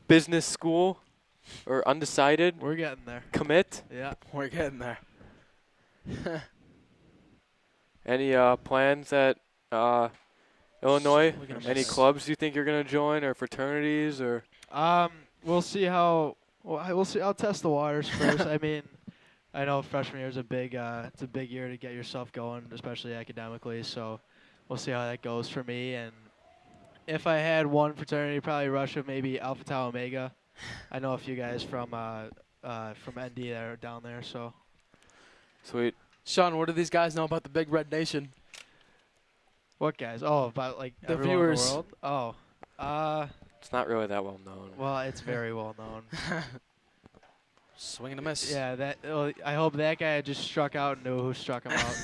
Speaker 10: Business school or undecided?
Speaker 11: We're getting there.
Speaker 10: Commit?
Speaker 11: Yeah.
Speaker 9: We're getting there.
Speaker 10: Any plans at Illinois? Any clubs you think you're going to join or fraternities or?
Speaker 11: We'll see how. Well, we'll see. I'll test the waters first. I mean, I know freshman year is a big. It's a big year to get yourself going, especially academically. So, we'll see how that goes for me. And if I had one fraternity, probably Russia, maybe Alpha Tau Omega. I know a few guys from ND that are down there. So.
Speaker 10: Sweet.
Speaker 9: Sean, what do these guys know about the Big Red Nation?
Speaker 11: What guys? Oh, about like
Speaker 9: the
Speaker 11: everyone
Speaker 9: viewers.
Speaker 11: in the world. Oh,
Speaker 10: It's not really that well known.
Speaker 11: Well, it's very well known.
Speaker 9: Swing and a miss.
Speaker 11: Yeah, that. Well, I hope that guy just struck out and knew who struck him out.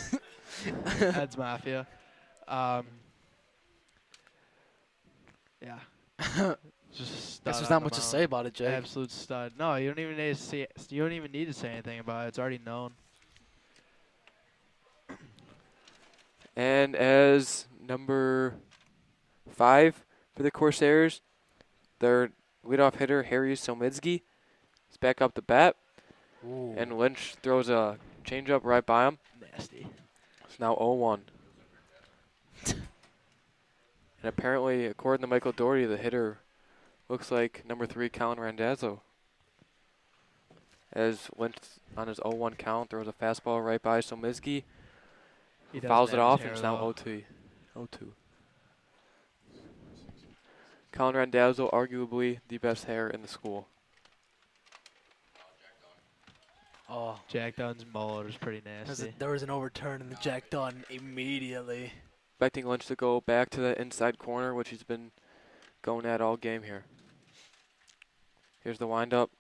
Speaker 11: That's Mafia. Yeah. Just
Speaker 9: Guess
Speaker 11: stud
Speaker 9: there's
Speaker 11: on
Speaker 9: not
Speaker 11: the
Speaker 9: much to
Speaker 11: mound.
Speaker 9: say about it, Jake.
Speaker 11: Absolute stud. No, you don't even need to see. You don't even need to say anything about it. It's already known.
Speaker 10: And as number 5 for the Corsairs, their leadoff hitter, Harry Somitsky, is back up to bat.
Speaker 9: Ooh.
Speaker 10: And Lynch throws a changeup right by him.
Speaker 11: Nasty.
Speaker 10: It's now 0-1. And apparently, according to Michael Doherty, the hitter looks like number 3, Colin Randazzo. As Lynch, on his 0-1 count, throws a fastball right by Somitsky.
Speaker 11: He doesn't
Speaker 10: Fouls it
Speaker 11: have his
Speaker 10: off,
Speaker 11: hair,
Speaker 10: and it's now
Speaker 11: though.
Speaker 10: 0-2. Colin Randazzo, arguably the best hitter in the school.
Speaker 9: Oh.
Speaker 11: Jack Dunn's mullet is pretty nasty.
Speaker 9: There was an overturn in the Jack Dunn immediately.
Speaker 10: Expecting Lynch to go back to the inside corner, which he's been going at all game here. Here's the windup.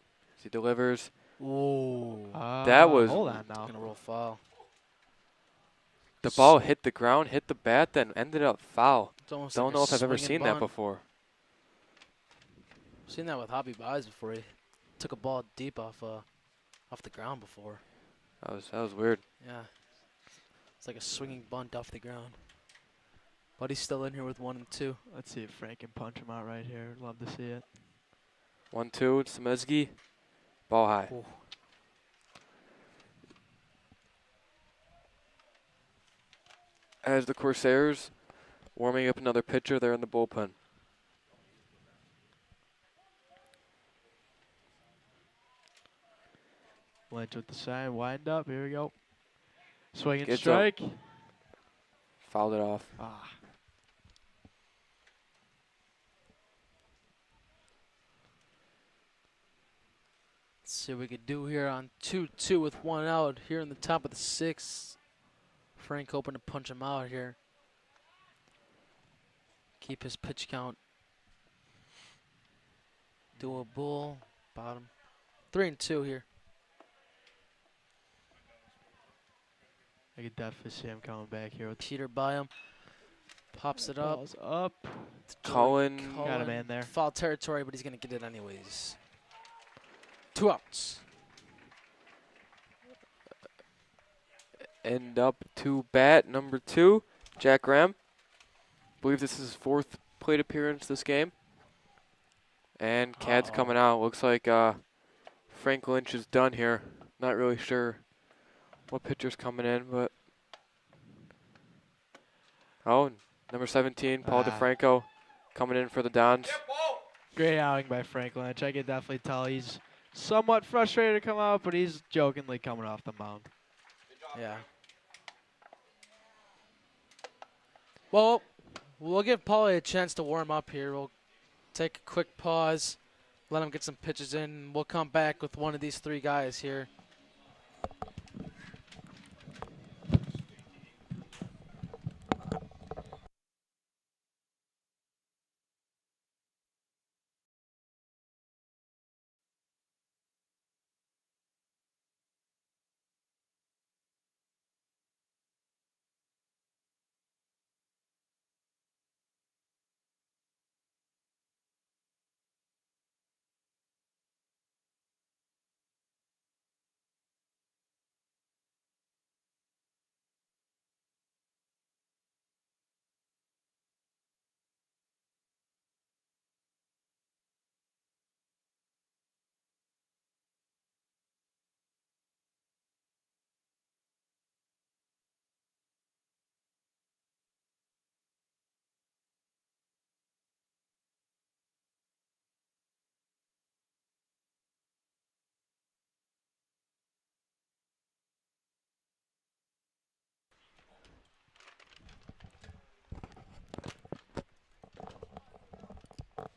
Speaker 10: He delivers.
Speaker 9: Ooh.
Speaker 10: That was
Speaker 11: Hold on now.
Speaker 9: Gonna roll foul.
Speaker 10: the ball hit the ground, hit the bat, then ended up foul.
Speaker 9: It's almost
Speaker 10: Don't
Speaker 9: like
Speaker 10: know
Speaker 9: a
Speaker 10: if I've ever
Speaker 9: swing
Speaker 10: seen
Speaker 9: and
Speaker 10: that
Speaker 9: bunt.
Speaker 10: before.
Speaker 9: Seen that with Hobby Buys before. He took a ball deep off the ground before.
Speaker 10: That was weird.
Speaker 9: Yeah. It's like a swinging bunt off the ground. But he's still in here with 1 and 2.
Speaker 11: Let's see if Frank can punch him out right here. Love to see it.
Speaker 10: 1-2, Sometsky. Ball high.
Speaker 9: Ooh.
Speaker 10: As the Corsairs warming up another pitcher there in the bullpen.
Speaker 11: Lynch with the sign. Wind up. Here we go. Swing and
Speaker 10: Gets
Speaker 11: strike.
Speaker 10: Fouled it off.
Speaker 11: Ah.
Speaker 9: Let's see what we could do here on 2-2 with 1 out here in the top of the 6th. Frank hoping to punch him out here. Keep his pitch count doable. Bottom 3 and 2 here.
Speaker 11: I could definitely see him coming back here with
Speaker 9: Peter by him. Pops it up.
Speaker 11: balls up.
Speaker 10: Cullen
Speaker 11: Got a man there.
Speaker 9: Foul territory, but he's going to get it anyways. 2 outs.
Speaker 10: end up to bat number 2, Jack Graham. Believe this is his 4th plate appearance this game. And Cad's coming out. Looks like Frank Lynch is done here. Not really sure what pitcher's coming in, but number 17, Paul DeFranco, coming in for the Dons.
Speaker 11: Great outing by Frank Lynch. I can definitely tell he's somewhat frustrated to come out, but he's jokingly coming off the mound.
Speaker 9: Yeah. Well, we'll give Paulie a chance to warm up here. We'll take a quick pause, let him get some pitches in. We'll come back with one of these 3 guys here.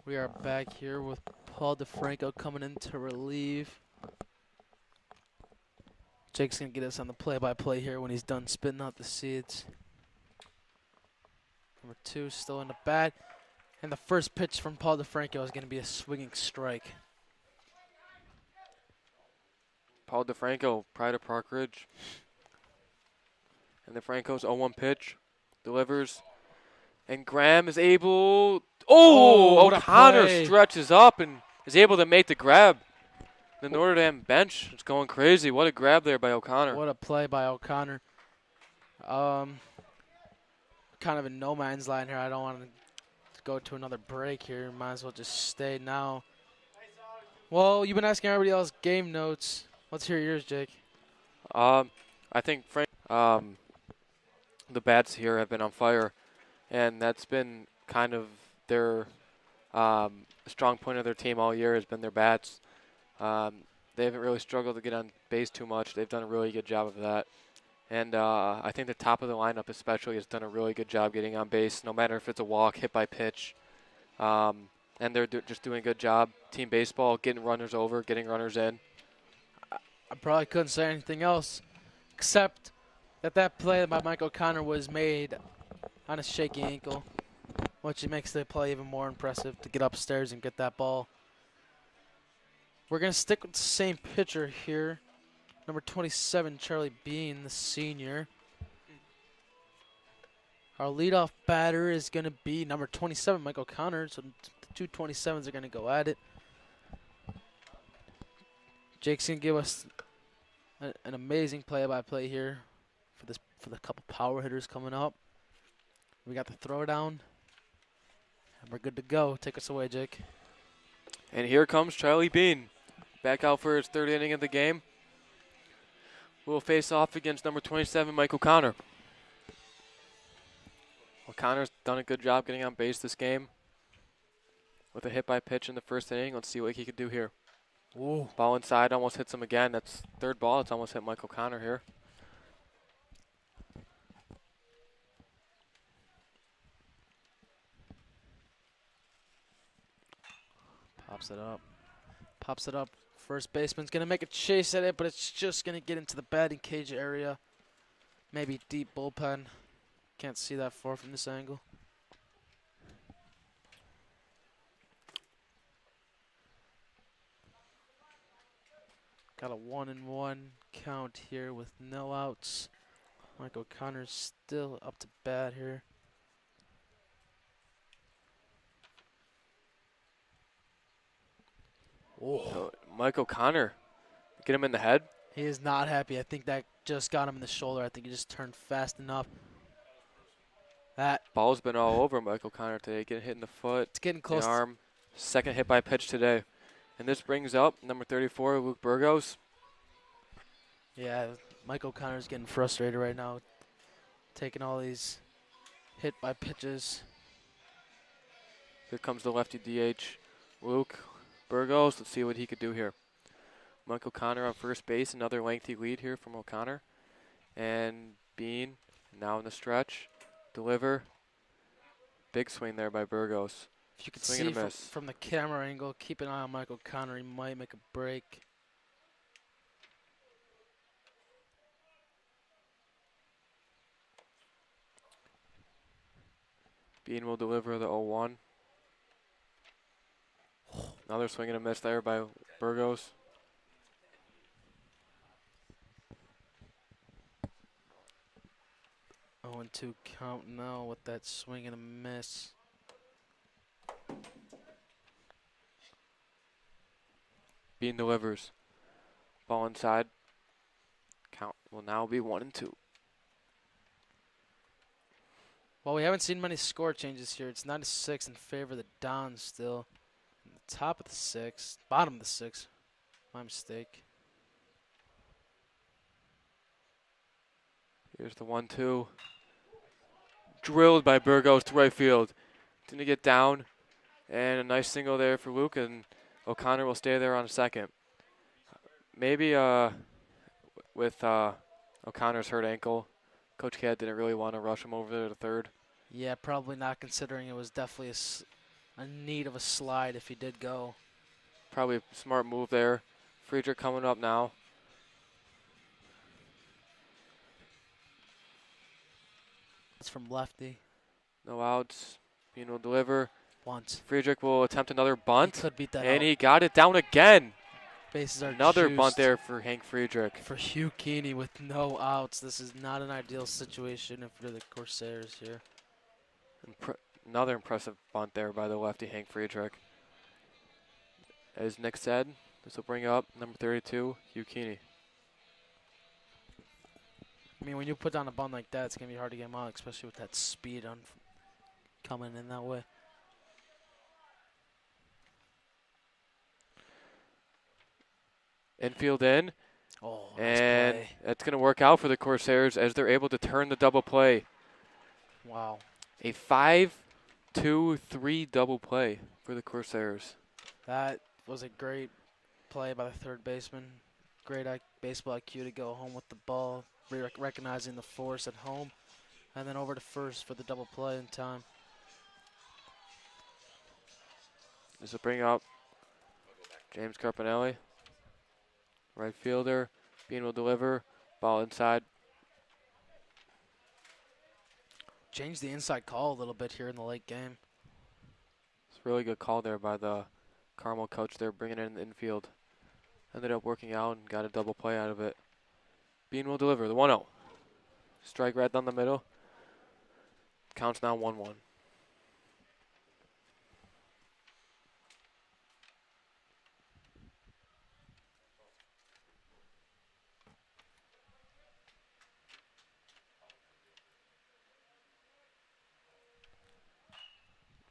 Speaker 9: We are back here with Paul DeFranco coming in to relieve. Jake's going to get us on the play-by-play here when he's done spitting out the seeds. Number 2 still in the bat. And the first pitch from Paul DeFranco is going to be a swinging strike.
Speaker 10: Paul DeFranco, Pride of Park Ridge. And DeFranco's 0-1 pitch. Delivers. And Graham is able. Oh,
Speaker 9: what a
Speaker 10: O'Connor
Speaker 9: play.
Speaker 10: stretches up and is able to make the grab. The Notre Dame bench is going crazy. What a grab there by O'Connor.
Speaker 9: What a play by O'Connor. Kind of in no man's land here. I don't want to go to another break here. Might as well just stay now. Well, you've been asking everybody else game notes. Let's hear yours, Jake.
Speaker 10: I think the bats here have been on fire, and that's been kind of their strong point of their team all year has been their bats. They haven't really struggled to get on base too much. They've done a really good job of that. And I think the top of the lineup especially has done a really good job getting on base, no matter if it's a walk, hit by pitch. And they're just doing a good job. Team baseball, getting runners over, getting runners in.
Speaker 9: I probably couldn't say anything else except that play by Mike O'Connor was made on a shaky ankle, which makes the play even more impressive to get upstairs and get that ball. We're going to stick with the same pitcher here. Number 27, Charlie Bean, the senior. Our leadoff batter is going to be number 27, Mike O'Connor. So the two 27s are going to go at it. Jake's going to give us an amazing play-by-play here for the couple power hitters coming up. We got the throwdown, and we're good to go. Take us away, Jake.
Speaker 10: And here comes Charlie Bean, back out for his third inning of the game. Will face off against number 27, Mike O'Connor. O'Connor's done a good job getting on base this game with a hit by pitch in the first inning. Let's see what he could do here.
Speaker 9: Ooh.
Speaker 10: Ball inside, almost hits him again. That's third ball. It's almost hit Mike O'Connor here.
Speaker 9: Pops it up. Pops it up. First baseman's going to make a chase at it, but it's just going to get into the batting cage area. Maybe deep bullpen. Can't see that far from this angle. Got a 1-1 count here with no outs. Mike O'Connor's still up to bat here.
Speaker 10: Oh. Mike O'Connor, get him in the head.
Speaker 9: He is not happy. I think that just got him in the shoulder. I think he just turned fast enough. That
Speaker 10: ball's been all over Mike O'Connor today. Getting hit in the foot,
Speaker 9: it's getting close.
Speaker 10: The arm. Second hit by pitch today. And this brings up number 34, Luke Burgos.
Speaker 9: Yeah, Mike O'Connor's getting frustrated right now, taking all these hit by pitches.
Speaker 10: Here comes the lefty DH, Luke Burgos. Let's see what he could do here. Mike O'Connor on first base, another lengthy lead here from O'Connor. And Bean now in the stretch. Deliver. Big swing there by Burgos.
Speaker 9: If you could
Speaker 10: Swing and
Speaker 9: see
Speaker 10: a miss.
Speaker 9: from the camera angle, keep an eye on Mike O'Connor. He might make a break.
Speaker 10: Bean will deliver the 0-1. Another swing and a miss there by Burgos.
Speaker 9: Oh, and 2 count now with that swing and a miss.
Speaker 10: Bean delivers. Ball inside. Count will now be 1-2.
Speaker 9: Well, we haven't seen many score changes here. It's 9-6 in favor of the Dons still. In the top of the 6th, bottom of the 6th. My mistake.
Speaker 10: Here's the 1-2. Drilled by Burgos to right field. Didn't get down. And a nice single there for Luke, and O'Connor will stay there on a second. Maybe with O'Connor's hurt ankle, Coach Cadd didn't really want to rush him over there to third.
Speaker 9: Yeah, probably not, considering it was definitely a need of a slide if he did go.
Speaker 10: Probably a smart move there. Friedrich coming up now.
Speaker 9: It's from lefty.
Speaker 10: No outs. Bean will deliver.
Speaker 9: Bunt.
Speaker 10: Friedrich will attempt another bunt.
Speaker 9: He could beat that
Speaker 10: and
Speaker 9: out.
Speaker 10: he got it down again.
Speaker 9: Bases are
Speaker 10: Another
Speaker 9: juiced
Speaker 10: bunt there for Hank Friedrich.
Speaker 9: for Hugh Keeney with no outs. This is not an ideal situation for the Corsairs here.
Speaker 10: Another impressive bunt there by the lefty Hank Friedrich. As Nick said, this will bring up number 32, Hugh Keeney.
Speaker 9: I mean, when you put down a bunt like that, it's going to be hard to get him out, especially with that speed on coming in that way.
Speaker 10: Infield in.
Speaker 9: Oh,
Speaker 10: and
Speaker 9: nice play.
Speaker 10: that's going to work out for the Corsairs as they're able to turn the double play.
Speaker 9: Wow.
Speaker 10: A 5-2-3 double play for the Corsairs.
Speaker 9: That was a great play by the third baseman. Great baseball IQ to go home with the ball, recognizing the force at home, and then over to first for the double play in time.
Speaker 10: This will bring up James Carpinelli. Right fielder. Bean will deliver. Ball inside.
Speaker 9: Changed the inside call a little bit here in the late game.
Speaker 10: It's a really good call there by the Carmel coach there, bringing it in the infield. Ended up working out and got a double play out of it. Bean will deliver. The 1-0. Strike right down the middle. Counts now 1-1.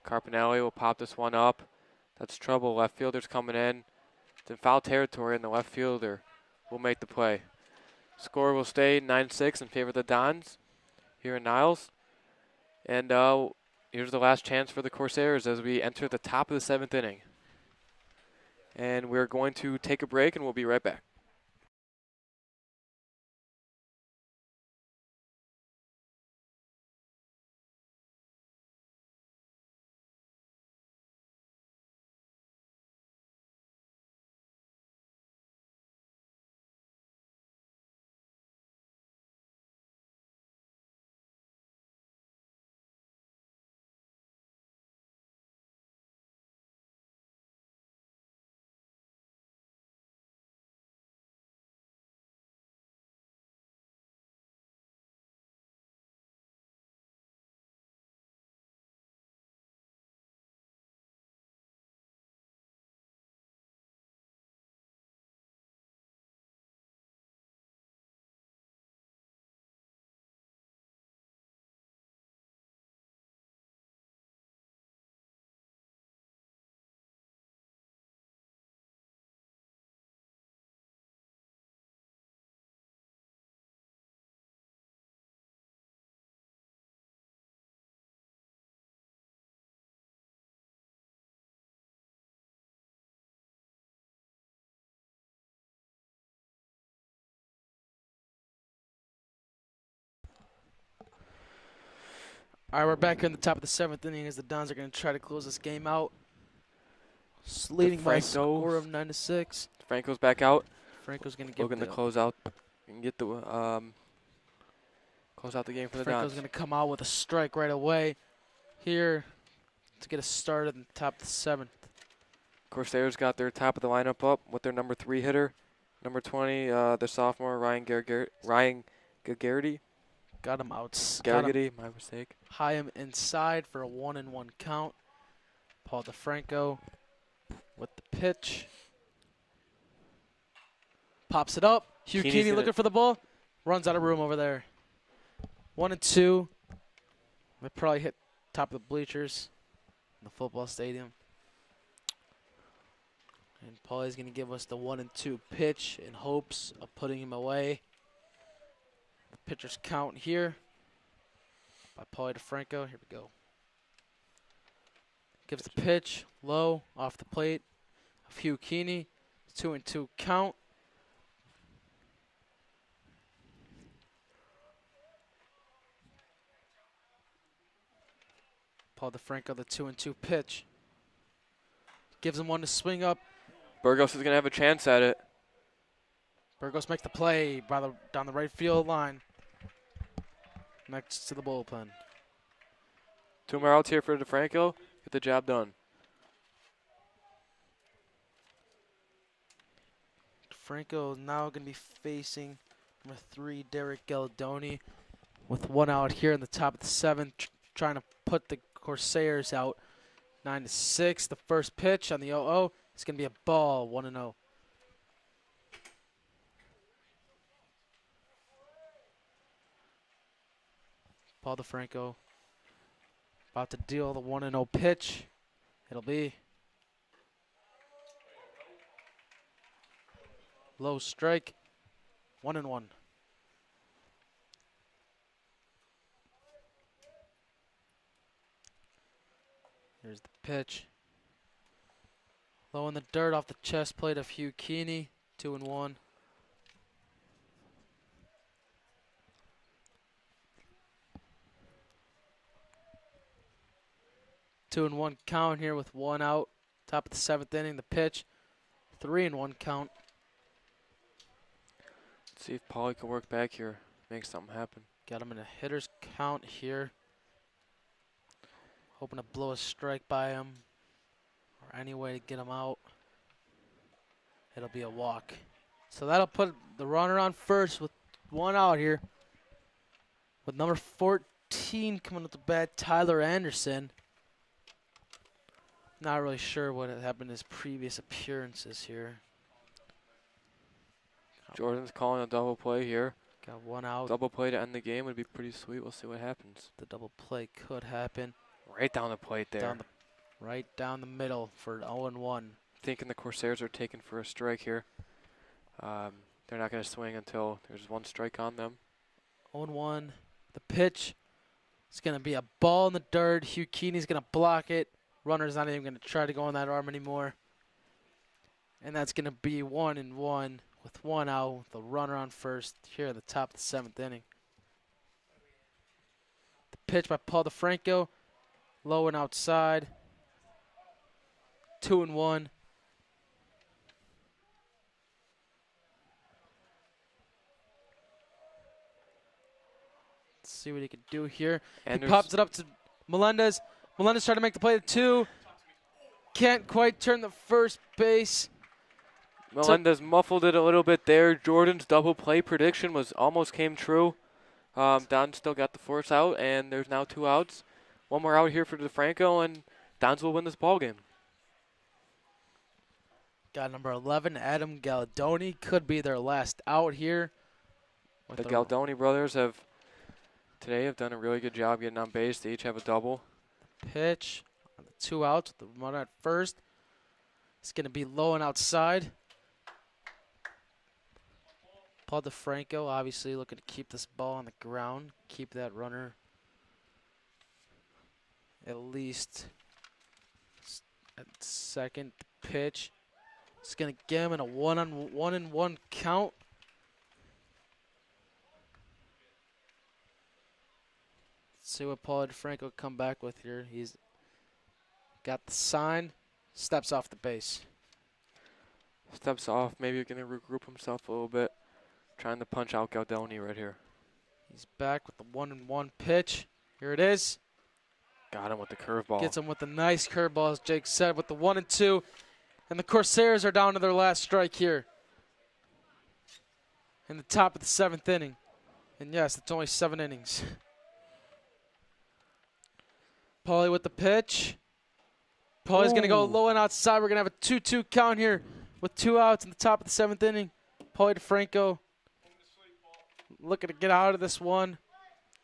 Speaker 10: Carpinelli will pop this one up. That's trouble. Left fielder's coming in. It's in foul territory, and the left fielder will make the play. Score will stay 9-6 in favor of the Dons here in Niles. And here's the last chance for the Corsairs as we enter the top of the 7th inning. And we're going to take a break, and we'll be right back.
Speaker 9: All right, we're back here in the top of the 7th inning as the Dons are going to try to close this game out. Leading by a score of 9-6.
Speaker 10: Franco's back out.
Speaker 9: Franco's going to get
Speaker 10: looking to close out and get the close out the game for the Dons.
Speaker 9: Franco's going to come out with a strike right away here to get us started in the top of the 7th.
Speaker 10: Corsairs got their top of the lineup up with their number 3 hitter, number 20, the sophomore Ryan Gagarity.
Speaker 9: Got him out.
Speaker 10: Garrity, my mistake.
Speaker 9: High him inside for a 1-1 count. Paul DeFranco with the pitch. Pops it up. Hugh Keeney looking for the ball. Runs out of room over there. 1-2. They probably hit top of the bleachers in the football stadium. And Paulie's going to give us the 1-2 pitch in hopes of putting him away. The pitcher's count here by Paulie DeFranco. Here we go. Gives the pitch low off the plate of Hugh Keeney. 2-2 count. Paul DeFranco, the 2-2 pitch. Gives him one to swing up.
Speaker 10: Burgos is going to have a chance at it.
Speaker 9: Burgos makes the play down the right field line. Next to the bullpen.
Speaker 10: 2 more outs here for DeFranco. Get the job done.
Speaker 9: Franco is now going to be facing number 3, Derek Galadoni, with 1 out here in the top of the 7th, trying to put the Corsairs out 9-6. The first pitch on the 0-0 is going to be a ball, 1-0. Paul DeFranco about to deal the 1-0 pitch. It'll be low strike, 1-1. Here's the pitch. Low in the dirt off the chest plate of Hugh Keeney, 2-1. Two and 1 count here with 1 out. Top of the 7th inning, the pitch. 3-1 count.
Speaker 10: Let's see if Paulie can work back here, make something happen.
Speaker 9: Got him in a hitter's count here. Hoping to blow a strike by him or any way to get him out. It'll be a walk. So that'll put the runner on first with 1 out here. With number 14 coming with the bat, Tyler Anderson. Not really sure what had happened in his previous appearances here.
Speaker 10: Jordan's calling a double play here.
Speaker 9: Got 1 out.
Speaker 10: Double play to end the game would be pretty sweet. We'll see what happens.
Speaker 9: The double play could happen.
Speaker 10: Right down the plate there.
Speaker 9: Right down the middle for 0-1.
Speaker 10: Thinking the Corsairs are taking for a strike here. They're not going to swing until there's 1 strike on them.
Speaker 9: 0-1. The pitch is going to be a ball in the dirt. Hugh Keeney's going to block it. Runner's not even going to try to go on that arm anymore. And that's going to be 1-1 with 1 out with the runner on first here at the top of the 7th inning. The pitch by Paul DeFranco. Low and outside. 2-1. Let's see what he can do here.
Speaker 10: And
Speaker 9: he pops it up to Melendez. Melendez trying to make the play to 2. Can't quite turn the first base.
Speaker 10: Melendez muffled it a little bit there. Jordan's double play prediction almost came true. Don still got the force out, and there's now 2 outs. 1 more out here for DeFranco, and Dons will win this ball game.
Speaker 9: Got number 11, Adam Galadoni. Could be their last out here.
Speaker 10: The Galadoni brothers have done a really good job getting on base. They each have a double.
Speaker 9: Pitch on the 2 outs with the runner at first. It's going to be low and outside. Paul DeFranco obviously looking to keep this ball on the ground, keep that runner at least at second. Pitch. It's going to get him in a 1-1 count. Let's see what Paul DeFranco come back with here. He's got the sign, steps off the base.
Speaker 10: Steps off, maybe going to regroup himself a little bit. Trying to punch out Galadoni right here.
Speaker 9: He's back with the 1-1 pitch. Here it is.
Speaker 10: Got him with the curveball.
Speaker 9: Gets him with a nice curveball, as Jake said, with the 1-2. And the Corsairs are down to their last strike here. In the top of the 7th inning. And yes, it's only 7 innings. Paulie with the pitch. Paulie's going to go low and outside. We're going to have a 2-2 count here with 2 outs in the top of the 7th inning. Paulie DeFranco looking to get out of this one.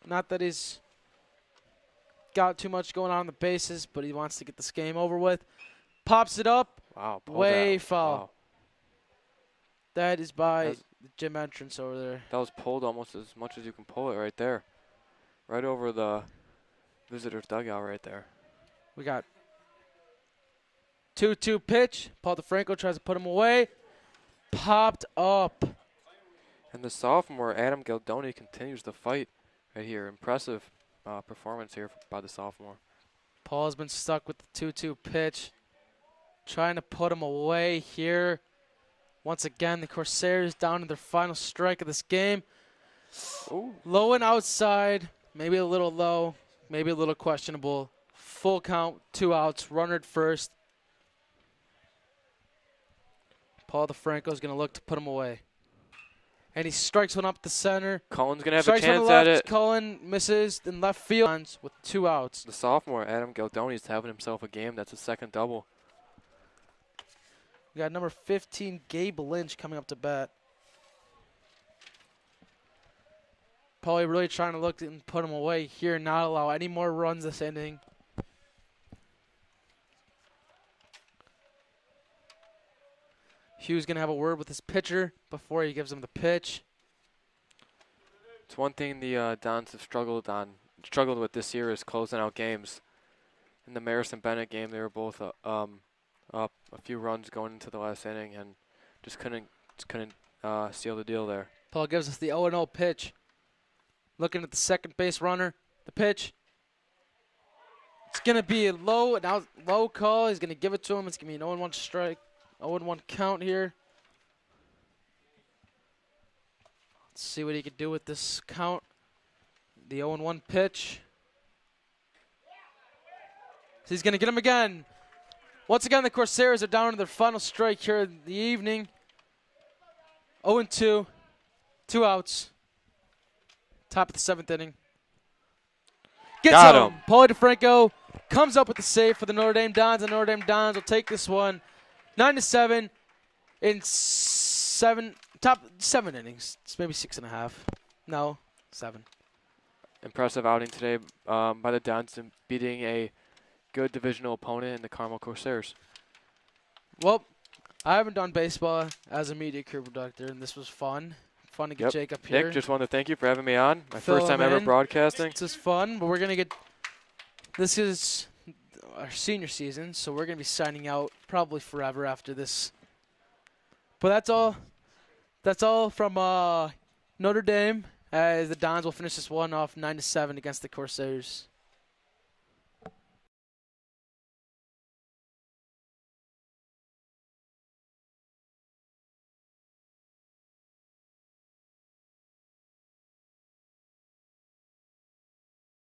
Speaker 9: Not that he's got too much going on the bases, but he wants to get this game over with. Pops it up.
Speaker 10: Wow.
Speaker 9: Way foul.
Speaker 10: Wow.
Speaker 9: That is by the gym entrance over there.
Speaker 10: That was pulled almost as much as you can pull it right there. Right over the visitor's dugout right there.
Speaker 9: We got 2-2 pitch. Paul DeFranco tries to put him away. Popped up.
Speaker 10: And the sophomore, Adam Galadoni, continues the fight right here. Impressive performance here by the sophomore.
Speaker 9: Paul's been stuck with the 2-2 pitch. Trying to put him away here. Once again, the Corsairs down to their final strike of this game.
Speaker 10: Ooh.
Speaker 9: Low and outside. Maybe a little low. Maybe a little questionable. Full count, 2 outs, runner at first. Paul DeFranco's going to look to put him away. And he strikes one up the center.
Speaker 10: Cullen's going to have
Speaker 9: Strikes
Speaker 10: a chance
Speaker 9: one to
Speaker 10: at
Speaker 9: left.
Speaker 10: it.
Speaker 9: Cullen misses in left field with 2 outs.
Speaker 10: The sophomore, Adam Galdoni's having himself a game. That's his second double.
Speaker 9: We got number 15, Gabe Lynch, coming up to bat. Paulie really trying to look and put him away here, not allow any more runs this inning. Hugh's going to have a word with his pitcher before he gives him the pitch.
Speaker 10: It's one thing the Dons have struggled with this year is closing out games. In the Marison Bennett game, they were both up a few runs going into the last inning and just couldn't seal the deal there.
Speaker 9: Paul gives us the 0-0 pitch. Looking at the second base runner, the pitch. It's going to be a low call. He's going to give it to him. It's going to be an 0-1 strike. 0-1 count here. Let's see what he can do with this count. The 0-1 pitch. So he's going to get him again. Once again, the Corsairs are down to their final strike here in the evening. 0-2. 2 outs. Top of the 7th inning. Gets him. Paulie DeFranco comes up with the save for the Notre Dame Dons. The Notre Dame Dons will take this one 9-7 in top 7 innings. It's maybe 6.5. No, 7.
Speaker 10: Impressive outing today by the Dons in beating a good divisional opponent in the Carmel Corsairs.
Speaker 9: Well, I haven't done baseball as a media crew conductor, and this was fun. Fun to get Jake up here.
Speaker 10: Nick, just wanted to thank you for having me on. My first time ever broadcasting.
Speaker 9: This is fun, but we're going to get – this is our senior season, so we're going to be signing out probably forever after this. But that's all. That's all from Notre Dame, as the Dons will finish this one off 9-7 against the Corsairs.